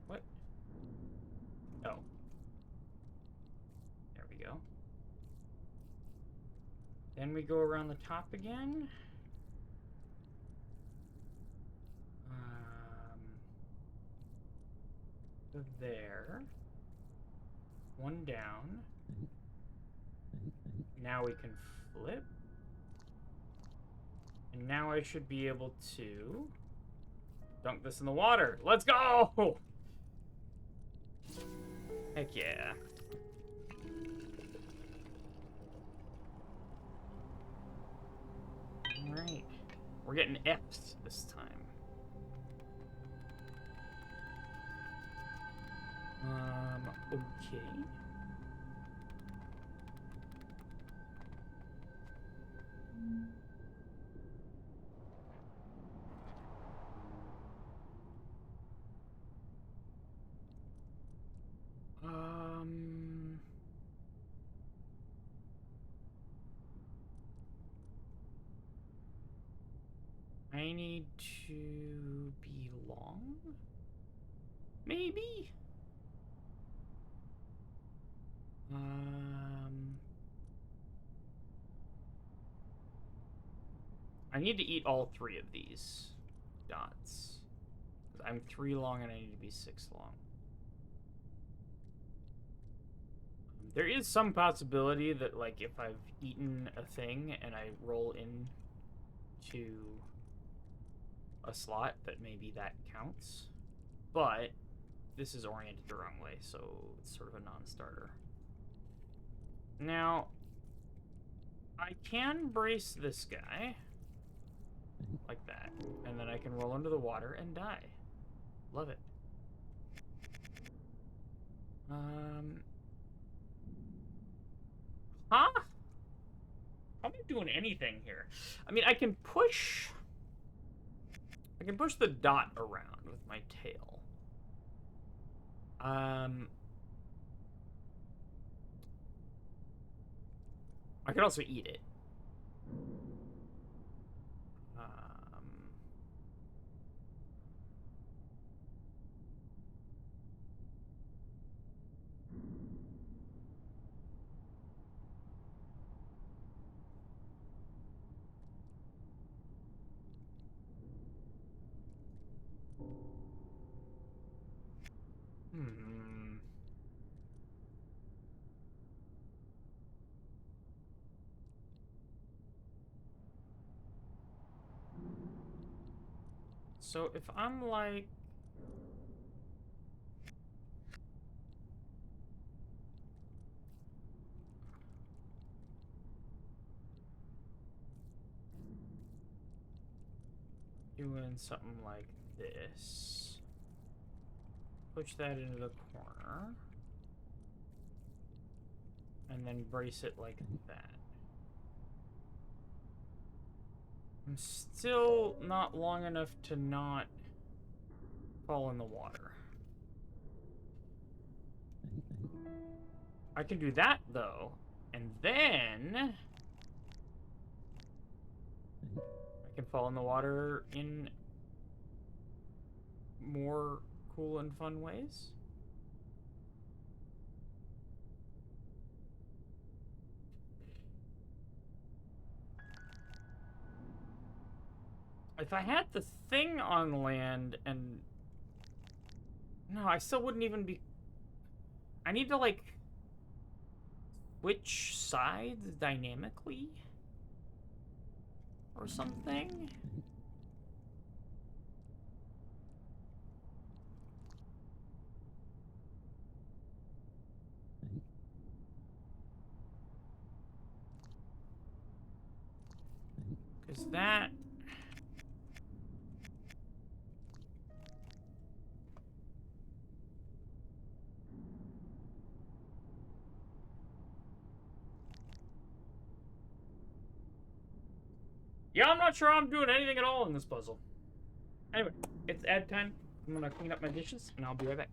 What? Oh. There we go. Then we go around the top again. Go there. One down. Now we can flip. And now I should be able to dunk this in the water. Let's go! Heck yeah. Alright. We're getting F's this time. Okay. I need to be long? Maybe? I need to eat all 3 of these dots. I'm 3 long and I need to be 6 long. There is some possibility that, like, if I've eaten a thing and I roll into a slot, that maybe that counts. But this is oriented the wrong way, so it's sort of a non-starter. Now, I can brace this guy like that, and then I can roll into the water and die. Love it. Huh? How am I doing anything here? I mean, I can push the dot around with my tail. I could also eat it. So if I'm like... doing something like this. Push that into the corner. And then brace it like that. I'm still not long enough to not fall in the water. I can do that, though. And then I can fall in the water in more cool and fun ways. If I had the thing on land and... No, I still wouldn't even be... I need to, like, switch sides dynamically? Or something? Because that... Yeah, I'm not sure I'm doing anything at all in this puzzle. Anyway, it's ad time. I'm gonna clean up my dishes, and I'll be right back.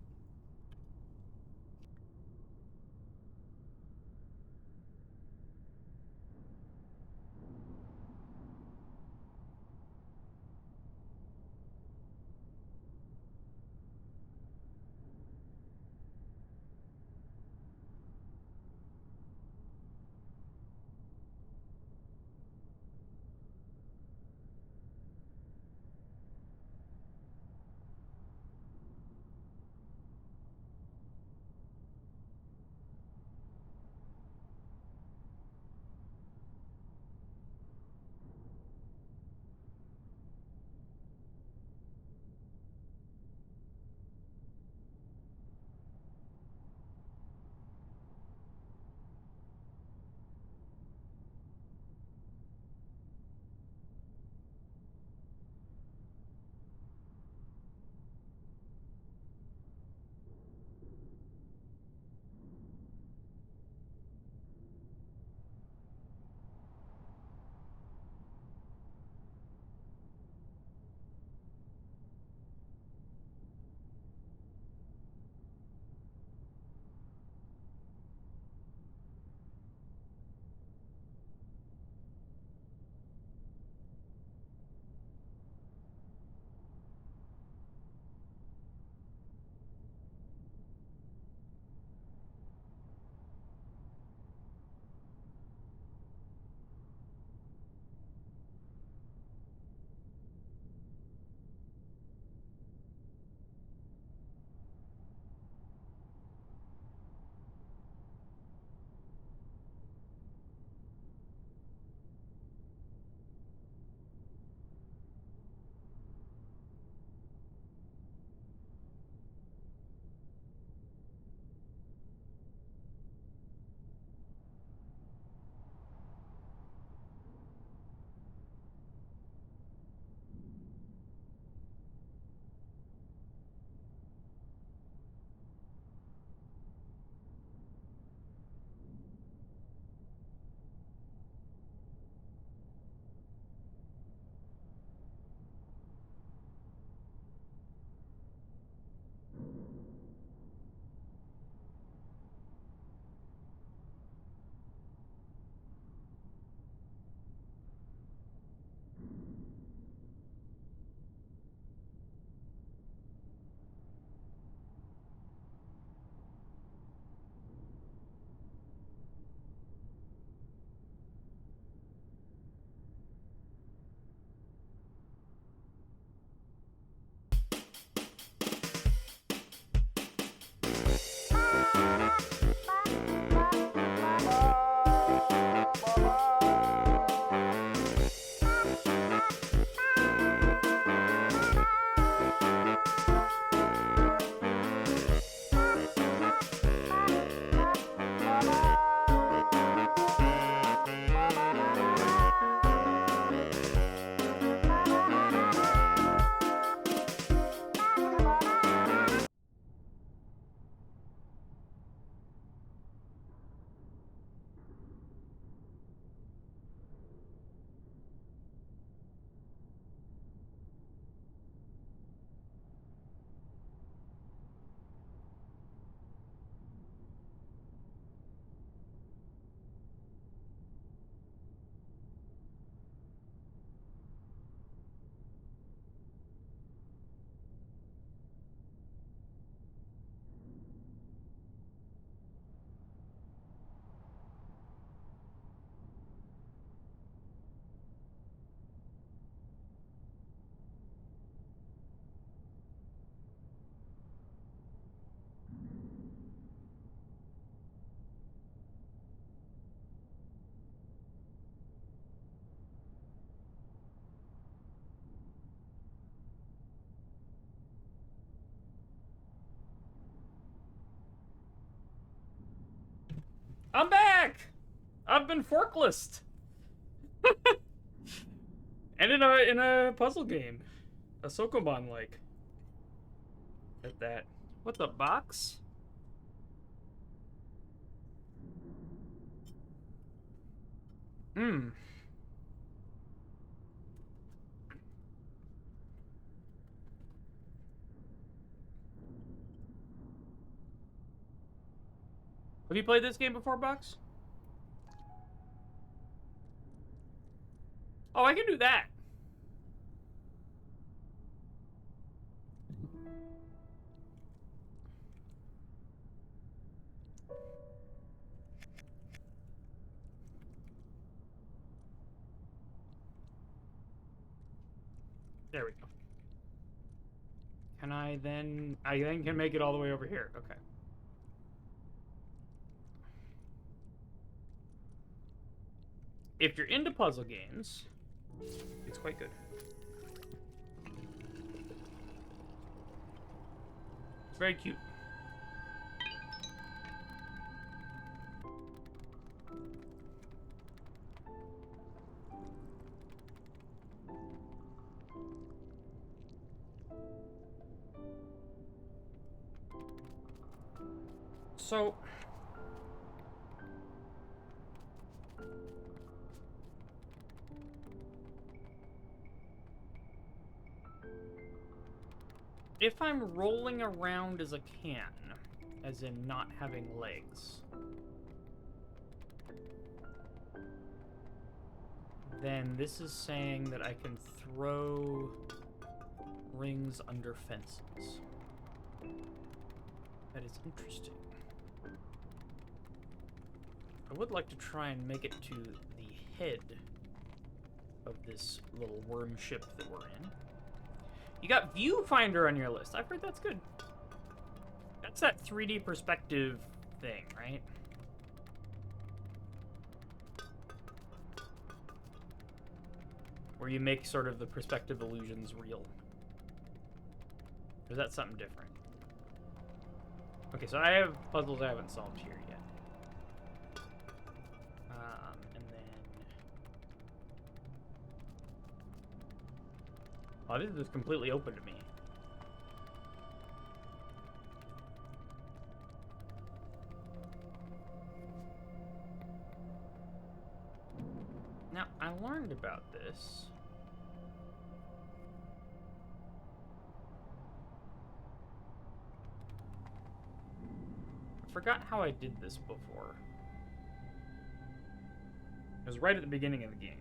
been forkless. And in a puzzle game. A Sokoban like. At that. What the box? Hmm. Have you played this game before, Bucks? Oh, I can do that. There we go. Can I then... I then can make it all the way over here. Okay. If you're into puzzle games, it's quite good. It's very cute. So... if I'm rolling around as a can, as in not having legs, then this is saying that I can throw rings under fences. That is interesting. I would like to try and make it to the head of this little worm ship that we're in. You got viewfinder on your list. I've heard that's good. That's that 3D perspective thing, right? Where you make sort of the perspective illusions real. Or is that something different? Okay, so I have puzzles I haven't solved here yet. And then... oh, this is completely open to me. Now, I learned about this. I forgot how I did this before. It was right at the beginning of the game.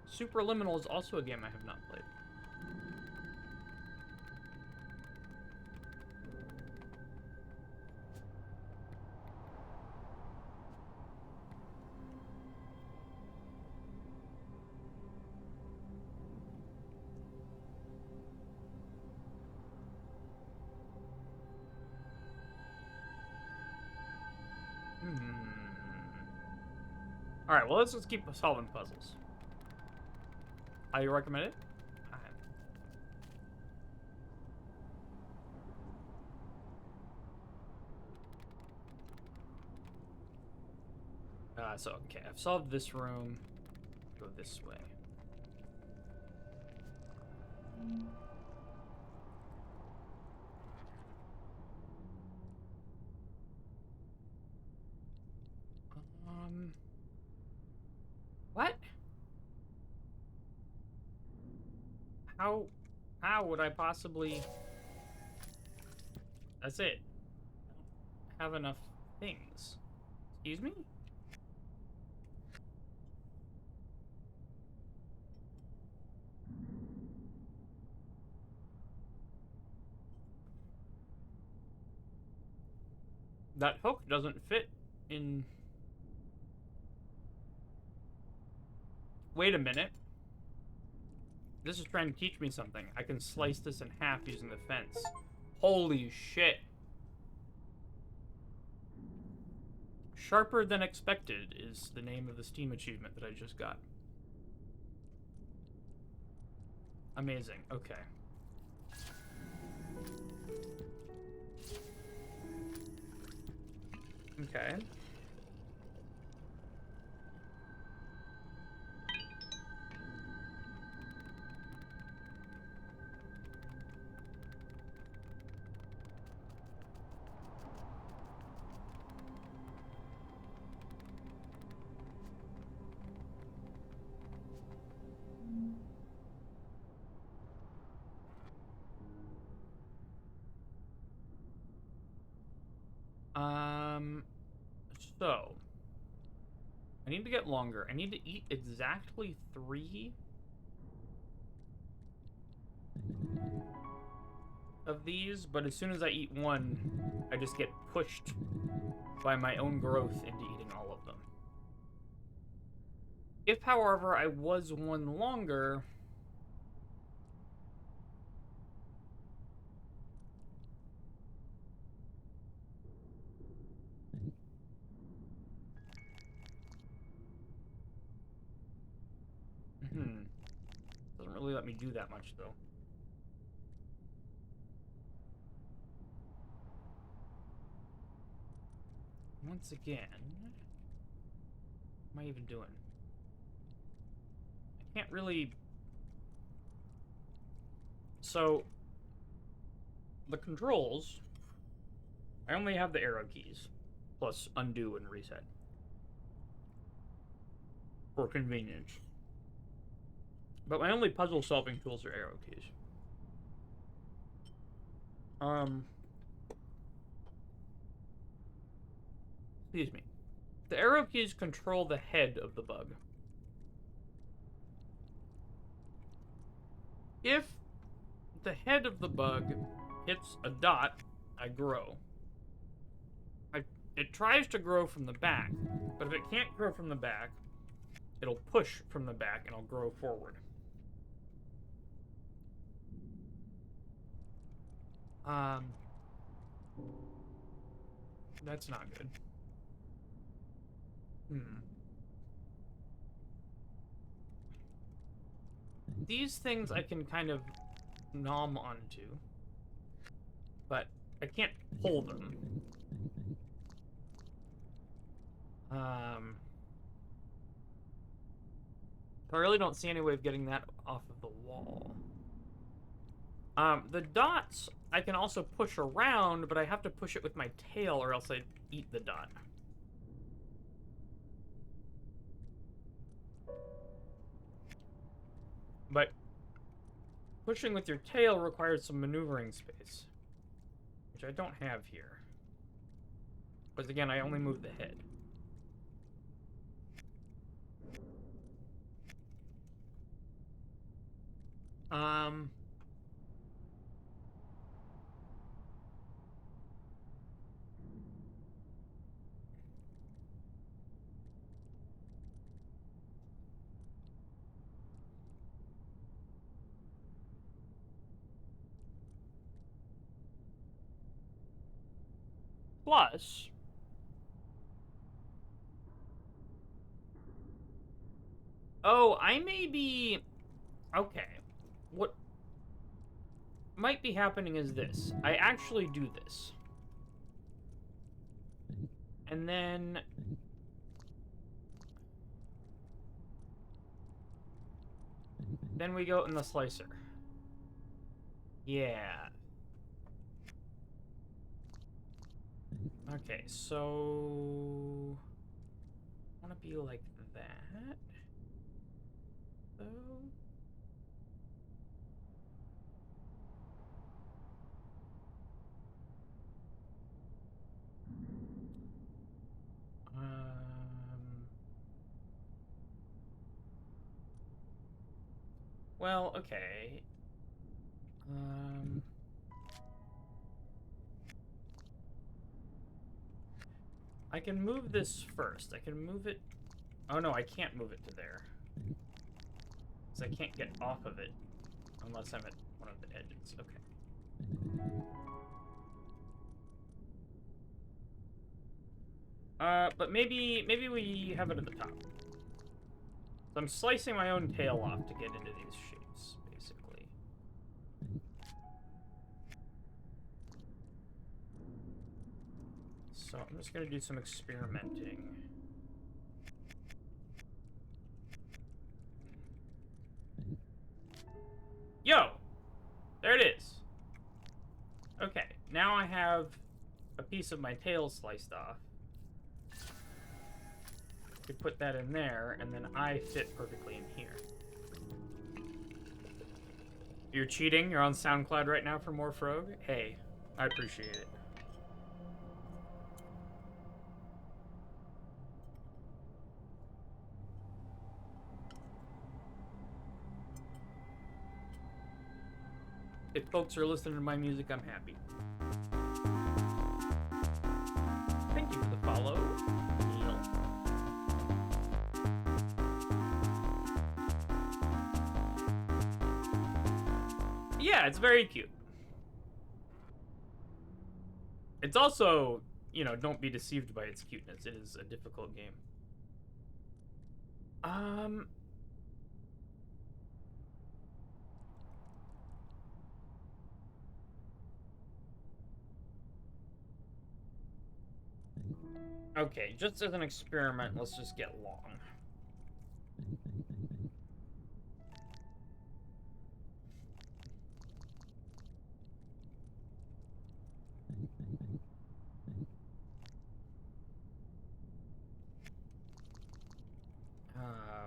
Superliminal is also a game I have not played. Alright, well, let's just keep solving puzzles. You recommend it? So, okay, I've solved this room. Go this way. What? How would I possibly... That's it. I don't have enough things. Excuse me? That hook doesn't fit in... Wait a minute. This is trying to teach me something. I can slice this in half using the fence. Holy shit. Sharper than expected is the name of the Steam achievement that I just got. Amazing. Okay. Okay. So I need to get longer. I need to eat exactly 3 of these, but as soon as I eat one, I just get pushed by my own growth into eating all of them. If, however, I was one longer... Doesn't really let me do that much, though. Once again... What am I even doing? I can't really... So... The controls... I only have the arrow keys. Plus undo and reset. For convenience. But my only puzzle-solving tools are arrow keys. Excuse me. The arrow keys control the head of the bug. If the head of the bug hits a dot, I grow. It tries to grow from the back, but if it can't grow from the back, it'll push from the back and I'll grow forward. That's not good. These things I can kind of nom onto, but I can't pull them. I really don't see any way of getting that off of the wall. The dots I can also push around, but I have to push it with my tail or else I eat the dot. But pushing with your tail requires some maneuvering space, which I don't have here. Because again, I only move the head. Plus, oh, I may be... Okay. What might be happening is this. I actually do this. And then... Then we go in the slicer. Yeah. Okay, so... I want to be like that. So... Well, okay. I can move this first. I can move it... Oh no, I can't move it to there. Because I can't get off of it unless I'm at one of the edges. Okay. But maybe we have it at the top. So I'm slicing my own tail off to get into these shapes, basically. So I'm just gonna do some experimenting. Yo! There it is. Okay, now I have a piece of my tail sliced off. Could put that in there, and then I fit perfectly in here. You're cheating? You're on SoundCloud right now for more Frog? Hey, I appreciate it. If folks are listening to my music, I'm happy. Thank you for the follow, Neil. Yeah, it's very cute. It's also, you know, don't be deceived by its cuteness. It is a difficult game. Okay, just as an experiment, let's just get long.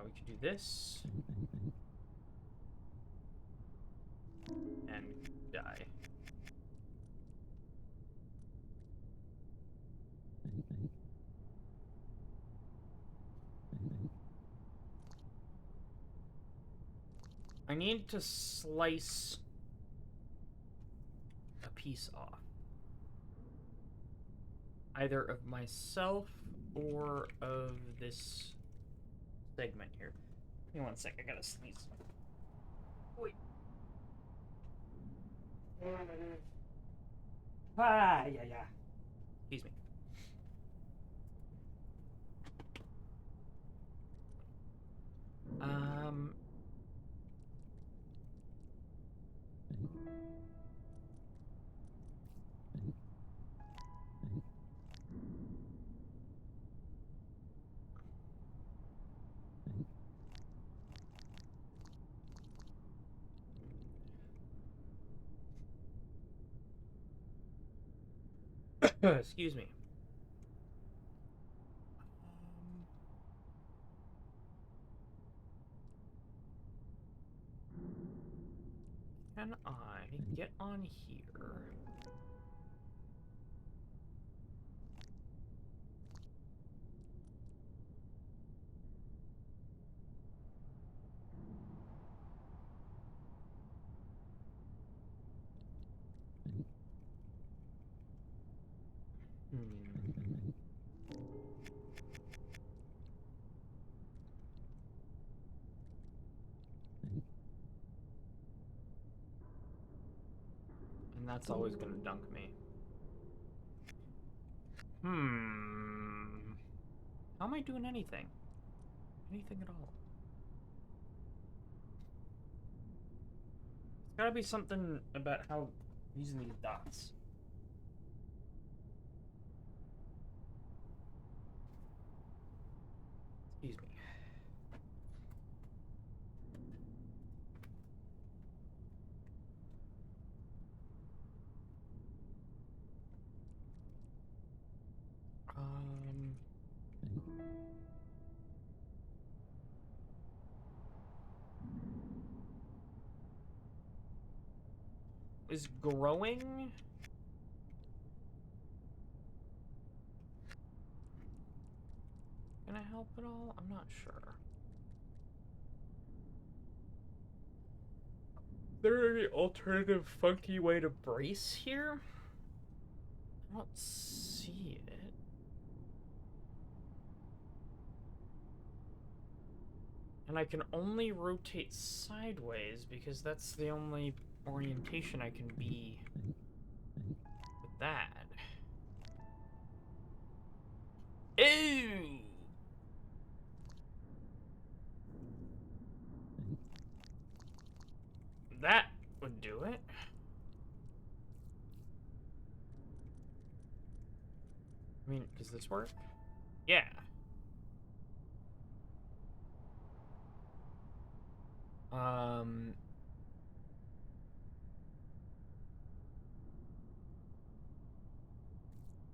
We could do this. And die. I need to slice a piece off. Either of myself or of this segment here. Give me 1 sec, I gotta sneeze. Wait. Ah, yeah. Excuse me. Excuse me. Can I get on here? And that's always gonna dunk me. How am I doing anything? Anything at all? It's gotta be something about how I'm using these dots. Excuse me. Is growing gonna help at all? I'm not sure. Is there any alternative funky way to brace here? I don't see it. And I can only rotate sideways because that's the only orientation I can be with that. Ew! That would do it. I mean, does this work? Yeah.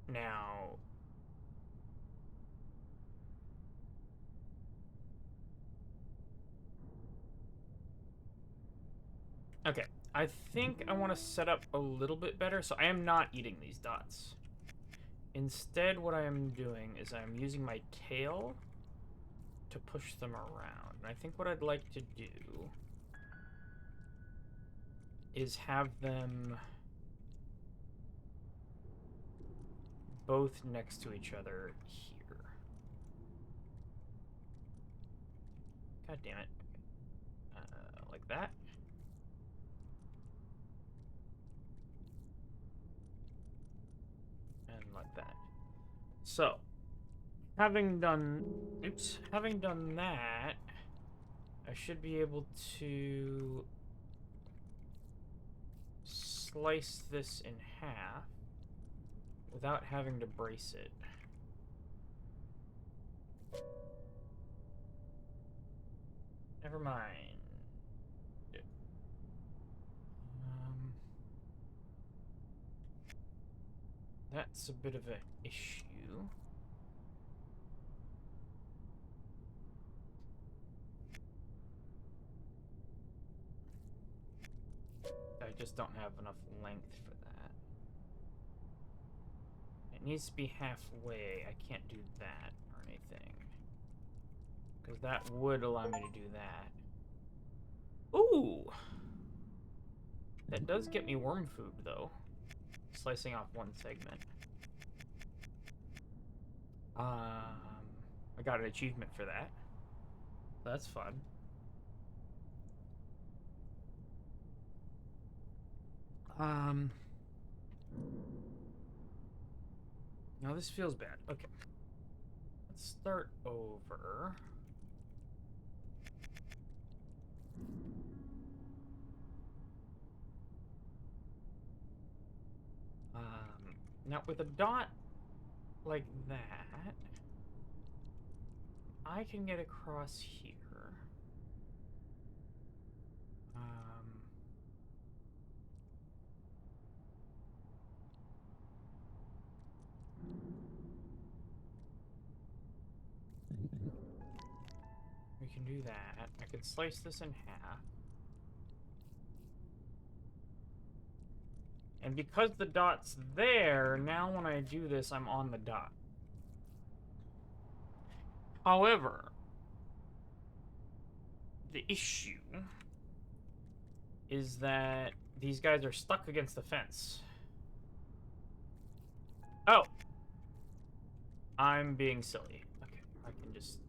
Now... Okay, I think I want to set up a little bit better, so I am not eating these dots. Instead, what I am doing is I'm using my tail to push them around. And I think what I'd like to do is have them both next to each other here. God damn it. Like that. And like that. So, having done that, I should be able to slice this in half without having to brace it. Never mind. That's a bit of an issue. I just don't have enough length for that. It needs to be halfway. I can't do that or anything. Because that would allow me to do that. Ooh! That does get me worm food, though. Slicing off one segment. I got an achievement for that. That's fun. Now this feels bad. Okay. Let's start over. Now with a dot like that, I can get across here. We can do that. I could slice this in half. And because the dot's there, now when I do this, I'm on the dot. However, the issue is that these guys are stuck against the fence. Oh! I'm being silly. Okay, I can just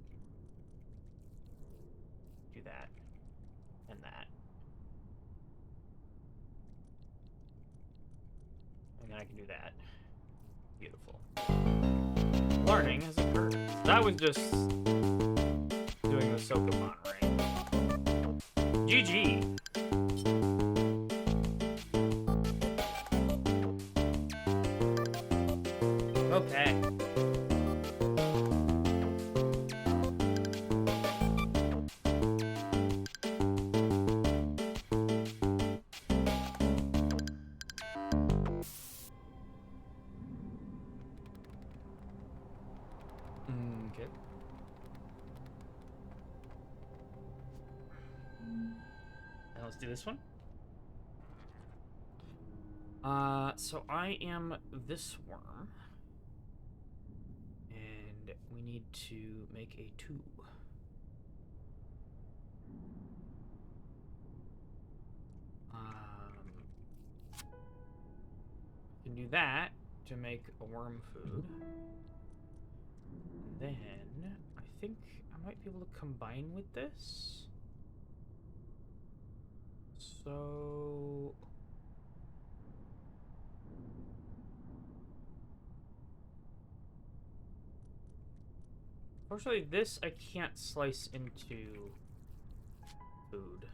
do that and that. And then I can do that. Beautiful. Learning has occurred. That was just doing the Sokomon ring. GG! Okay. Okay. Now let's do this one. So I am this worm. And we need to make a tube. Can do that to make a worm food. Then I think I might be able to combine with this. So fortunately, this I can't slice into food.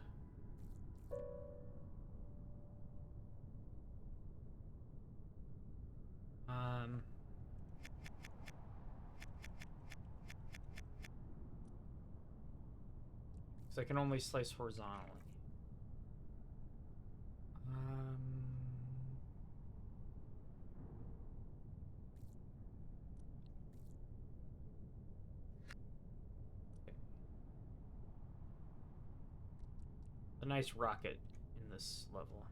Because I can only slice horizontally. A nice rocket in this level.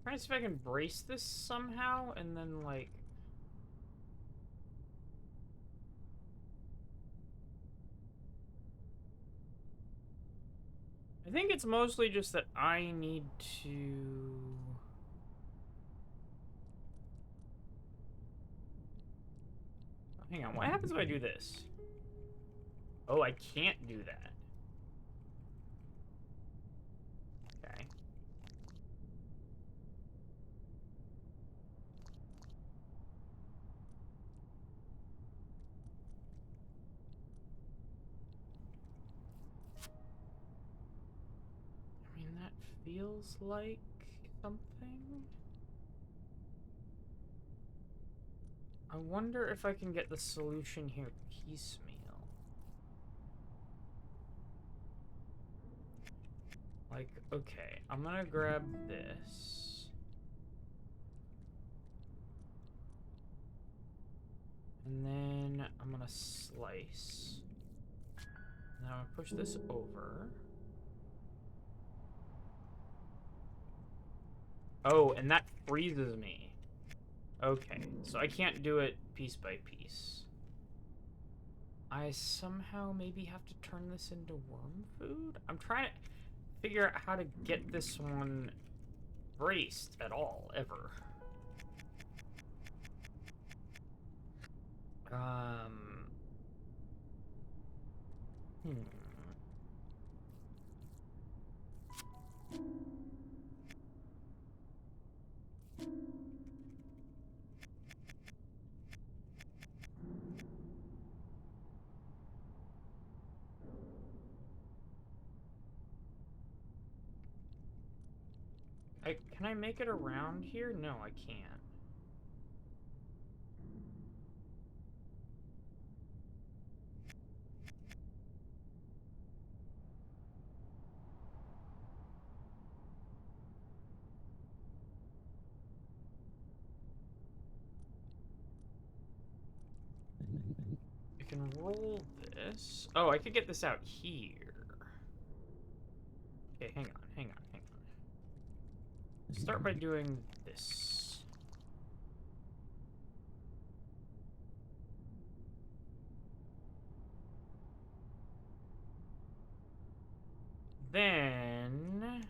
Trying to see if I can brace this somehow and then, like... I think it's mostly just that I need to... Hang on, what happens if I do this? Oh, I can't do that. Okay. I mean, that feels like something. I wonder if I can get the solution here piecemeal. Like, okay, I'm gonna grab this. And then I'm gonna slice. Now I'm gonna push this over. Oh, and that freezes me. Okay, so I can't do it piece by piece. I somehow maybe have to turn this into worm food? I'm trying to figure out how to get this one braced at all, ever. Can I make it around here? No, I can't. I can roll this. Oh, I could get this out here. Okay, hang on. Start by doing this. Then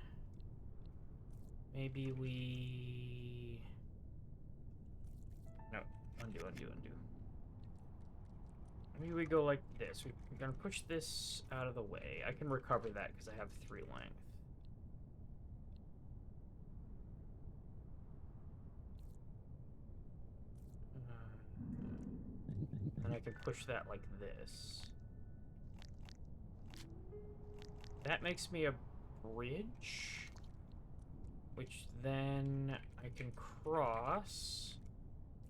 maybe we... No, undo. Maybe we go like this. We're gonna push this out of the way. I can recover that because I have 3 length. And I can push that like this. That makes me a bridge, which then I can cross,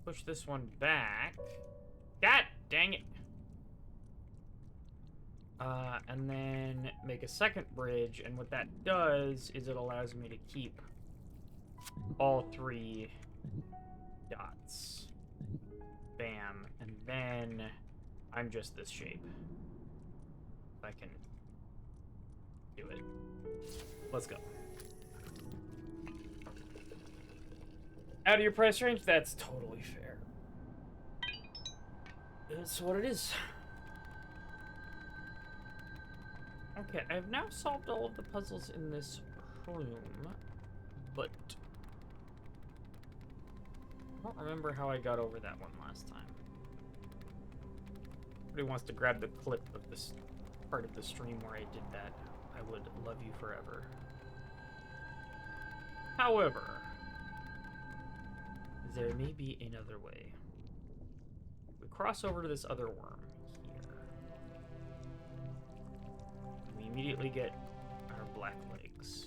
push this one back. God dang it! And then make a second bridge, and what that does is it allows me to keep all 3 dots. Bam. And then I'm just this shape. If I can do it. Let's go. Out of your price range? That's totally fair. That's what it is. Okay, I've now solved all of the puzzles in this room, but I don't remember how I got over that one last time. Somebody wants to grab the clip of this part of the stream where I did that. I would love you forever. However, there may be another way. We cross over to this other worm here. We immediately get our black legs.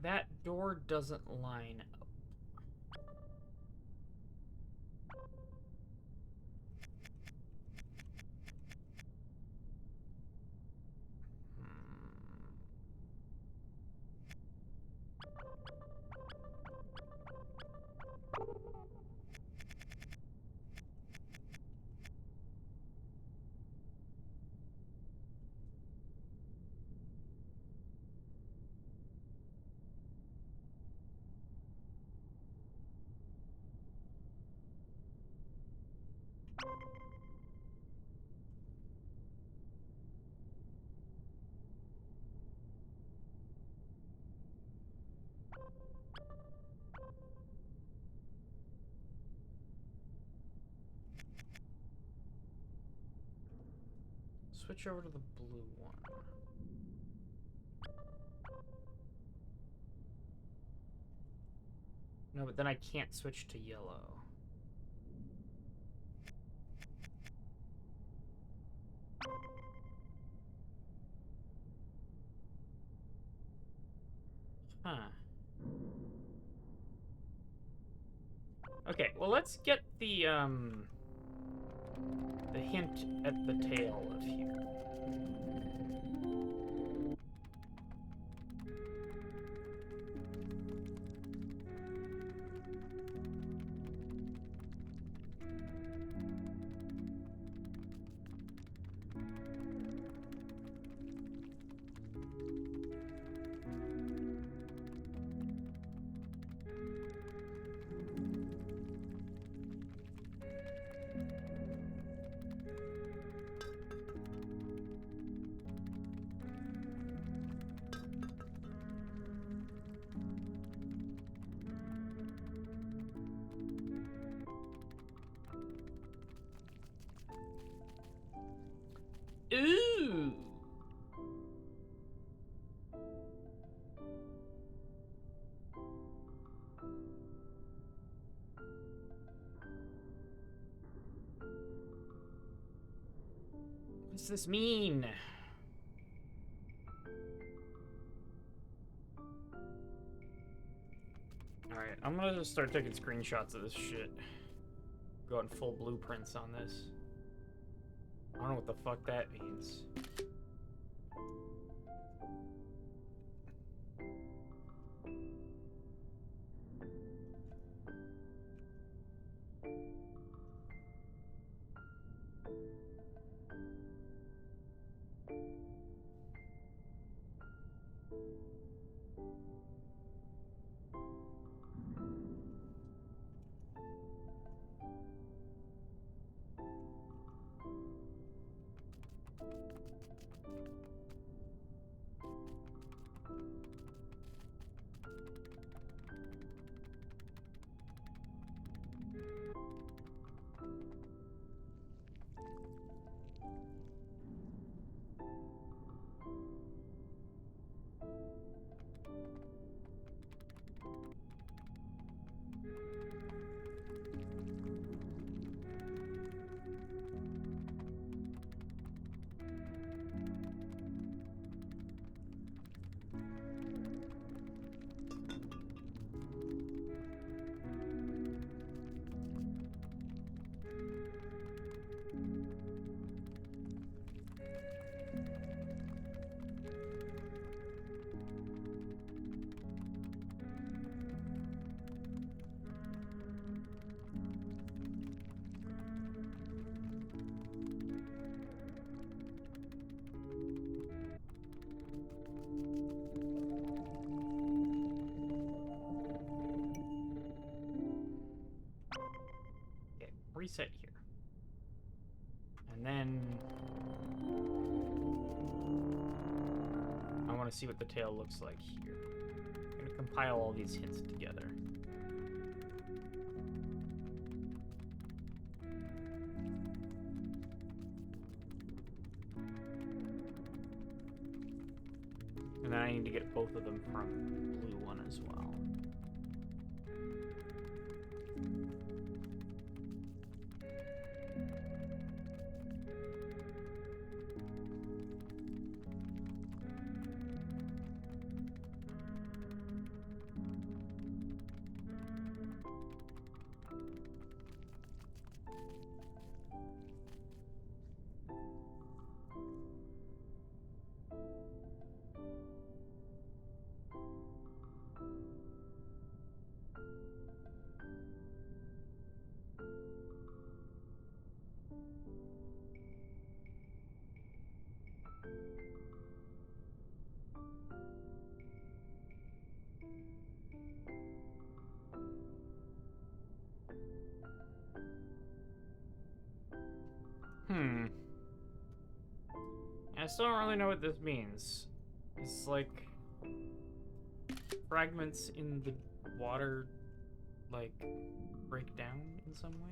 That door doesn't line up. Switch over to the blue one. No, but then I can't switch to yellow. Huh. Okay, well, let's get the hint at the tail of here. Ooh! What's this mean? Alright, I'm gonna just start taking screenshots of this shit. Going full blueprints on this. I don't know what the fuck that means. Reset here. And then want to see what the tail looks like here. I'm going to compile all these hints together. And then I need to get both of them from the blue one as well. I still don't really know what this means. It's like fragments in the water, like, break down in some way.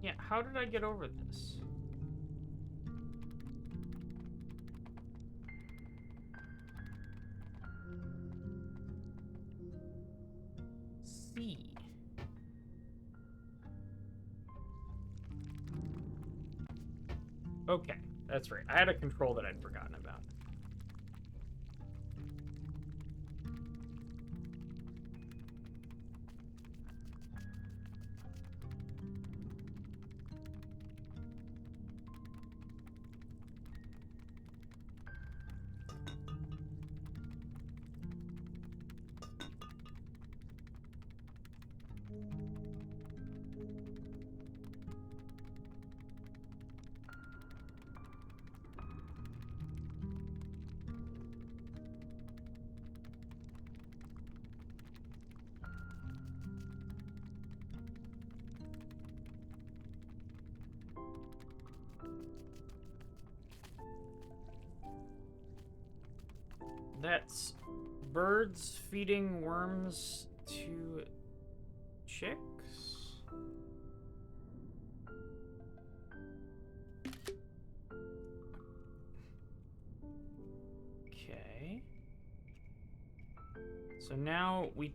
Yeah, how did I get over this? C. Okay, that's right. I had a control that I'd forgotten about. That's birds feeding worms to chicks? Okay. So now we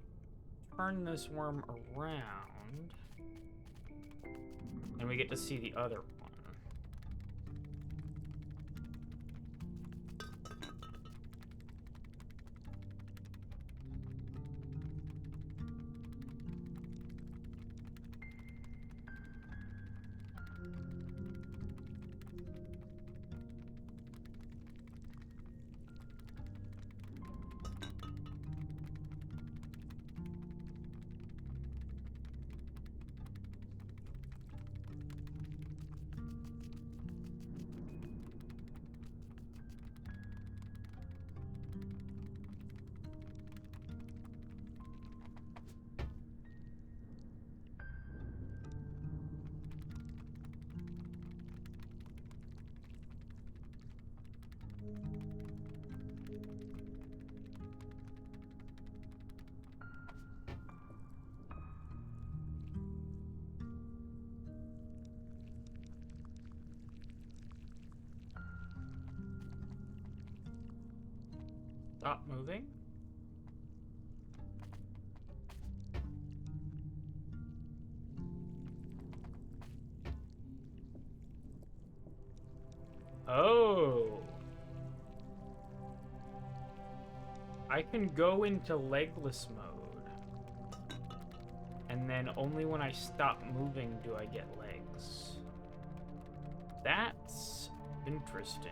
turn this worm around, and we get to see the other one. Stop moving. Oh. I can go into legless mode. And then only when I stop moving do I get legs. That's Interesting.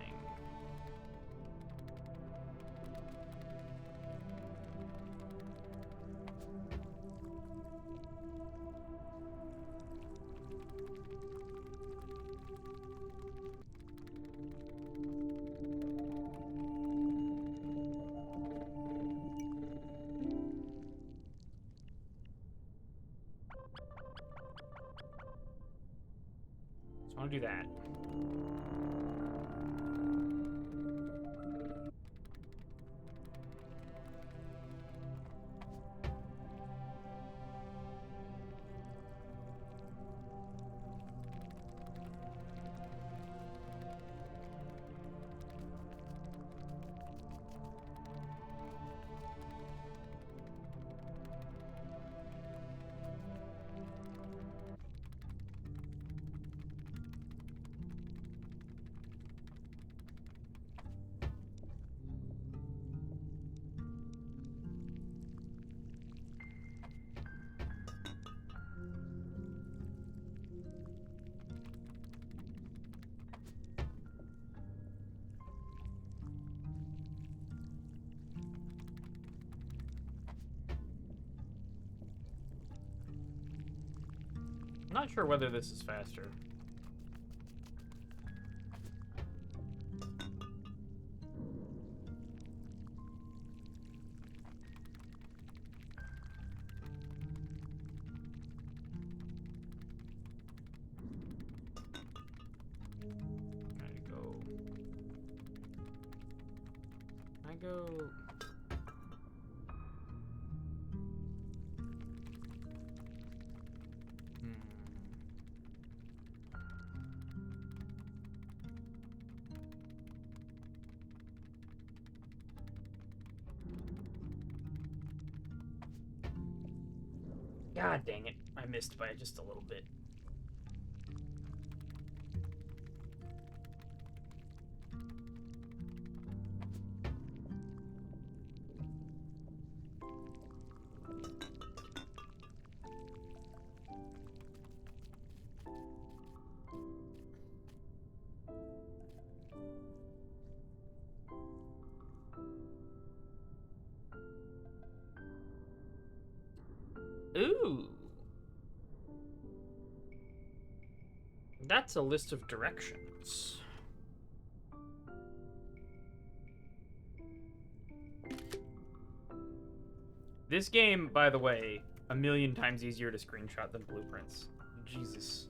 So I want to do that. I'm not sure whether this is faster. I go. God dang it. I missed by just a little bit. Ooh. That's a list of directions. This game, by the way, a million times easier to screenshot than Blueprints. Jesus.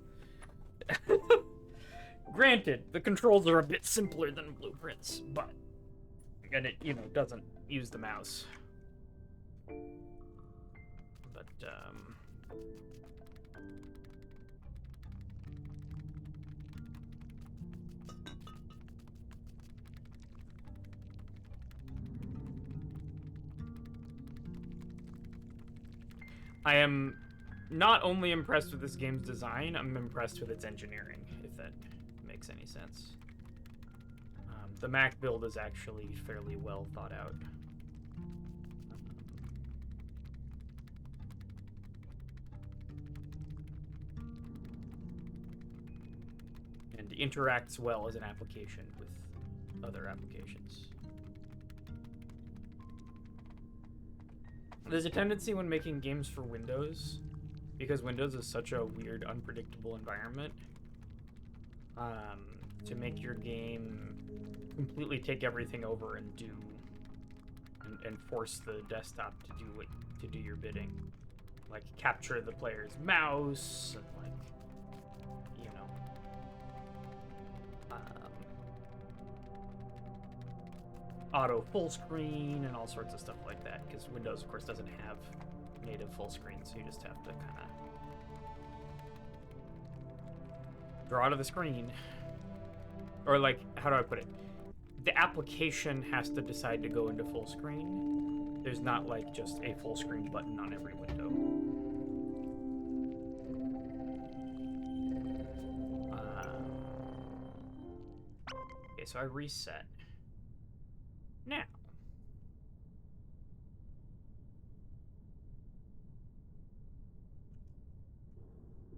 Granted, the controls are a bit simpler than Blueprints, but... And it, you know, doesn't use the mouse. But, I am not only impressed with this game's design, I'm impressed with its engineering, if that makes any sense. The Mac build is actually fairly well thought out. And interacts well as an application with other applications. There's a tendency when making games for Windows, because Windows is such a weird, unpredictable environment, to make your game completely take everything over and do and force the desktop to do your bidding, like capture the player's mouse and like, you know, auto full screen and all sorts of stuff like that, because Windows of course doesn't have native full screen, so you just have to kind of draw to the screen. Or like, how do I put it? The application has to decide to go into full screen. There's not like just a full screen button on every window. Okay, so I reset. Now.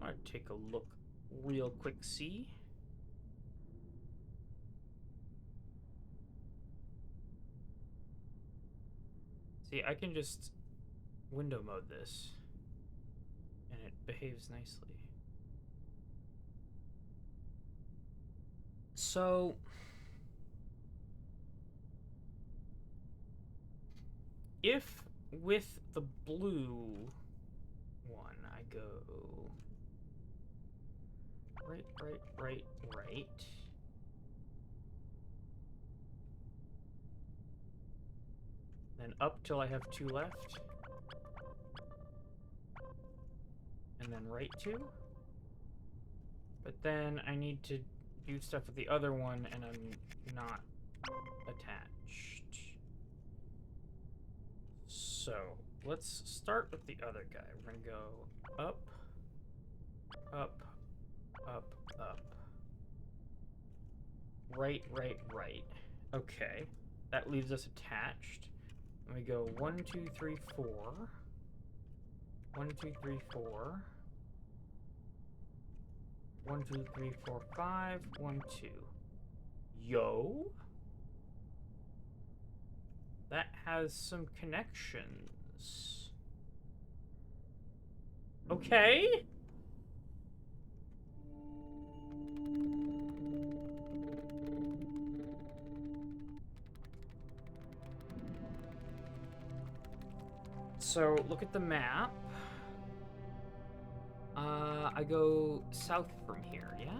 I'll take a look real quick, see. See, I can just window mode this, and it behaves nicely. So, if with the blue one I go right, then up till I have 2 left, and then right 2, but then I need to do stuff with the other one, and I'm not attached. So, let's start with the other guy. We're gonna go up, up, up, up. Right. Okay. That leaves us attached. And we go 1, 2, 3, 4. 1, 2, 3, 4. 1, 2, 3, 4, 5. 1, 2. Yo? That has some connections. Okay. So, look at the map. I go south from here, yeah?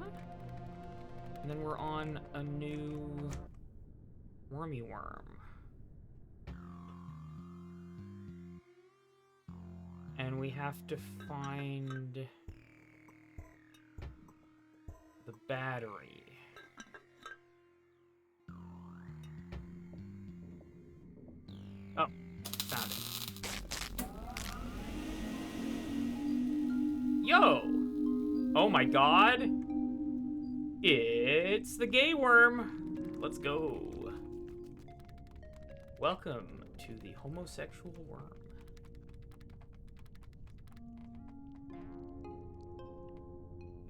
And then we're on a new wormy worm. And we have to find the battery. Oh, found it. Yo! Oh my god! It's the gay worm! Let's go. Welcome to the homosexual worm.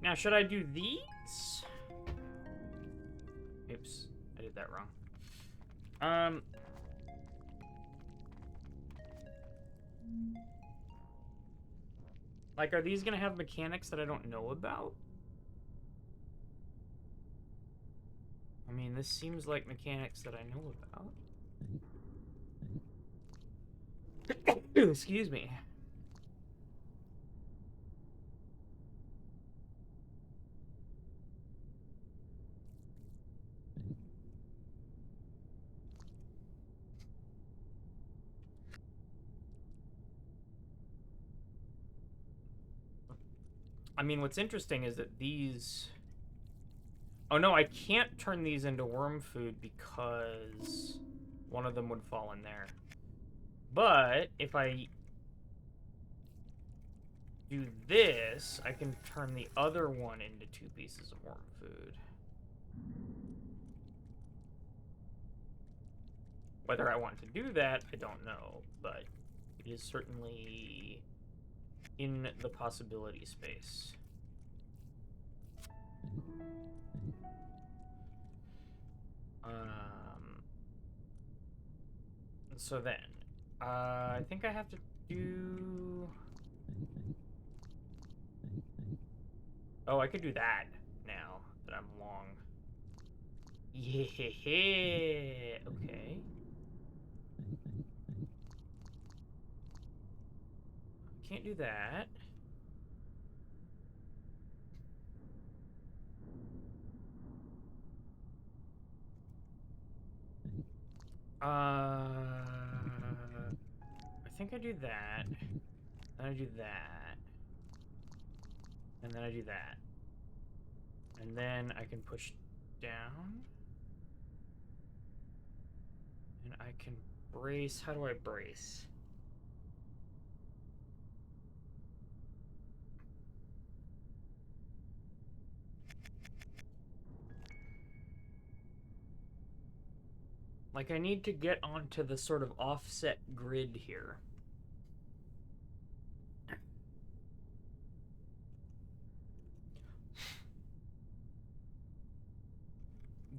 Now, should I do these? Oops, I did that wrong. Like, are these gonna have mechanics that I don't know about? I mean, this seems like mechanics that I know about. Excuse me. I mean, what's interesting is that these... Oh no, I can't turn these into worm food because one of them would fall in there. But if I do this, I can turn the other one into 2 pieces of worm food. Whether I want to do that, I don't know, but it is certainly in the possibility space. So then, I think I have to do... Oh, I could do that now that I'm long. Yeah, okay. Can't do that. I think I do that. Then I do that. And then I do that. And then I can push down. And I can brace. How do I brace? Like, I need to get onto the sort of offset grid here.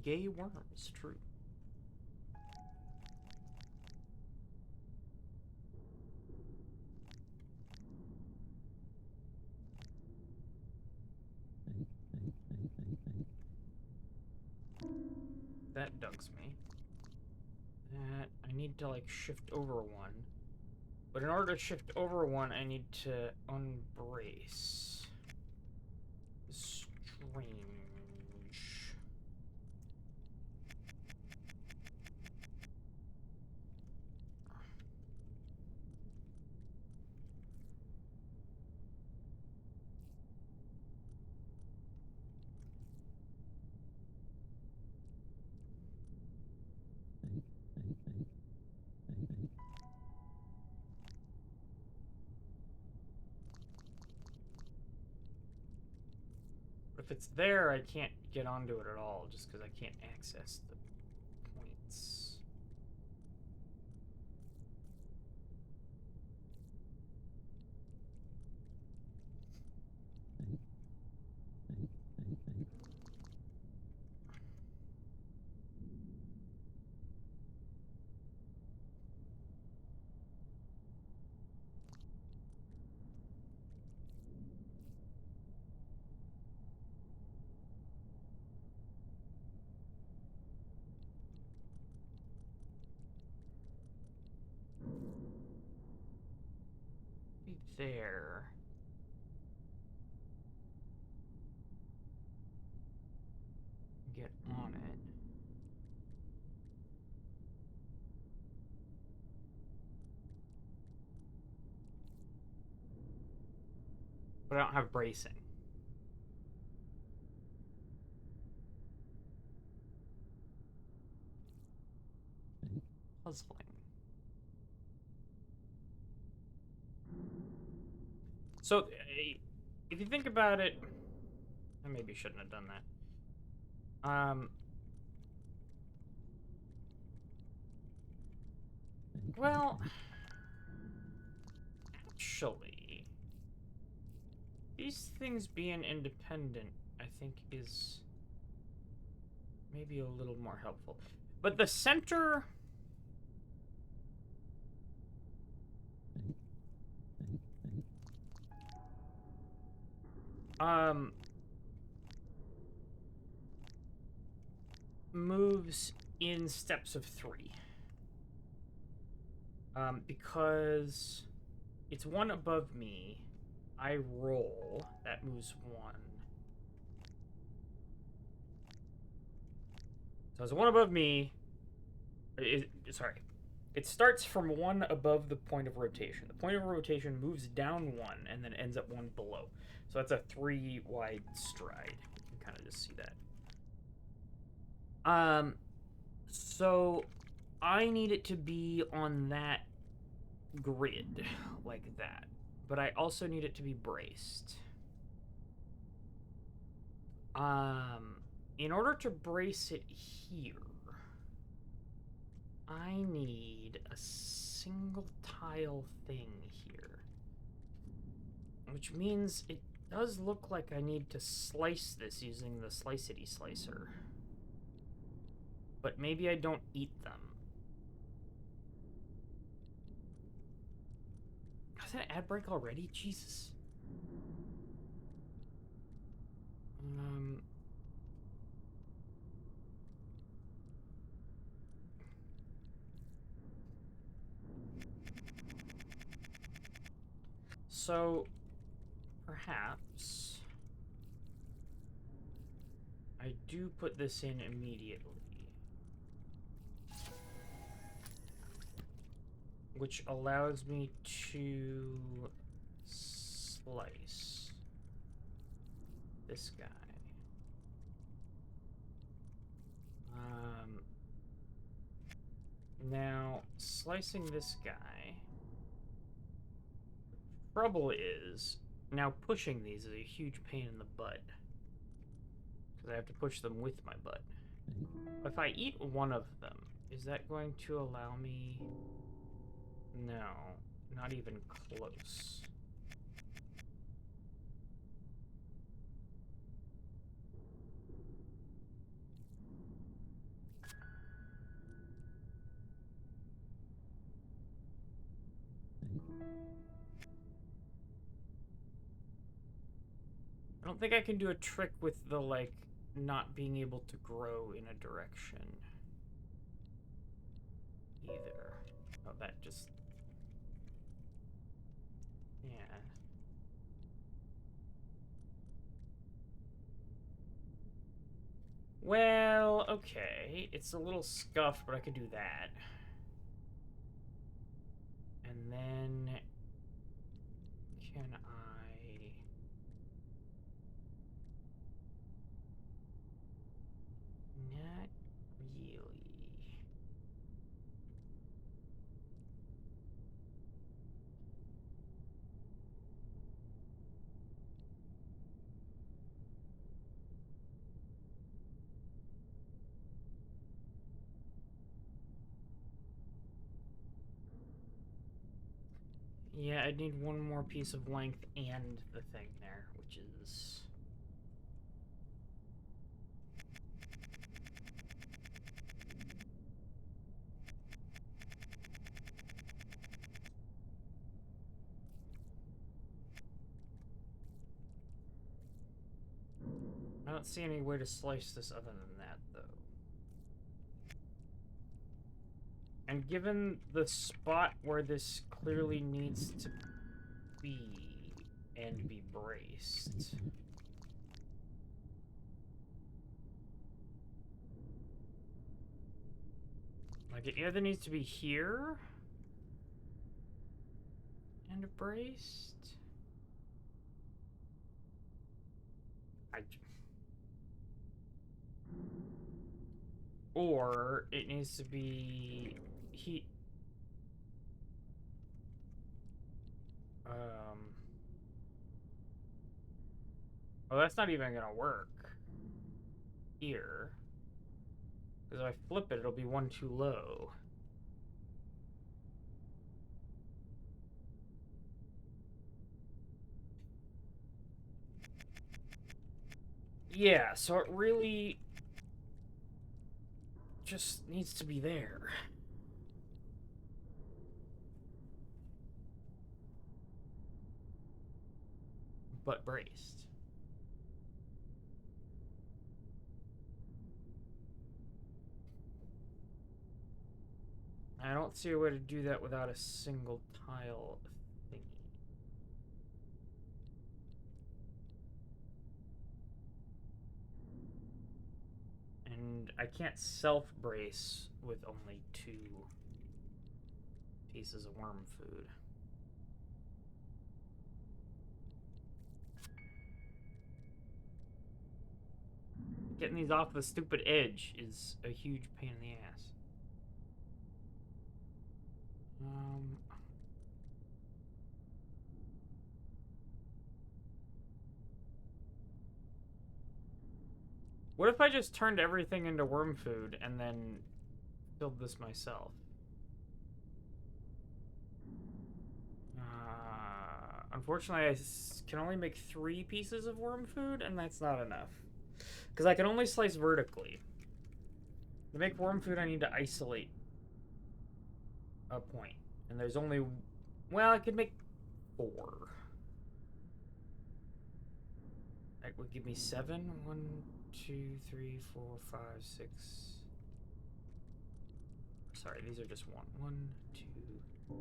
Gay worms, true. tells me that I need to, like, shift over one. But in order to shift over one, I need to unbrace. Strange. If it's there, I can't get onto it at all, just because I can't access the points. Be there. Get on it. But I don't have bracing. Puzzling. So, if you think about it, I maybe shouldn't have done that. Well, actually, these things being independent, I think, is maybe a little more helpful. But the center... moves in steps of 3. Because it's one above me. I roll. That moves 1. So it's one above me. Sorry. It starts from 1 above the point of rotation. The point of rotation moves down 1 and then ends at 1 below. So that's a 3 wide stride. You can kind of just see that. So I need it to be on that grid like that. But I also need it to be braced. In order to brace it here, I need a single tile thing here. Which means it does look like I need to slice this using the Slicity Slicer. But maybe I don't eat them. Is that ad break already? Jesus. So, perhaps I do put this in immediately. Which allows me to slice this guy. Now, slicing this guy, the trouble is, now pushing these is a huge pain in the butt. Because I have to push them with my butt. If I eat one of them, is that going to allow me... No, not even close. I don't think I can do a trick with the, like, not being able to grow in a direction. either. Oh, that just... Yeah. Well, okay. It's a little scuffed, but I could do that. And then... Can I... Not really. Yeah, I'd need one more piece of length and the thing there, which is... I don't see any way to slice this other than that, though. And given the spot where this clearly needs to be and be braced... Like, it either needs to be here and braced... Or it needs to be heat. Oh, that's not even gonna work here. Because if I flip it, it'll be one too low. Yeah, so it really just needs to be there. But braced. I don't see a way to do that without a single tile thingy. And I can't self-brace with only 2 pieces of worm food. Getting these off the stupid edge is a huge pain in the ass. What if I just turned everything into worm food and then filled this myself? Unfortunately, I can only make 3 pieces of worm food, and that's not enough. Because I can only slice vertically. To make worm food, I need to isolate a point. And there's only... Well, I could make 4. That would give me 7. 1, 2, 3, 4, 5, 6... Sorry, these are just 1. 1, 2...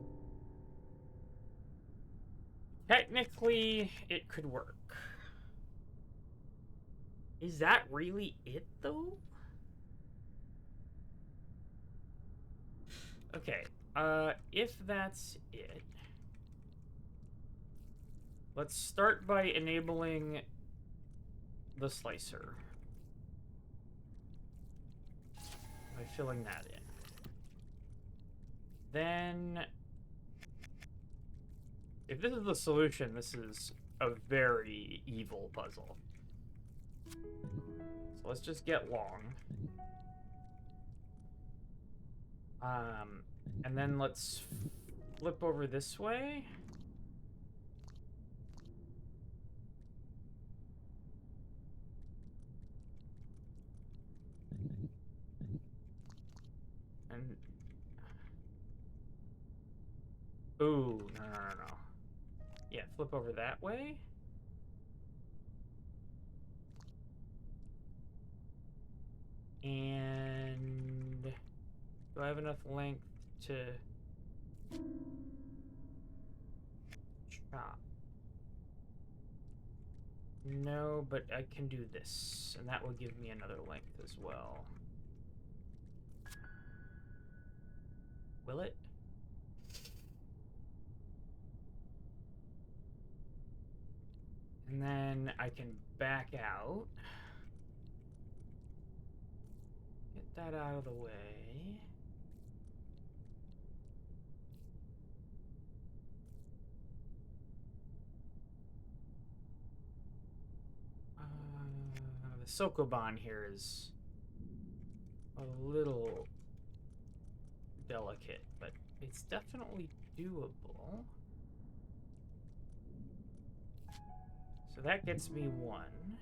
Technically, it could work. Is that really it, though? Okay, if that's it... Let's start by enabling the slicer. By filling that in. Then... If this is the solution, this is a very evil puzzle. So let's just get long. And then let's flip over this way. And... Ooh, no. Yeah, flip over that way. And... Do I have enough length to chop. No, but I can do this, and that will give me another length as well. Will it? And then I can back out. Get that out of the way. The Sokoban here is a little delicate, but it's definitely doable. So that gets me one.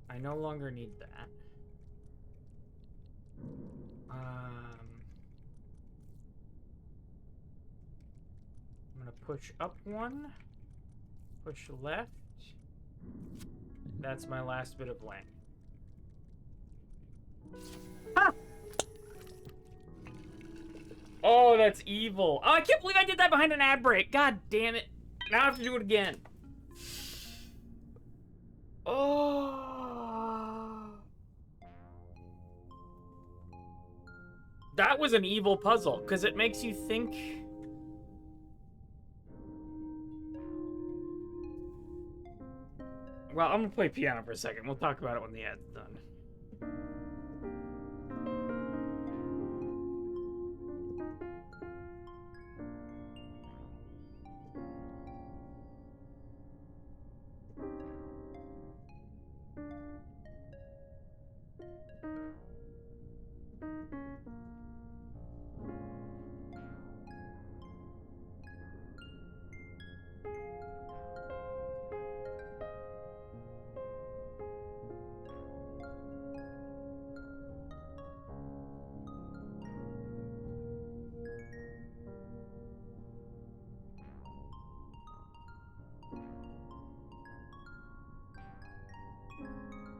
I no longer need that. I'm gonna push up one, push left. That's my last bit of land. Ha! Oh, that's evil. Oh, I can't believe I did that behind an ad break. God damn it. Now I have to do it again. Oh. That was an evil puzzle, because it makes you think... Well, I'm gonna play piano for a second. We'll talk about it when the ad's done.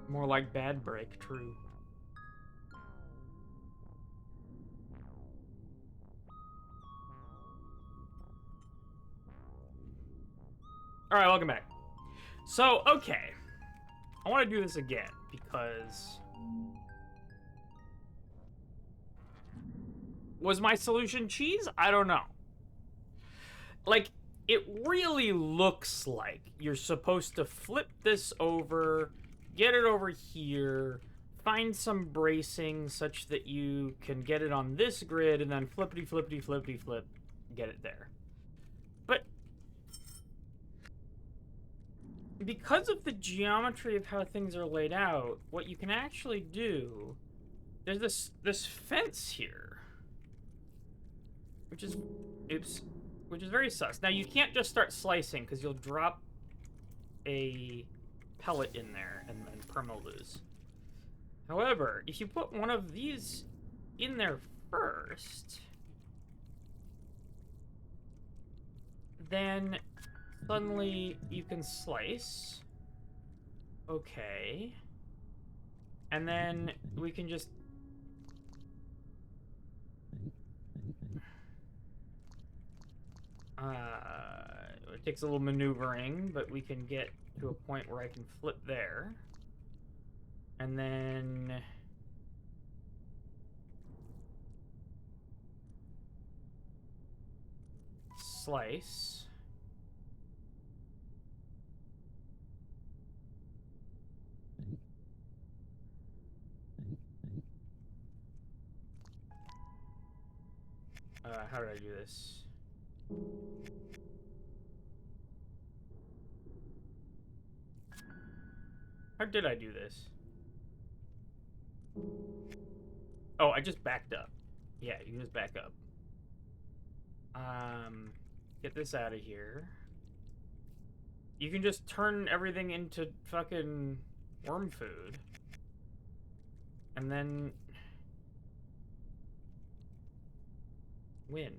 More like bad break, true. Alright, welcome back. So, okay. I want to do this again, because... Was my solution cheese? I don't know. Like, it really looks like you're supposed to flip this over, get it over here, find some bracing such that you can get it on this grid, and then flippity, flippity, flippity, flip, get it there. But because of the geometry of how things are laid out, what you can actually do, there's this fence here, which is, oops, which is very sus. Now, you can't just start slicing, because you'll drop a pellet in there and then perma-lose. However, if you put one of these in there first, then suddenly you can slice. Okay. And then we can just... it takes a little maneuvering, but we can get to a point where I can flip there. And then... slice. How did I do this? How did I do this? Oh, I just backed up. Yeah, you can just back up. Get this out of here. You can just turn everything into fucking worm food. And then... win.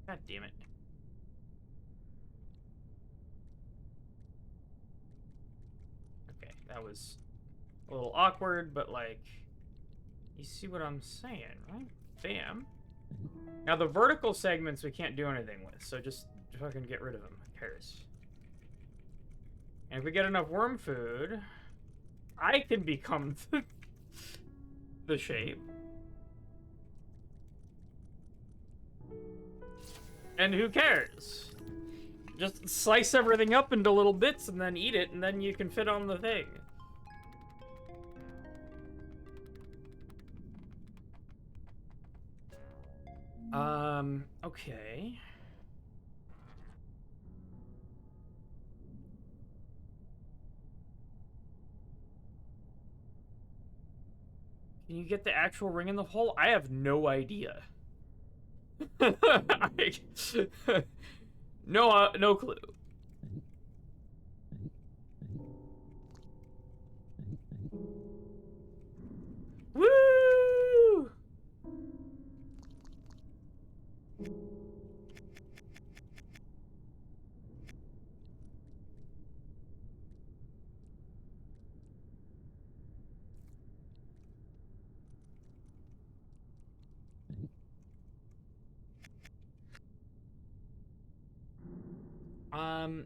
God damn it. Okay, that was a little awkward, but like, you see what I'm saying, right? Bam. Now the vertical segments we can't do anything with, so just fucking get rid of them. Who cares? And if we get enough worm food, I can become the shape. And who cares? Just slice everything up into little bits and then eat it, and then you can fit on the thing. Okay. Can you get the actual ring in the hole? I have no idea. No clue. Woo!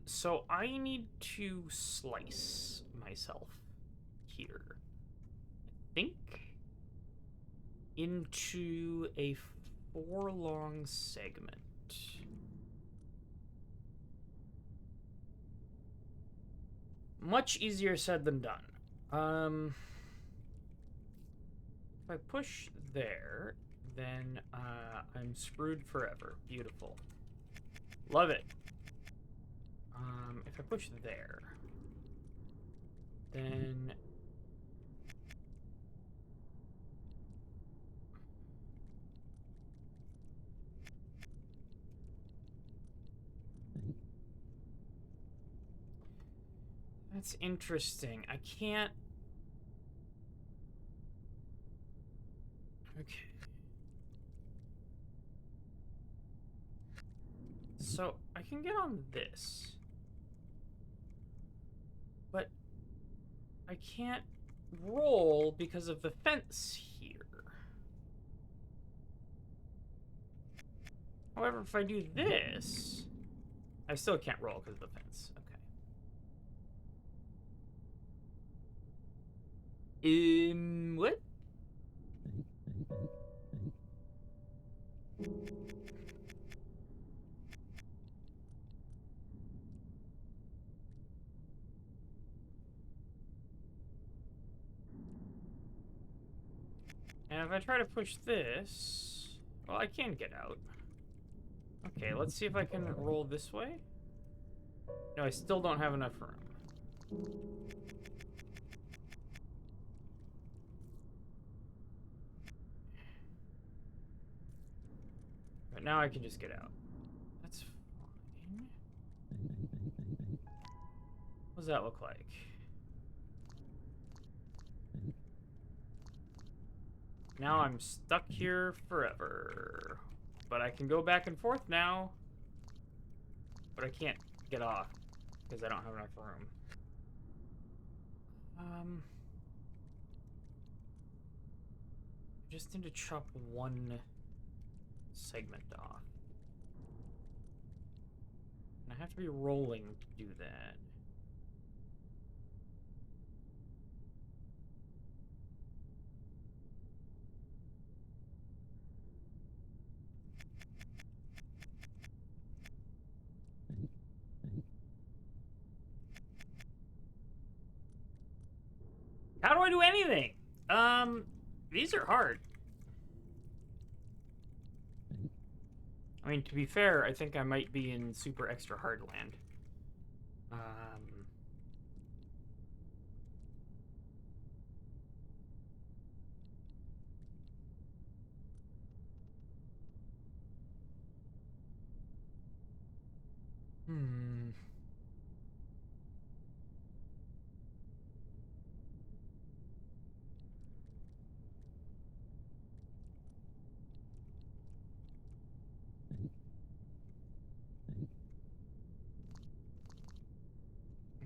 So I need to slice myself here. I think into a 4-long segment. Much easier said than done. If I push there, then I'm screwed forever. Beautiful. Love it. If I push there, then that's interesting. I can't. Okay. So I can get on this, but I can't roll because of the fence here. However, if I do this, I still can't roll because of the fence. Okay. What? And if I try to push this, well, I can get out. Okay, let's see if I can roll this way. No, I still don't have enough room. But now I can just get out. That's fine. What does that look like? Now I'm stuck here forever. But I can go back and forth now. But I can't get off because I don't have enough room. Just need to chop one segment off. And I have to be rolling to do that. How do I do anything? These are hard. I mean, to be fair, I think I might be in super extra hard land.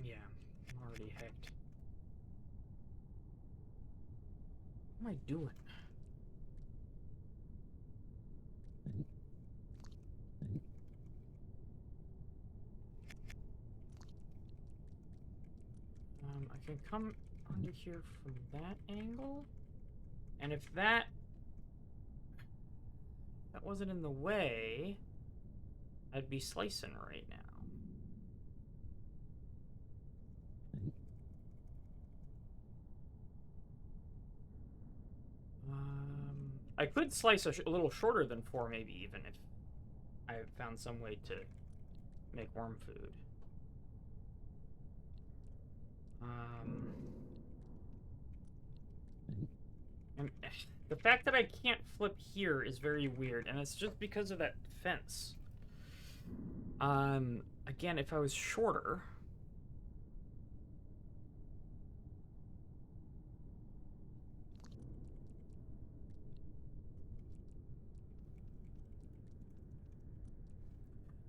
Yeah, I'm already hacked. am I doing? I can come under here from that angle. And if that wasn't in the way, I'd be slicing right now. I could slice a little shorter than 4, maybe, even if I found some way to make worm food. And the fact that I can't flip here is very weird, and it's just because of that fence. Again, if I was shorter...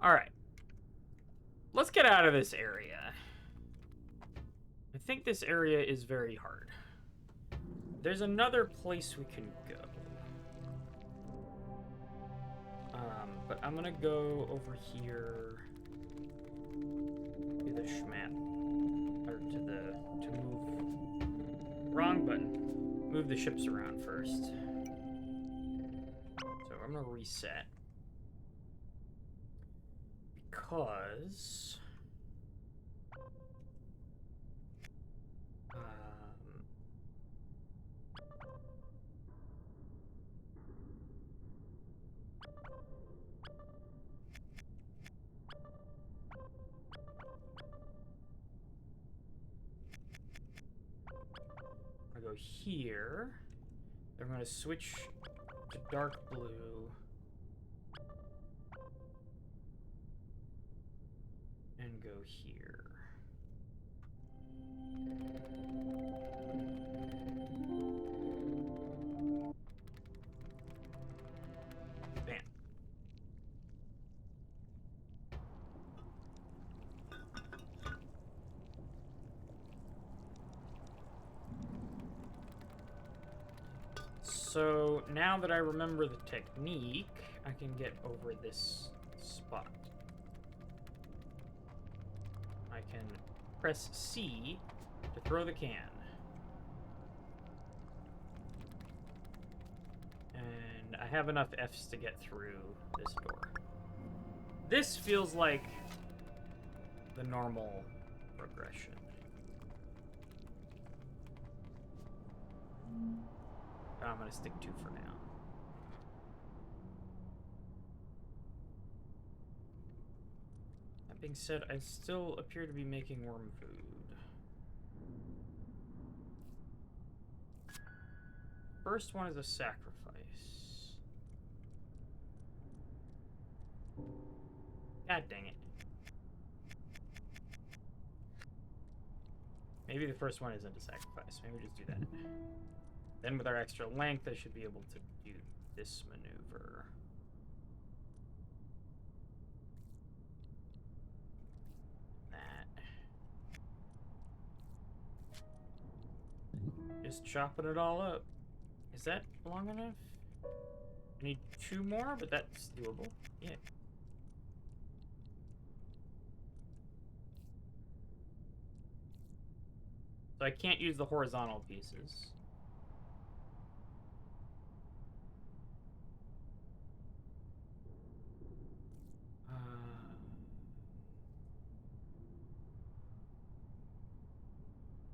Alright. Let's get out of this area. I think this area is very hard. There's another place we can go. But I'm gonna go over here to the schmat. Or to move... Wrong button. Move the ships around first. So I'm gonna reset. Because... I go here. I'm going to switch to dark blue. And go here. Bam. So now that I remember the technique, I can get over this spot. I can press C to throw the can. And I have enough Fs to get through this door. This feels like the normal progression. I'm gonna stick 2 for now. That being said, I still appear to be making worm food. First one is a sacrifice. God dang it. Maybe the first one isn't a sacrifice. Maybe just do that. Then with our extra length, I should be able to do this maneuver. That. Just chopping it all up. Is that long enough? I need 2 more, but that's doable. Yeah. So I can't use the horizontal pieces.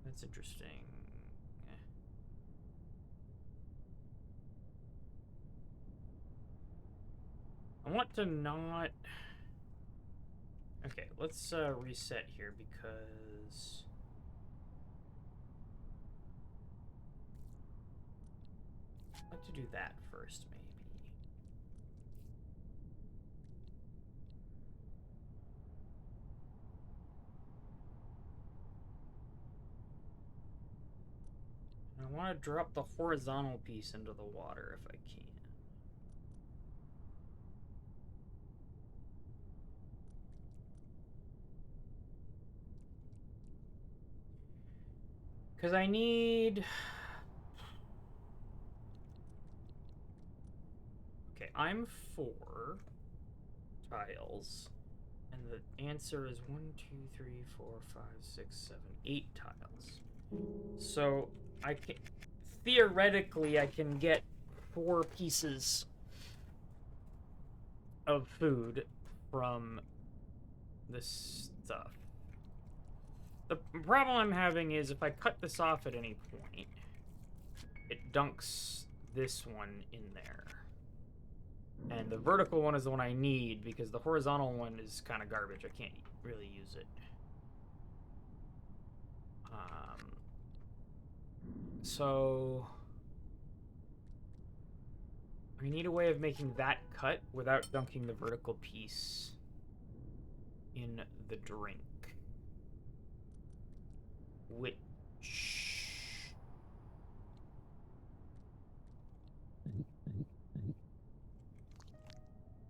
That's interesting. I want to not... Okay, let's reset here because... I'd like to do that first, maybe. I want to drop the horizontal piece into the water if I can. Because I need... I'm for tiles. And the answer is 1, 2, 3, 4, 5, 6, 7, 8 tiles. So I can theoretically I can get 4 pieces of food from this stuff. The problem I'm having is if I cut this off at any point, it dunks this one in there. And the vertical one is the one I need because the horizontal one is kind of garbage. I can't really use it. So I need a way of making that cut without dunking the vertical piece in the drink. Which...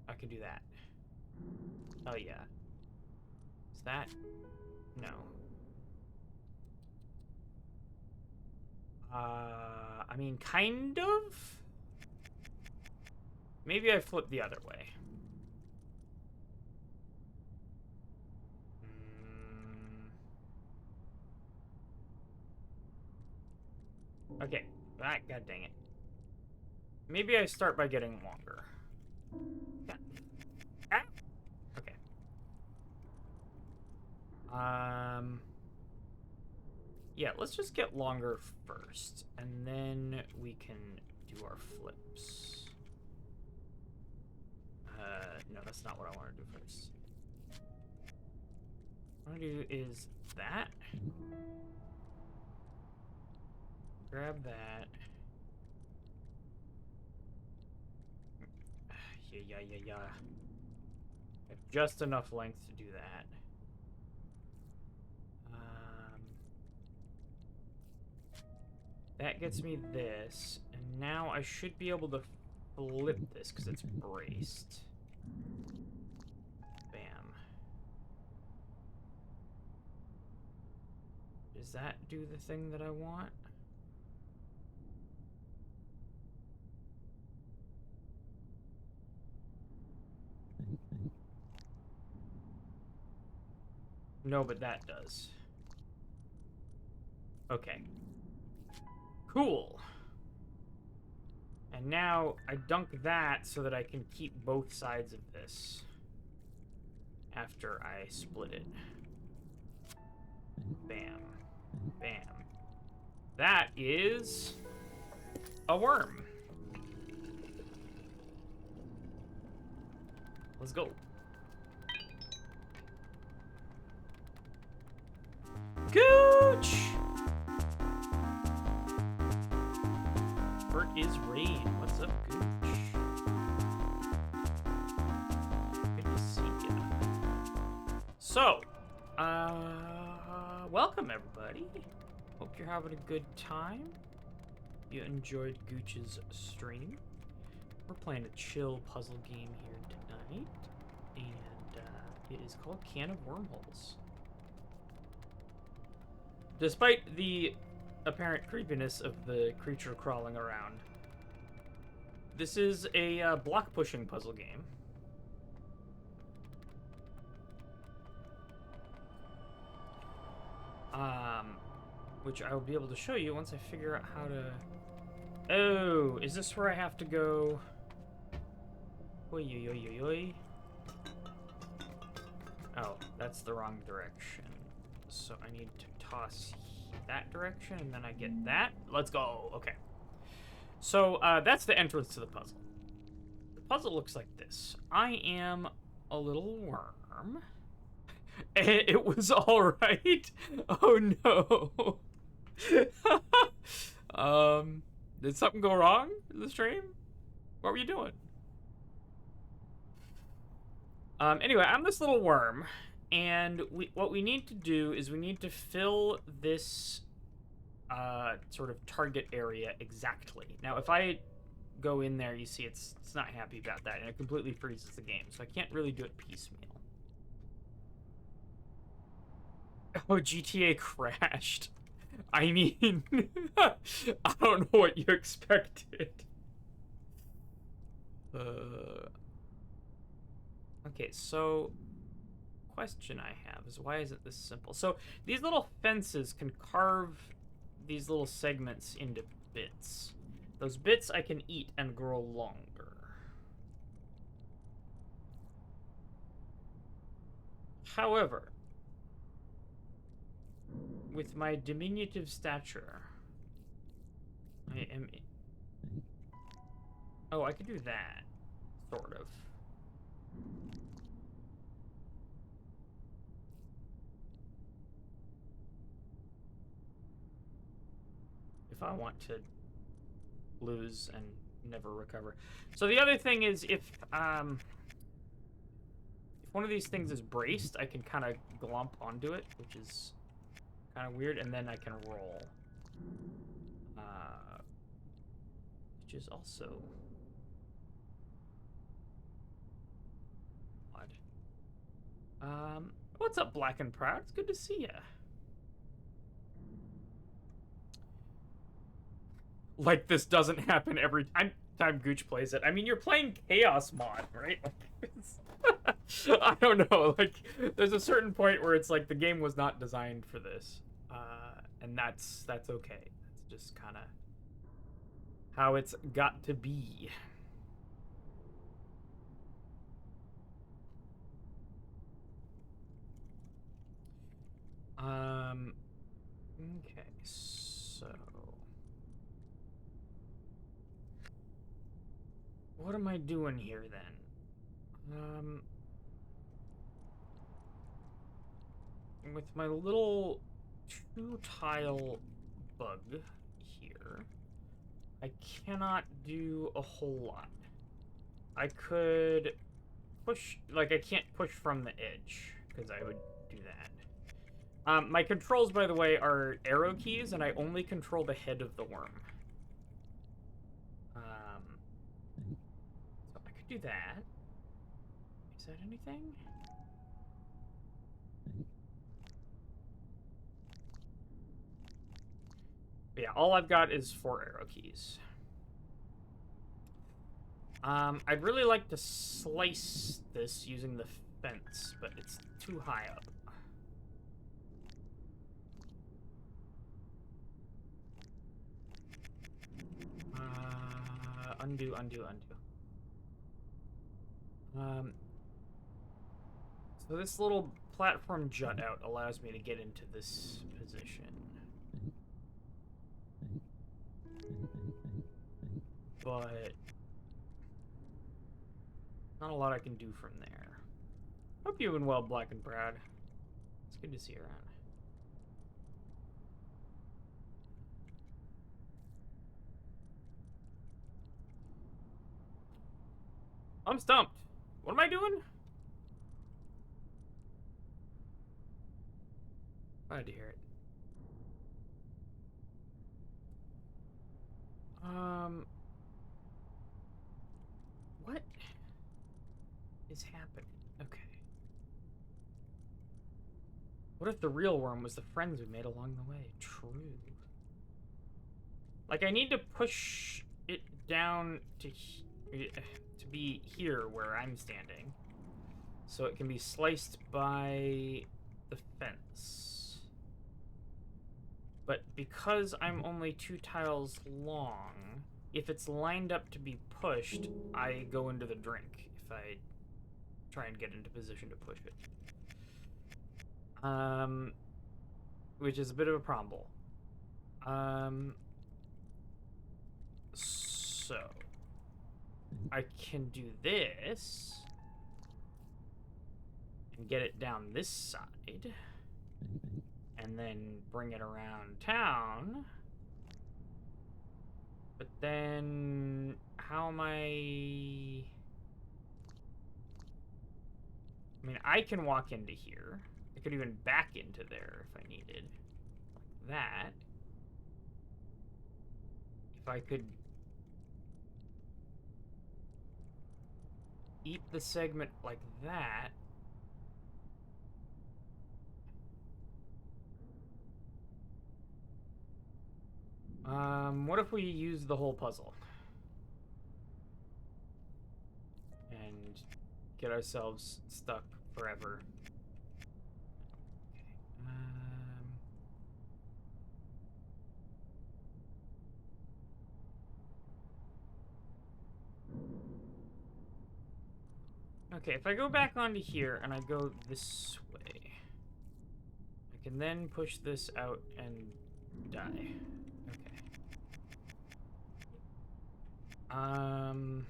I can do that. Oh, yeah. Is that... No. I mean, kind of? Maybe I flip the other way. Okay. Ah, god dang it. Maybe I start by getting longer. Ah! Okay. Yeah, let's just get longer first, and then we can do our flips. No, that's not what I want to do first. What I want to do is that. Grab that. Yeah. Got just enough length to do that. That gets me this, and now I should be able to flip this because it's braced. Bam. Does that do the thing that I want? No, but that does. Okay. Cool. And now I dunk that so that I can keep both sides of this after I split it. Bam. Bam. That is a worm. Let's go. Gooch! Bert is Rain. What's up, Gooch? Good to see you. So, welcome everybody. Hope you're having a good time. You enjoyed Gooch's stream. We're playing a chill puzzle game here tonight, and it is called Can of Wormholes. Despite the apparent creepiness of the creature crawling around, this is a block pushing puzzle game. Which I will be able to show you once I figure out how to... Oh, is this where I have to go? Oi, oi, oi, oi, oi. Oh, that's the wrong direction. So I need to toss that direction, and then I get that. Let's go. Okay. So that's the entrance to the puzzle. The puzzle looks like this. I am a little worm. It was all right. Oh no. Did something go wrong in the stream? What were you doing? Anyway, I'm this little worm, and what we need to do is we need to fill this sort of target area exactly. Now, if I go in there, you see it's not happy about that, and it completely freezes the game, so I can't really do it piecemeal. Oh, GTA crashed. I mean, I don't know what you expected. Okay, so question I have is why isn't this simple? So these little fences can carve these little segments into bits. Those bits I can eat and grow longer. However, with my diminutive stature, I am... Oh, I could do that. Sort of. If I want to lose and never recover. So the other thing is if one of these things is braced, I can kind of glomp onto it, which is kind of weird, and then I can roll. Which is also odd. What's up, Black and Proud? It's good to see ya. Like this doesn't happen every time Gooch plays it. I mean, you're playing Chaos Mod, right? I don't know. Like, there's a certain point where it's like the game was not designed for this, and that's okay. That's just kind of how it's got to be. Okay, so what am I doing here then? With my little 2-tile bug here, I cannot do a whole lot. I could push, like I can't push from the edge, because I would do that. My controls, by the way, are arrow keys, and I only control the head of the worm. So I could do that. Is that anything? But yeah, all I've got is 4 arrow keys. I'd really like to slice this using the fence, but it's too high up. Undo. So this little platform jut out allows me to get into this position. But not a lot I can do from there. Hope you've been well, Black and Proud. It's good to see you around. I'm stumped. What am I doing? Glad to hear it. What is happening? Okay. What if the real worm was the friends we made along the way? True. Like, I need to push it down to be here where I'm standing, so it can be sliced by the fence. But because I'm only 2 tiles long, if it's lined up to be pushed, I go into the drink if I try and get into position to push it. Which is a bit of a problem. So I can do this and get it down this side and then bring it around town. But then how am I mean, I can walk into here. I could even back into there if I needed. Like that. If I could eat the segment like that. What if we use the whole puzzle? get ourselves stuck forever. Okay, if I go back onto here and I go this way, I can then push this out and die. Okay. I'm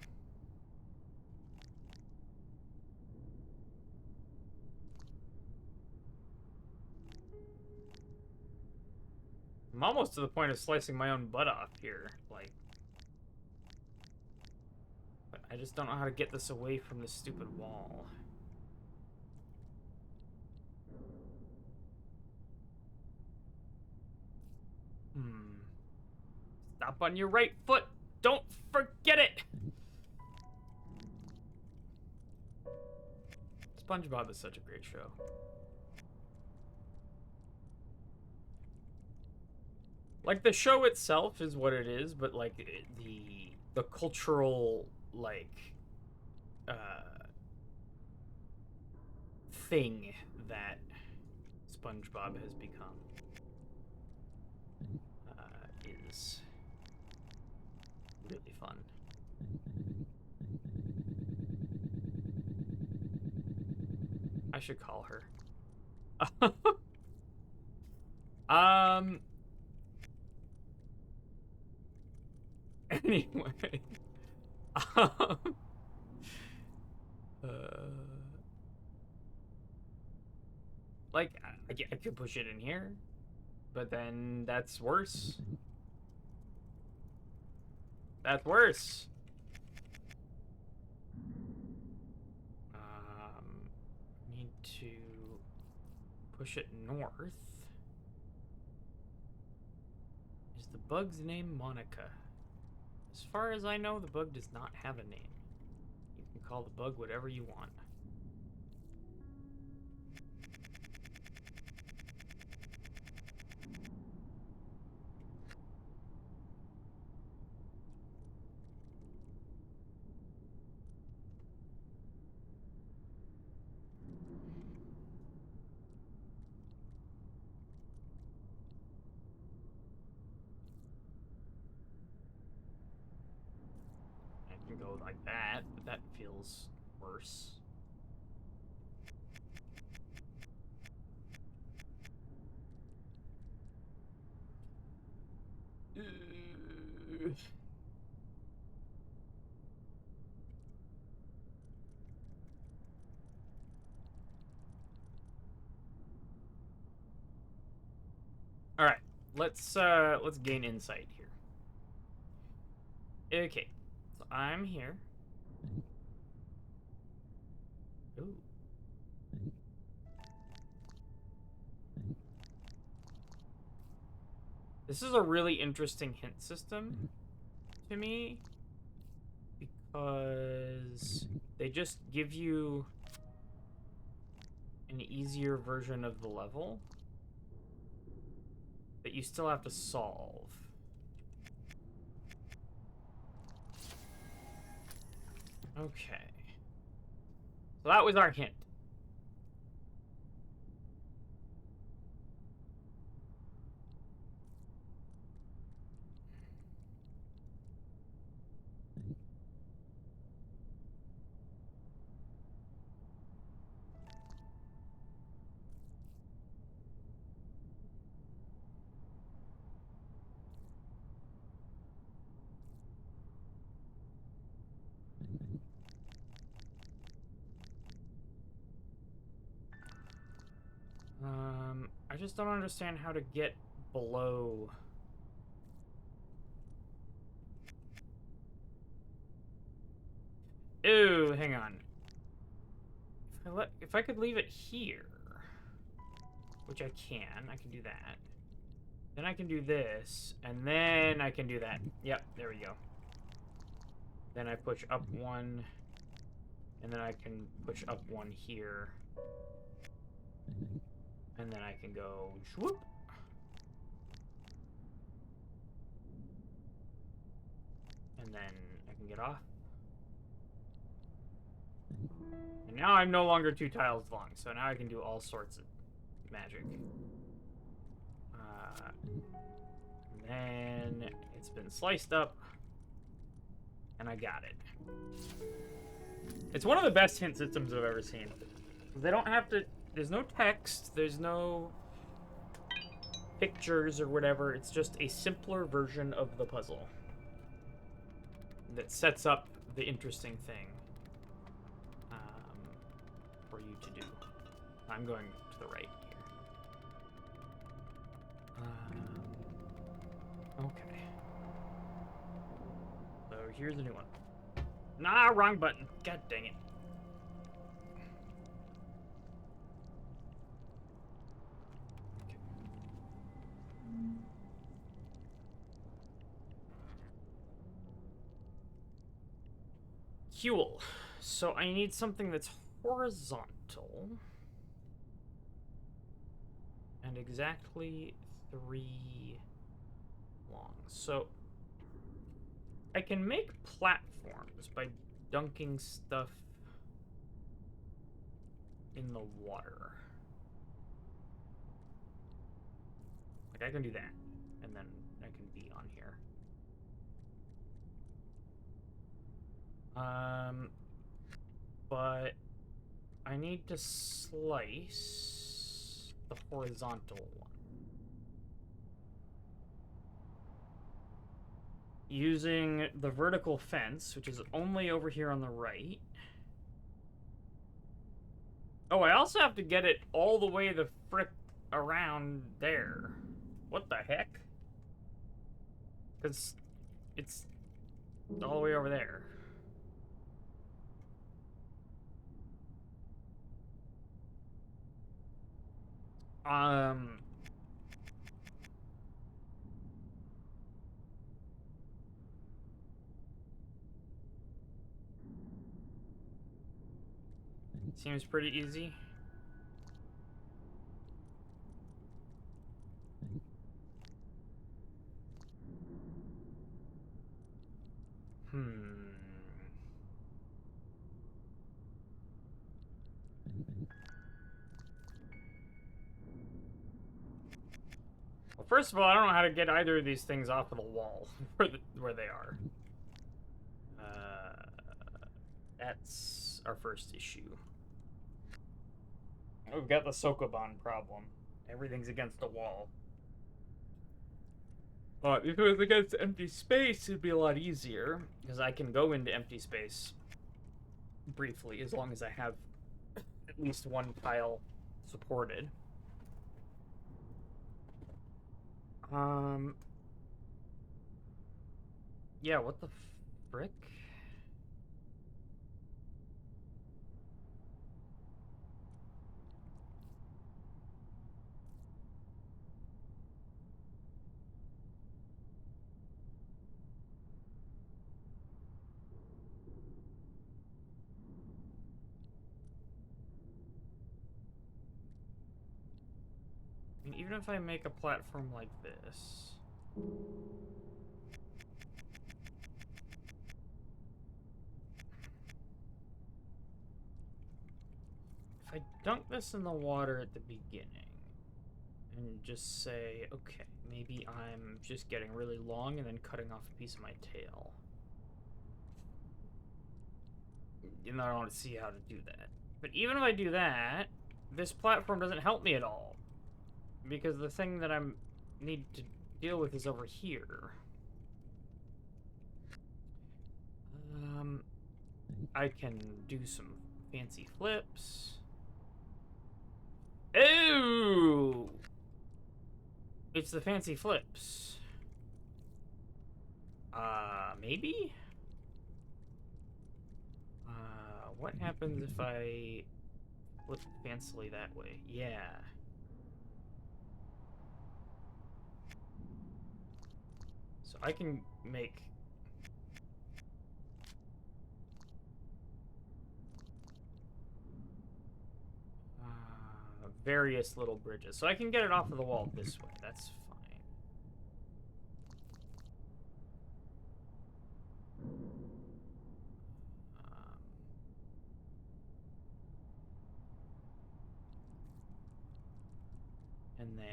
almost to the point of slicing my own butt off here, like. But I just don't know how to get this away from this stupid wall. Stop on your right foot! Don't forget it! SpongeBob is such a great show. Like, the show itself is what it is, but, like, the cultural, like, thing that SpongeBob has become is really fun. I should call her. Anyway. Like, I could push it in here, but then that's worse. That's worse. Need to push it north. Is the bug's name Monica? As far as I know, the bug does not have a name. You can call the bug whatever you want. Go like that, but that feels worse. All right, let's gain insight here. Okay, so I'm here. Ooh. This is a really interesting hint system to me because they just give you an easier version of the level that you still have to solve. Okay. So that was our hint. I just don't understand how to get below. Ooh, hang on. If I could leave it here, which I can do that. Then I can do this, and then I can do that. Yep, there we go. Then I push up one, and then I can push up one here. And then I can go swoop. And then I can get off. And now I'm no longer 2 tiles long, so now I can do all sorts of magic. And then it's been sliced up, and I got it. It's one of the best hint systems I've ever seen. They don't have to... There's no text, there's no pictures or whatever. It's just a simpler version of the puzzle that sets up the interesting thing for you to do. I'm going to the right here. Okay. So here's a new one. Nah, wrong button. God dang it. Okay. Cool. So I need something that's horizontal and exactly 3 long. So I can make platforms by dunking stuff in the water. Like, I can do that, and then I can be on here. But I need to slice the horizontal one. Using the vertical fence, which is only over here on the right. Oh, I also have to get it all the way the frick around there. What the heck? Because it's all the way over there. Seems pretty easy. Well, first of all, I don't know how to get either of these things off of the wall where they are. That's our first issue. We've got the Sokoban problem. Everything's against the wall. But if it was against empty space, it'd be a lot easier, because I can go into empty space briefly, as long as I have at least one tile supported. Yeah, what the frick? I mean, even if I make a platform like this... If I dunk this in the water at the beginning, and just say, okay, maybe I'm just getting really long and then cutting off a piece of my tail. You know, I don't want to see how to do that. But even if I do that, this platform doesn't help me at all. Because the thing that I need to deal with is over here. I can do some fancy flips. Ooh! It's the fancy flips. Maybe? What happens if I flip fancily that way? Yeah. So I can make... various little bridges. So I can get it off of the wall this way. That's fine. And then...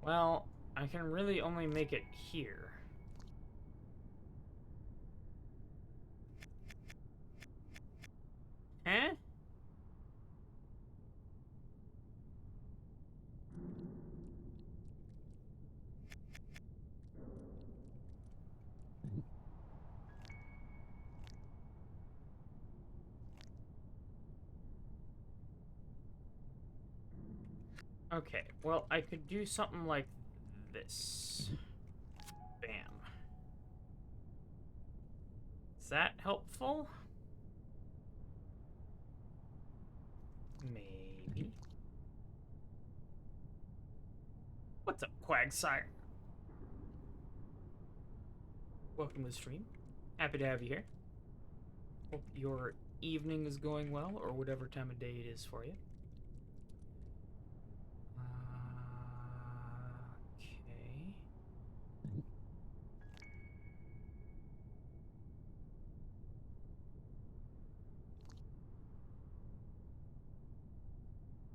Well, I can really only make it here. Huh? Okay, well, I could do something like this. Bam. Is that helpful? Maybe. What's up, Quagsire? Welcome to the stream. Happy to have you here. Hope your evening is going well, or whatever time of day it is for you. Okay.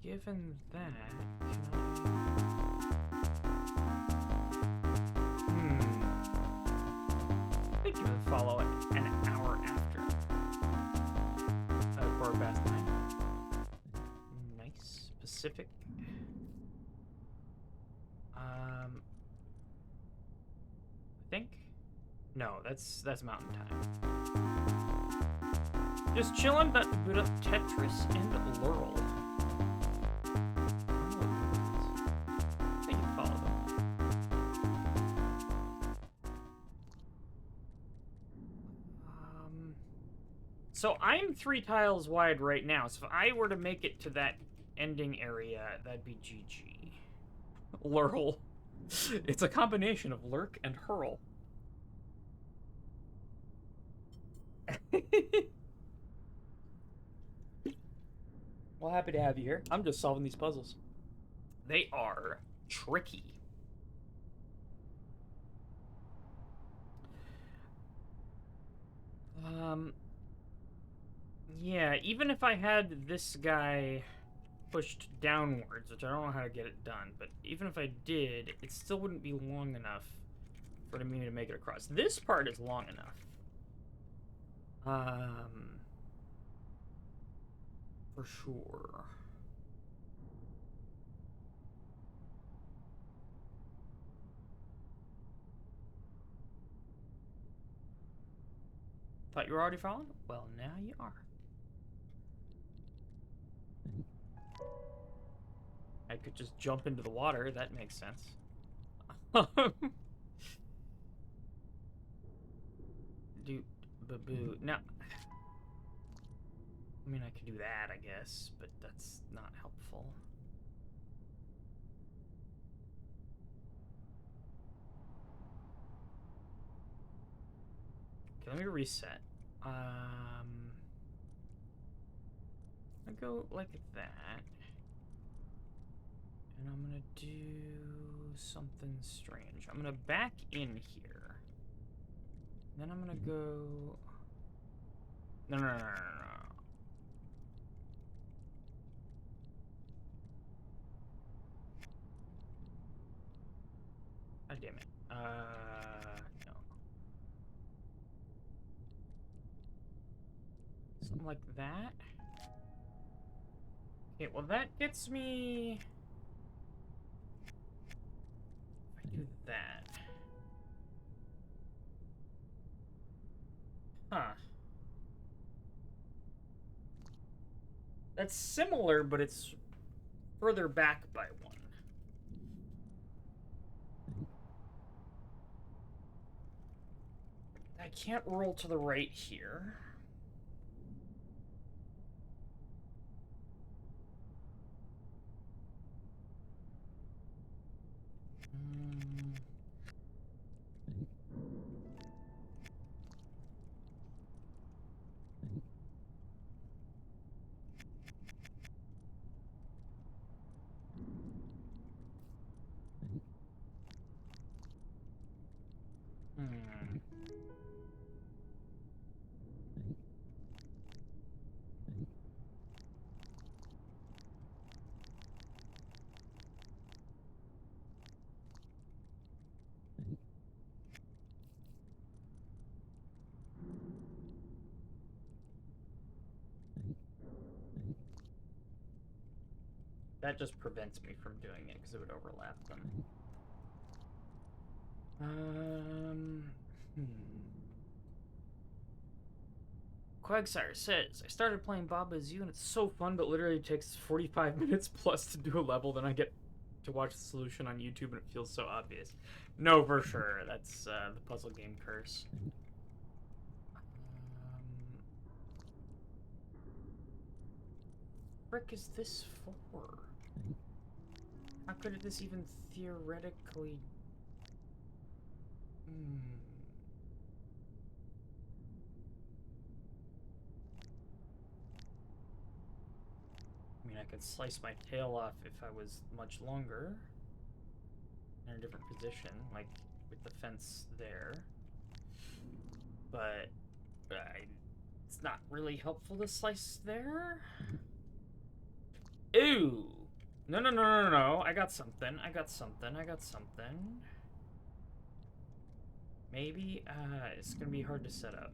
Given that, thank you for the follow an hour after. Corbath 9. Nice. Pacific. I think? No, that's Mountain Time. Just chilling, about to boot up Tetris and Laurel. I think you follow them. So I'm 3 tiles wide right now, so if I were to make it to that ending area, that'd be GG. Lurl. It's a combination of lurk and hurl. Well, happy to have you here. I'm just solving these puzzles. They are tricky. Yeah, even if I had this guy pushed downwards, which I don't know how to get it done, but even if I did, it still wouldn't be long enough for me to make it across. This part is long enough. For sure. Thought you were already following? Well, now you are. I could just jump into the water. That makes sense. Boo. No. I mean, I could do that, I guess, but that's not helpful. Okay, let me reset. I go like that. And I'm gonna do something strange. I'm gonna back in here. Then I'm gonna go... No. God damn it. No. Something like that. Okay, well that gets me... If I do that... Huh. That's similar, but it's further back by 1. I can't roll to the right here. That just prevents me from doing it because it would overlap them. Quagsire says, I started playing Baba Is You and it's so fun, but literally takes 45 minutes plus to do a level, then I get to watch the solution on YouTube and it feels so obvious. No, for sure. That's the puzzle game curse. Frick is this for? How could this even theoretically... I mean, I could slice my tail off if I was much longer. In a different position, like with the fence there. But it's not really helpful to slice there. Ooh! No, no, no, no, no. I got something. I got something. I got something. Maybe, it's gonna be hard to set up.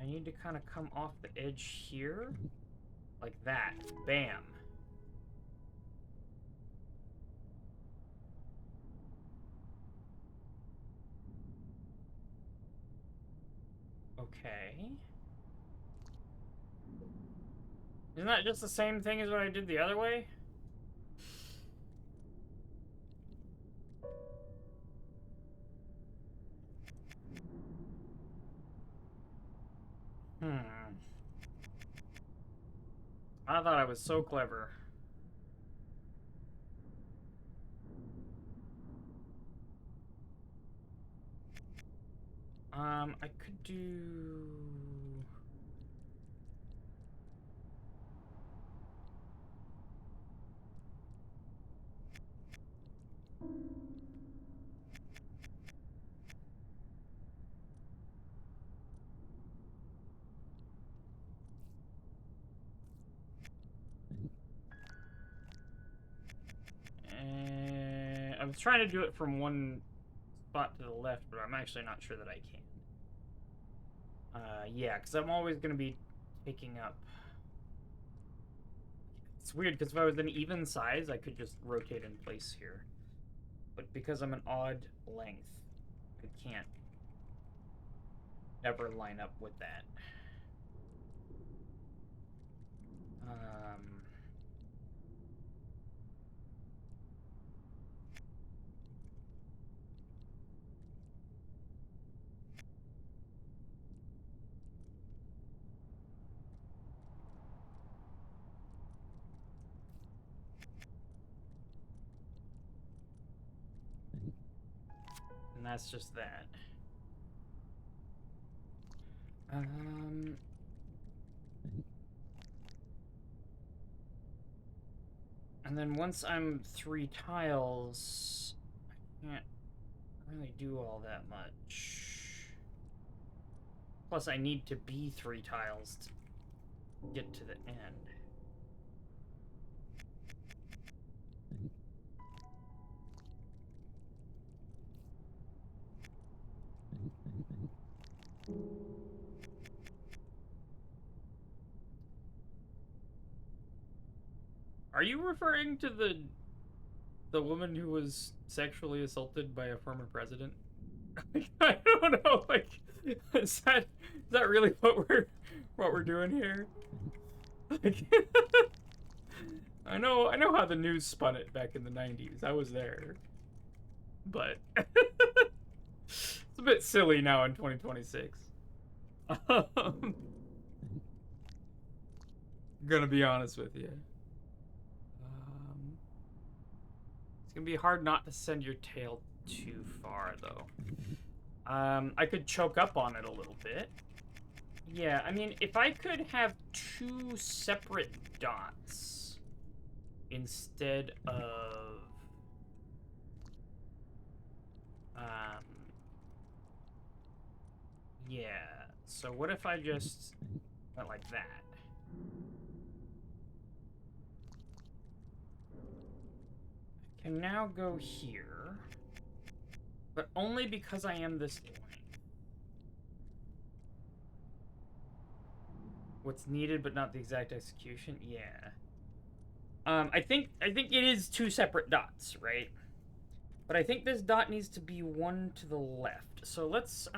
I need to kind of come off the edge here. Like that. Bam. Okay. Isn't that just the same thing as what I did the other way? I thought I was so clever. I could do... I was trying to do it from one spot to the left, but I'm actually not sure that I can. Yeah, because I'm always going to be taking up... It's weird, because if I was an even size, I could just rotate in place here. But because I'm an odd length, I can't ever line up with that. And that's just that. And then once I'm 3 tiles, I can't really do all that much. Plus, I need to be 3 tiles to get to the end. Are you referring to the woman who was sexually assaulted by a former president? I don't know. Like, is that really what we're doing here? Like, I know how the news spun it back in the 90s. I was there, but it's a bit silly now in 2026. Gonna be honest with you. It's gonna be hard not to send your tail too far, though. I could choke up on it a little bit. Yeah, I mean, if I could have 2 separate dots instead of... yeah, so what if I just went like that? I can now go here, but only because I am this length. What's needed, but not the exact execution. Yeah. I think it is 2 separate dots, right? But I think this dot needs to be 1 to the left. So let's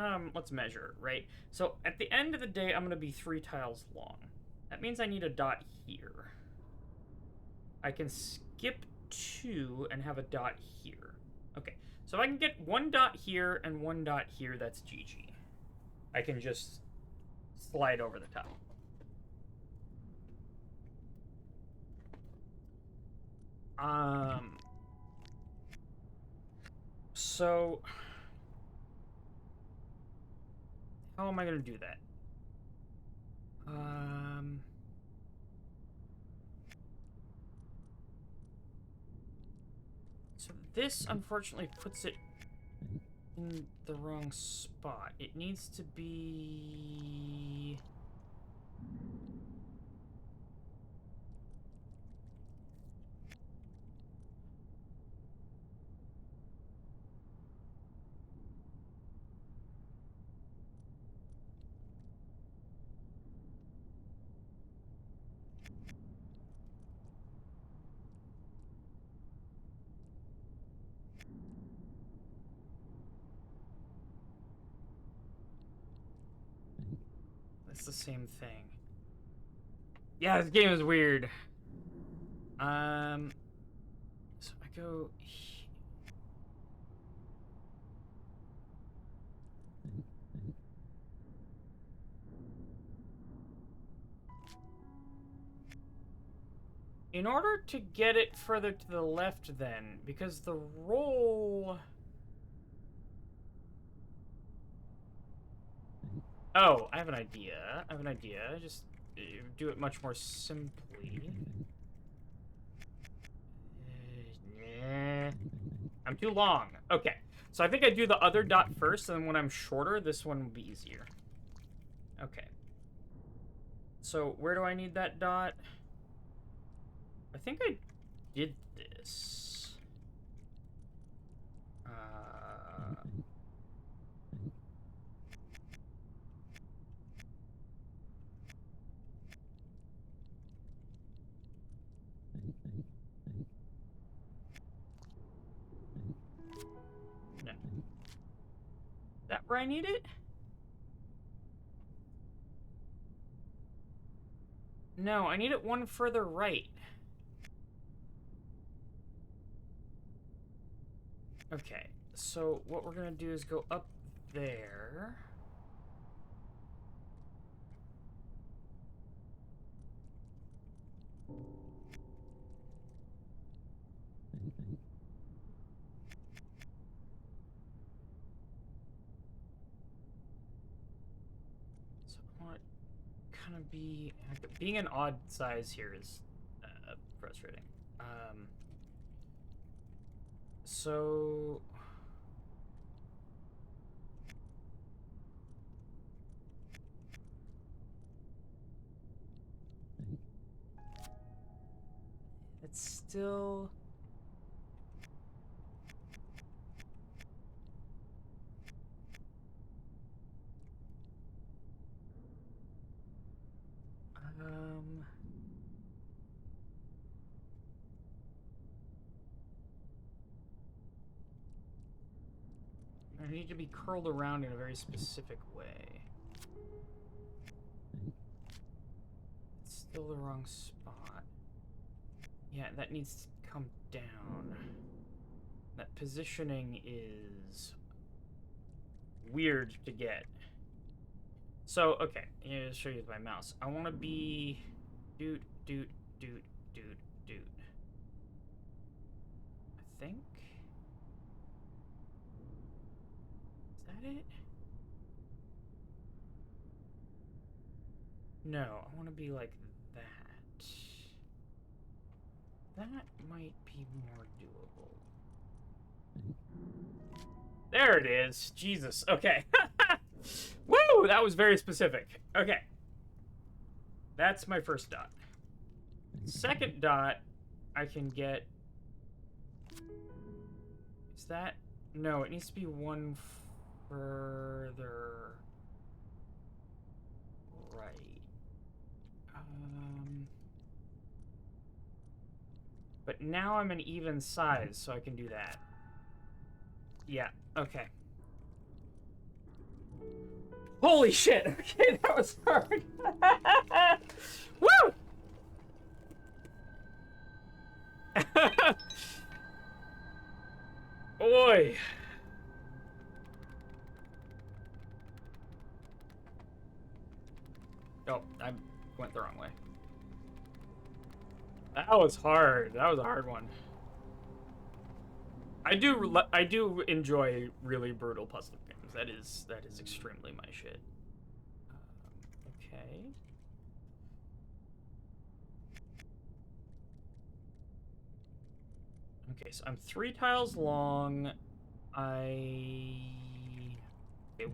measure, right? So at the end of the day, I'm gonna be 3 tiles long. That means I need a dot here. I can skip 2 and have a dot here. Okay, so if I can get 1 dot here and 1 dot here, that's GG. I can just slide over the top. So how am I gonna do that? So this unfortunately puts it in the wrong spot. It needs to be... It's the same thing. Yeah, this game is weird. So I go... In order to get it further to the left then, because the roll... Oh, I have an idea. Just do it much more simply. I'm too long. Okay. So I think I do the other dot first, and then when I'm shorter, this one will be easier. Okay. So where do I need that dot? I think I did this. No. That where I need it? No, I need it one further right. Okay, so what we're gonna do is go up there. So I want to kind of be... Being an odd size here is frustrating. So... It's still... I need to be curled around in a very specific way. It's still the wrong spot. Yeah, that needs to come down. That positioning is weird to get. So, okay, I'm gonna show you with my mouse. I want to be doot, doot, doot, doot, doot. I think. Is that it? No, I want to be like that. That might be more doable. There it is. Jesus. Okay. Woo! That was very specific. Okay. That's my first dot. Second dot, I can get... Is that... No, it needs to be one further... right. But now I'm an even size, so I can do that. Yeah, okay. Holy shit! Okay, that was hard. Woo! Oi! Oh, I went the wrong way. That was hard. That was a hard one. I do enjoy really brutal puzzle games. That is extremely my shit. Okay. Okay, so I'm 3 tiles long. Okay,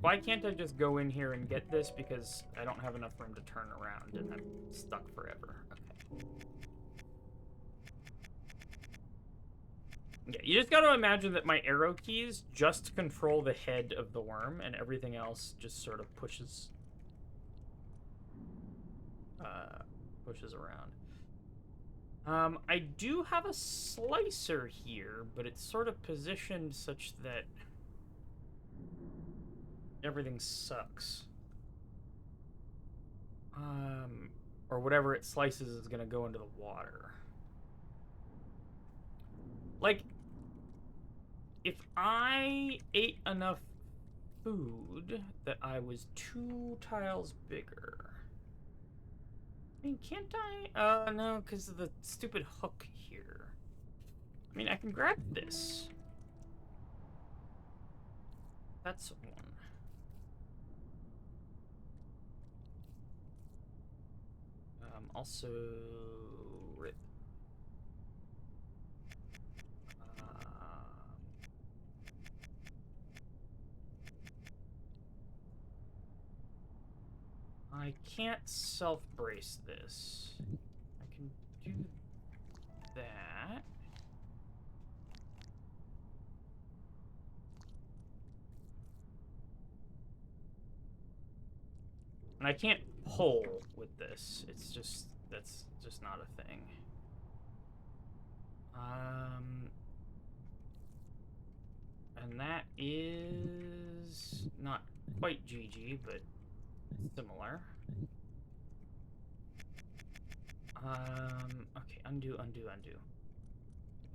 why can't I just go in here and get this? Because I don't have enough room to turn around and I'm stuck forever. Okay. Yeah, you just gotta imagine that my arrow keys just control the head of the worm and everything else just sort of pushes around. I do have a slicer here, but it's sort of positioned such that everything sucks. Or whatever it slices is gonna go into the water. Like, if I ate enough food that I was 2 tiles bigger. I mean, can't I? No, because of the stupid hook here. I mean, I can grab this. That's one. Also, rip. I can't self-brace this. I can do that. And I can't pull with this. It's just, that's just not a thing. And that is not quite GG, but similar. Okay, undo.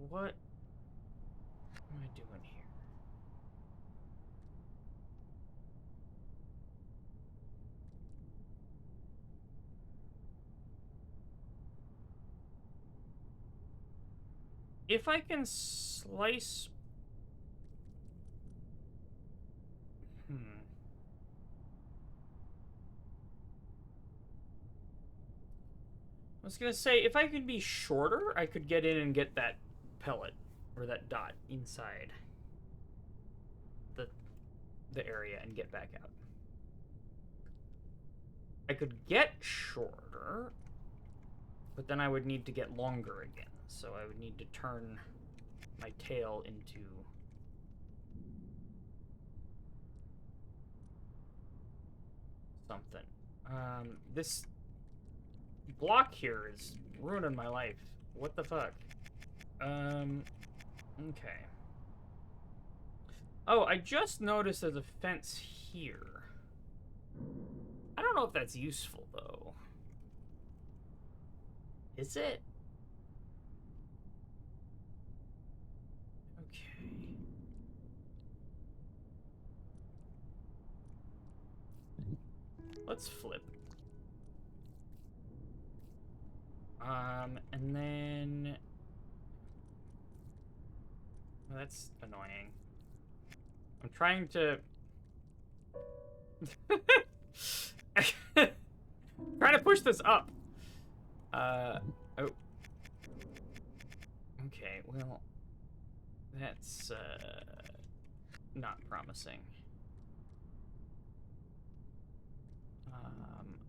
What am I doing here? If I can slice... I was gonna say, if I could be shorter, I could get in and get that pellet, or that dot inside the area and get back out. I could get shorter, but then I would need to get longer again. So I would need to turn my tail into something. This block here is ruining my life. What the fuck? Okay. Oh, I just noticed there's a fence here. I don't know if that's useful, though. Is it? Okay. Let's flip. And then... Well, that's annoying. I'm trying to... trying to push this up. Oh. Okay, well... That's, not promising.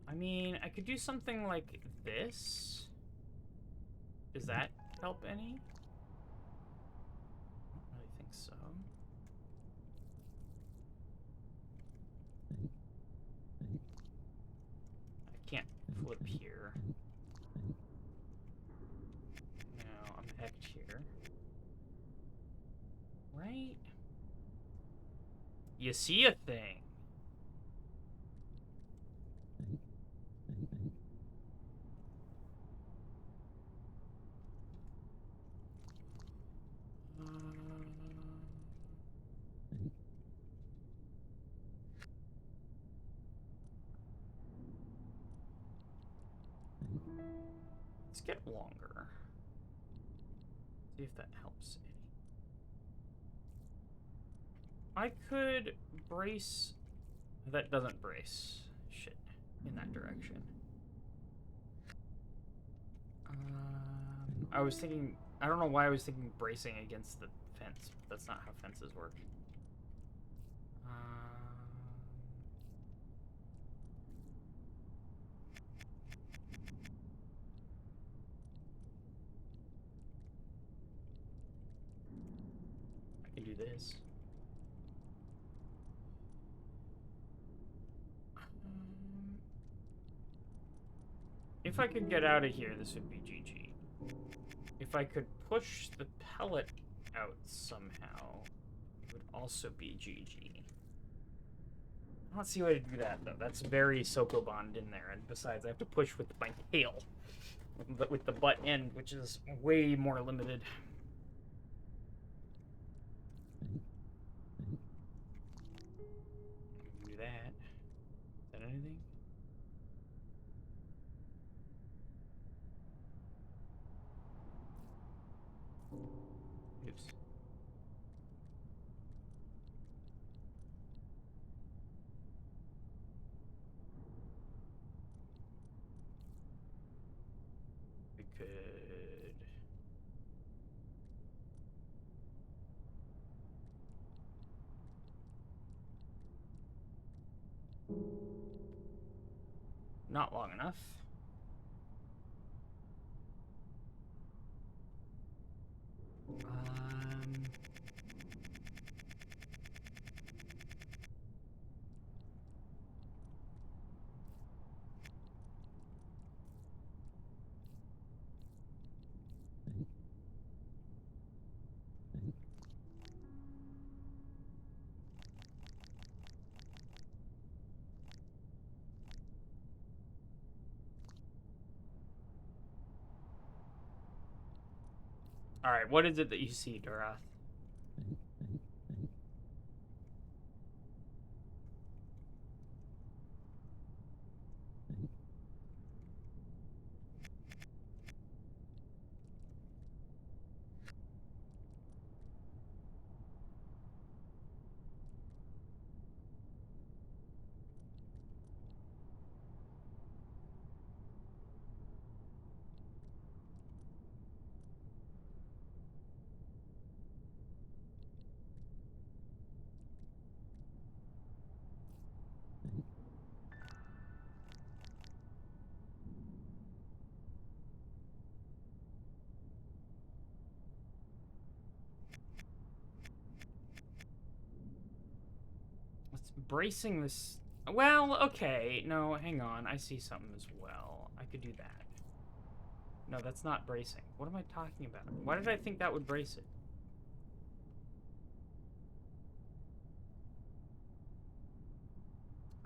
I mean, I could do something like this. Does that help any? I don't really think so. I can't flip here. You see a thing. Let's get longer. See if that helps any. I could brace. That doesn't brace. Shit. In that direction. I was thinking. I don't know why I was thinking bracing against the fence. But that's not how fences work. I can do this. If I could get out of here, this would be GG. If I could push the pellet out somehow, it would also be GG. I don't see a way to do that, though. That's very Sokobond in there, and besides, I have to push with my tail. But with the butt end, which is way more limited. Do that. Is that anything? Oops. We could... Not long enough. Alright, what is it that you see, Dorath? Bracing this... Well, okay. No, hang on. I see something as well. I could do that. No, that's not bracing. What am I talking about? Why did I think that would brace it?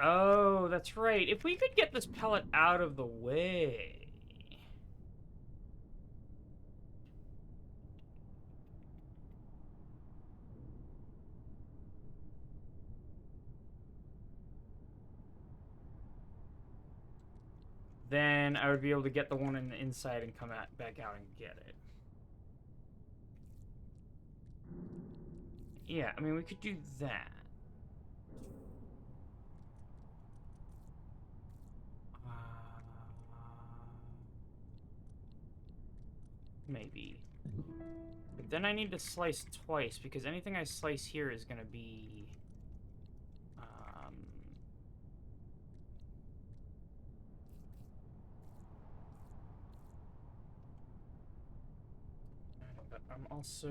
Oh, that's right. If we could get this pellet out of the way... then I would be able to get the one in the inside and come back out and get it. Yeah, I mean, we could do that. Maybe. But then I need to slice twice, because anything I slice here is going to be... But I'm also...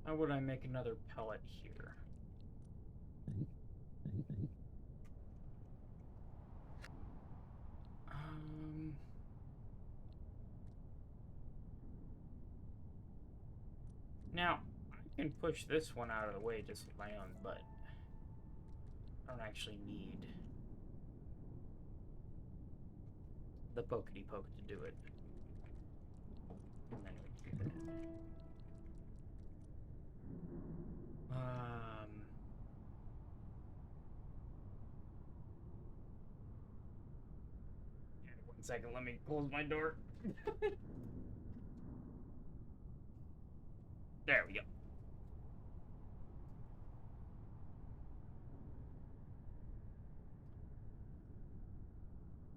How would I make another pellet here? Now, I can push this one out of the way just with my own butt. I don't actually need the pokety poke to do it. And then we do that. One second, let me close my door. There we go.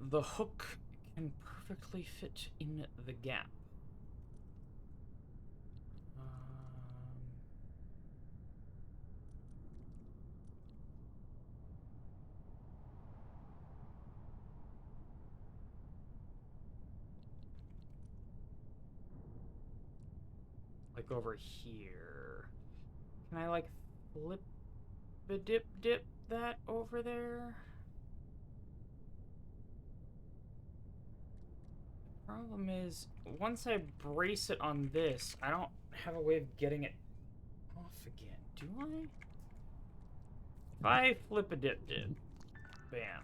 The hook can perfectly fit in the gap. Like over here. Can I like flip a dip that over there? Problem is, once I brace it on this, I don't have a way of getting it off again. Do I? If I flip a dip, bam.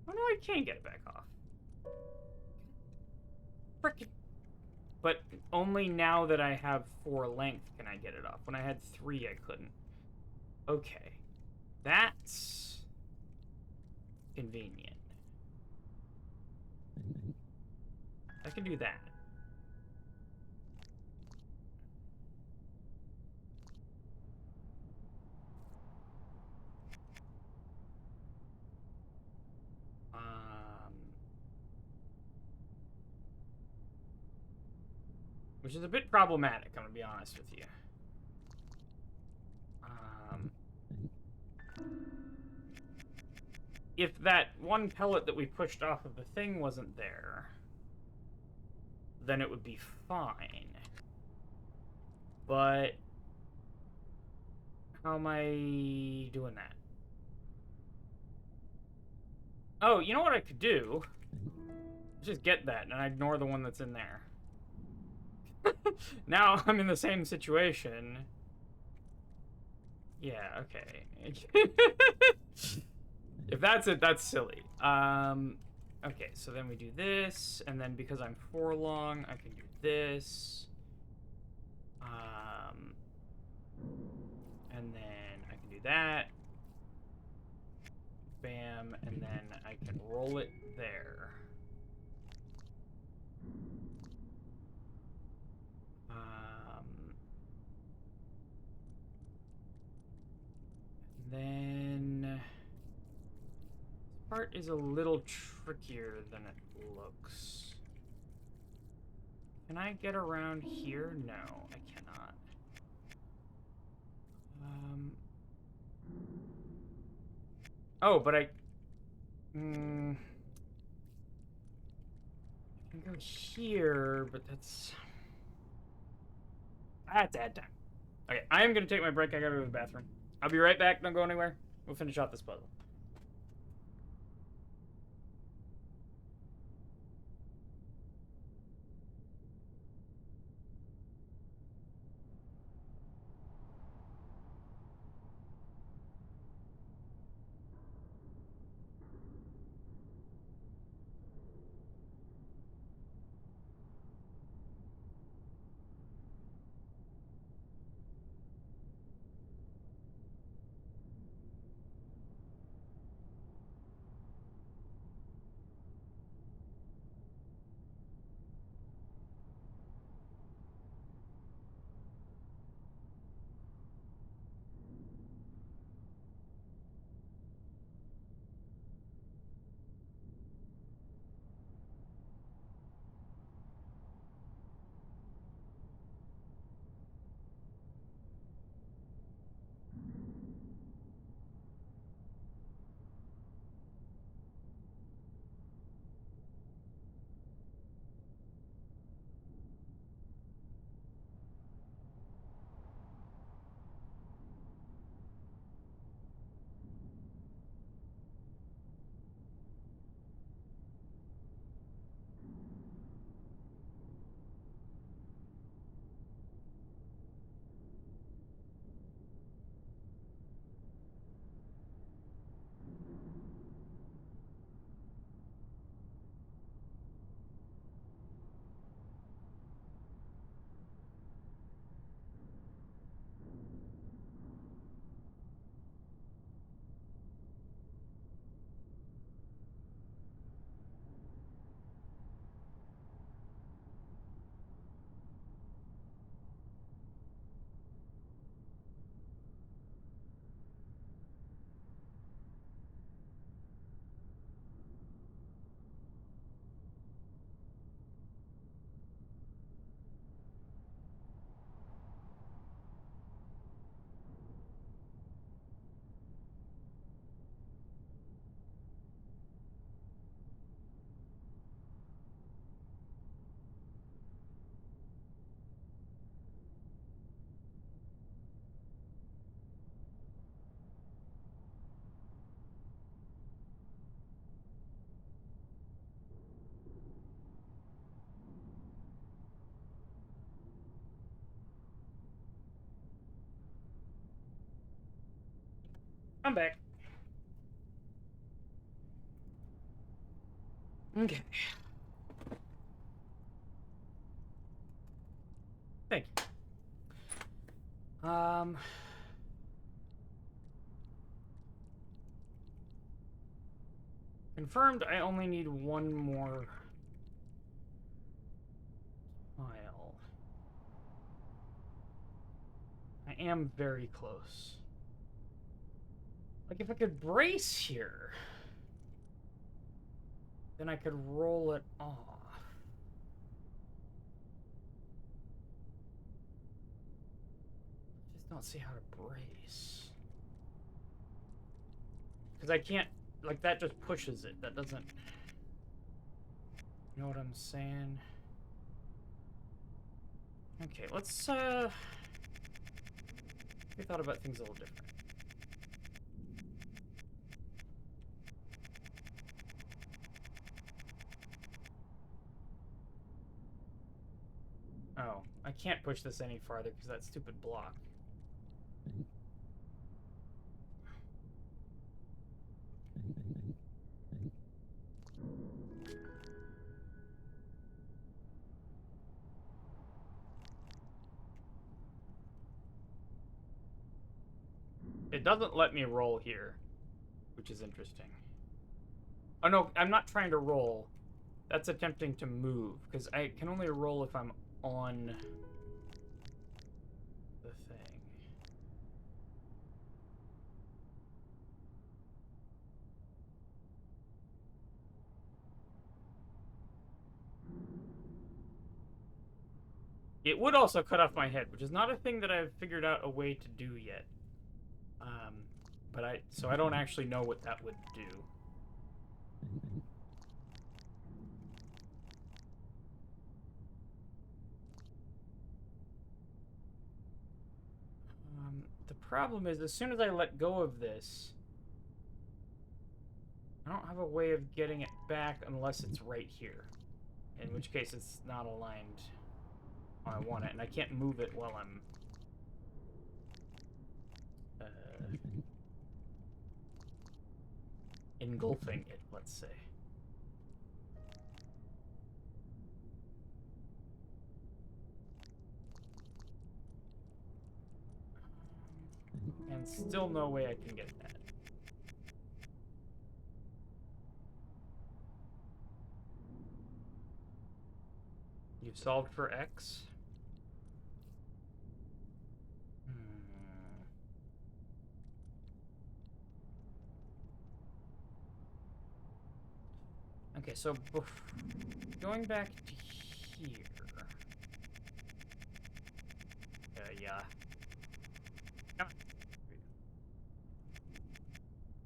Oh no, I can't get it back off. Frickin'. But only now that I have 4 length can I get it off. When I had 3, I couldn't. Okay. That's convenient. I can do that. Which is a bit problematic, I'm gonna be honest with you. If that one pellet that we pushed off of the thing wasn't there, then it would be fine. But how am I doing that? Oh, you know what I could do? Just get that, and I ignore the one that's in there. Now I'm in the same situation. Yeah, okay. If that's it, that's silly. Okay, so then we do this, and then because I'm 4 long, I can do this. And then I can do that. Bam, and then I can roll it there. Then this part is a little trickier than it looks. Can I get around here? No, I cannot. Oh, but I can go here, but that's ad time. Okay, I am gonna take my break. I gotta go to the bathroom. I'll be right back. Don't go anywhere. We'll finish off this puzzle. I'm back. Okay. Thank you. Confirmed, I only need one more tile. I am very close. Like, if I could brace here, then I could roll it off. I just don't see how to brace. Because I can't, like, that just pushes it. That doesn't... You know what I'm saying? Okay, let's, we thought about things a little different. Oh, I can't push this any farther because that stupid block. It doesn't let me roll here, which is interesting. Oh no, I'm not trying to roll. That's attempting to move, because I can only roll if I'm on the thing. It would also cut off my head, which is not a thing that I've figured out a way to do yet. So I don't actually know what that would do. The problem is, as soon as I let go of this, I don't have a way of getting it back unless it's right here. In which case, it's not aligned how I want it, and I can't move it while I'm... engulfing it, let's say. And still no way I can get that. You've solved for X? Okay, so going back to here. Yeah. Is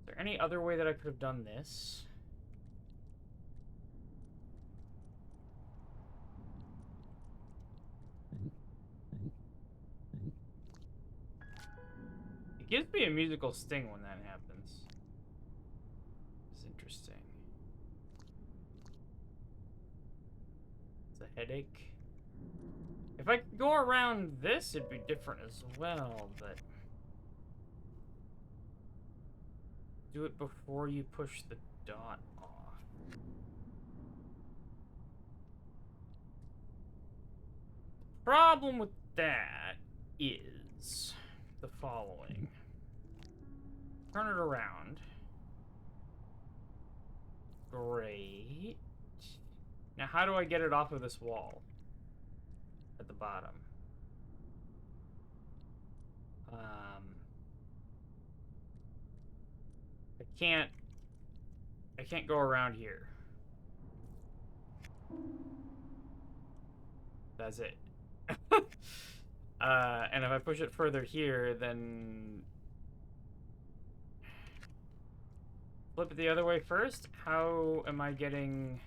there any other way that I could have done this? It gives me a musical sting when that happens. It's interesting. It's a headache. If I could go around this, it'd be different as well, but... Do it before you push the dot off. Problem with that is the following. Turn it around. Great. Now how do I get it off of this wall? At the bottom. I can't go around here. That's it. And if I push it further here, then... Flip it the other way first? How am I getting...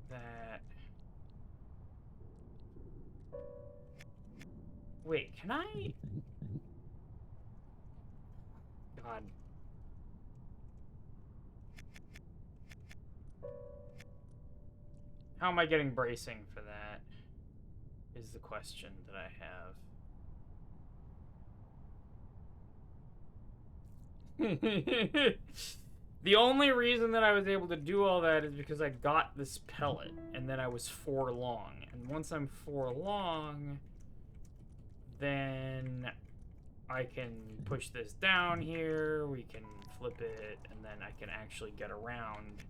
that... Wait, can I... God. How am I getting bracing for that? Is the question that I have. The only reason that I was able to do all that is because I got this pellet, and then I was 4 long. And once I'm 4 long, then I can push this down here, we can flip it, and then I can actually get around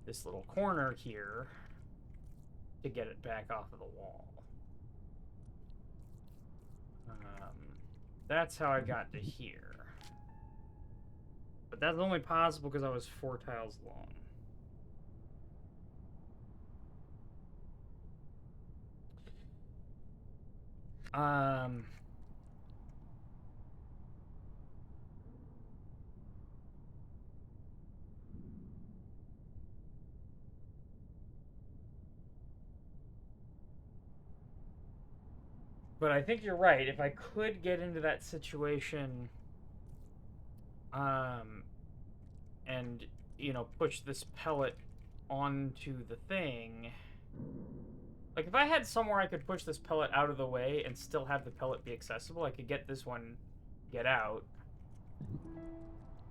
this little corner here to get it back off of the wall. That's how I got to here. But that's only possible because I was 4 tiles long. But I think you're right. If I could get into that situation, and, you know, push this pellet onto the thing. Like, if I had somewhere I could push this pellet out of the way and still have the pellet be accessible, I could get this one, get out,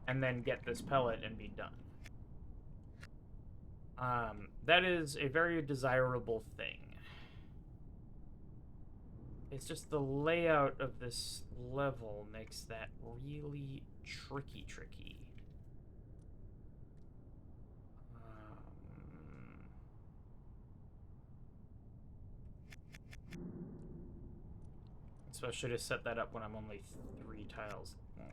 and then get this pellet and be done. That is a very desirable thing. It's just the layout of this level makes that really tricky. Especially to set that up when I'm only 3 tiles long.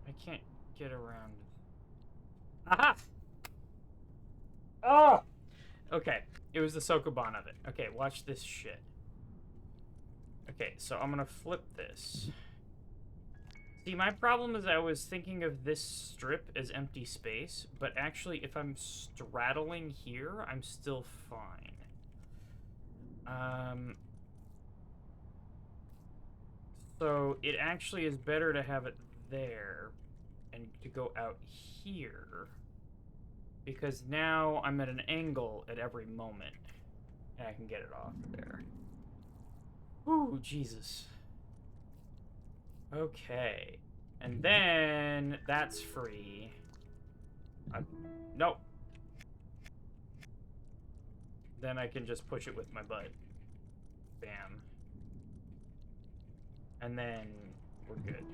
I can't get around. Aha! Oh! Okay, it was the Sokoban of it. Okay, watch this shit. Okay, so I'm gonna flip this. See, my problem is I was thinking of this strip as empty space, but actually if I'm straddling here, I'm still fine. So it actually is better to have it there and to go out here, because now I'm at an angle at every moment and I can get it off there. Ooh, Jesus. Okay, and then that's free. Nope. Then I can just push it with my butt. Bam. And then we're good.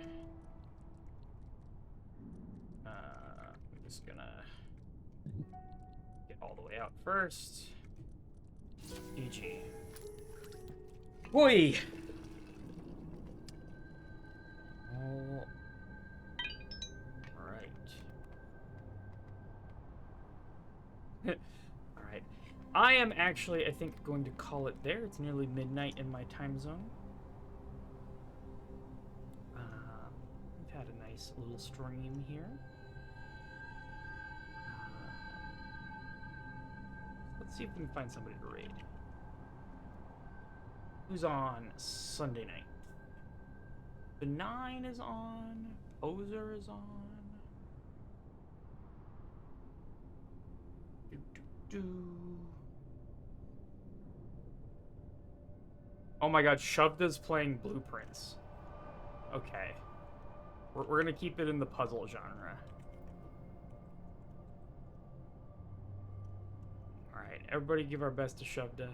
I'm just gonna get all the way out first. GG. Boy! All right. All right. I am actually, I think, going to call it there. It's nearly midnight in my time zone. We've had a nice little stream here. Let's see if we can find somebody to raid. Who's on Sunday night? Benign is on. Ozer is on. Oh my god, Shoved is playing Blueprints. Okay. We're gonna keep it in the puzzle genre. Alright, everybody give our best to Shovda.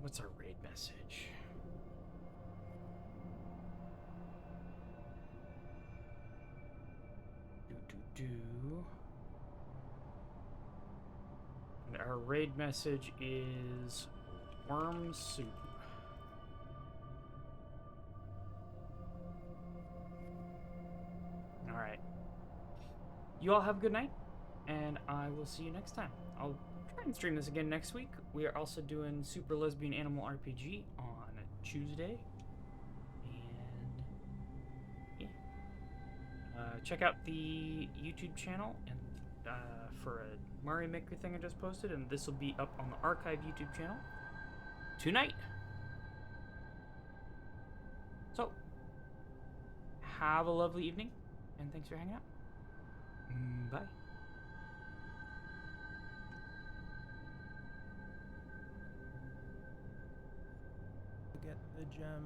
What's our raid message? And our raid message is worm soup. Alright. You all have a good night, and I will see you next time. I'll try and stream this again next week. We are also doing Super Lesbian Animal RPG on Tuesday. And yeah. Check out the YouTube channel and for a Mario Maker thing I just posted, and this will be up on the archive YouTube channel tonight. So, have a lovely evening, and thanks for hanging out. Bye. Get the gem.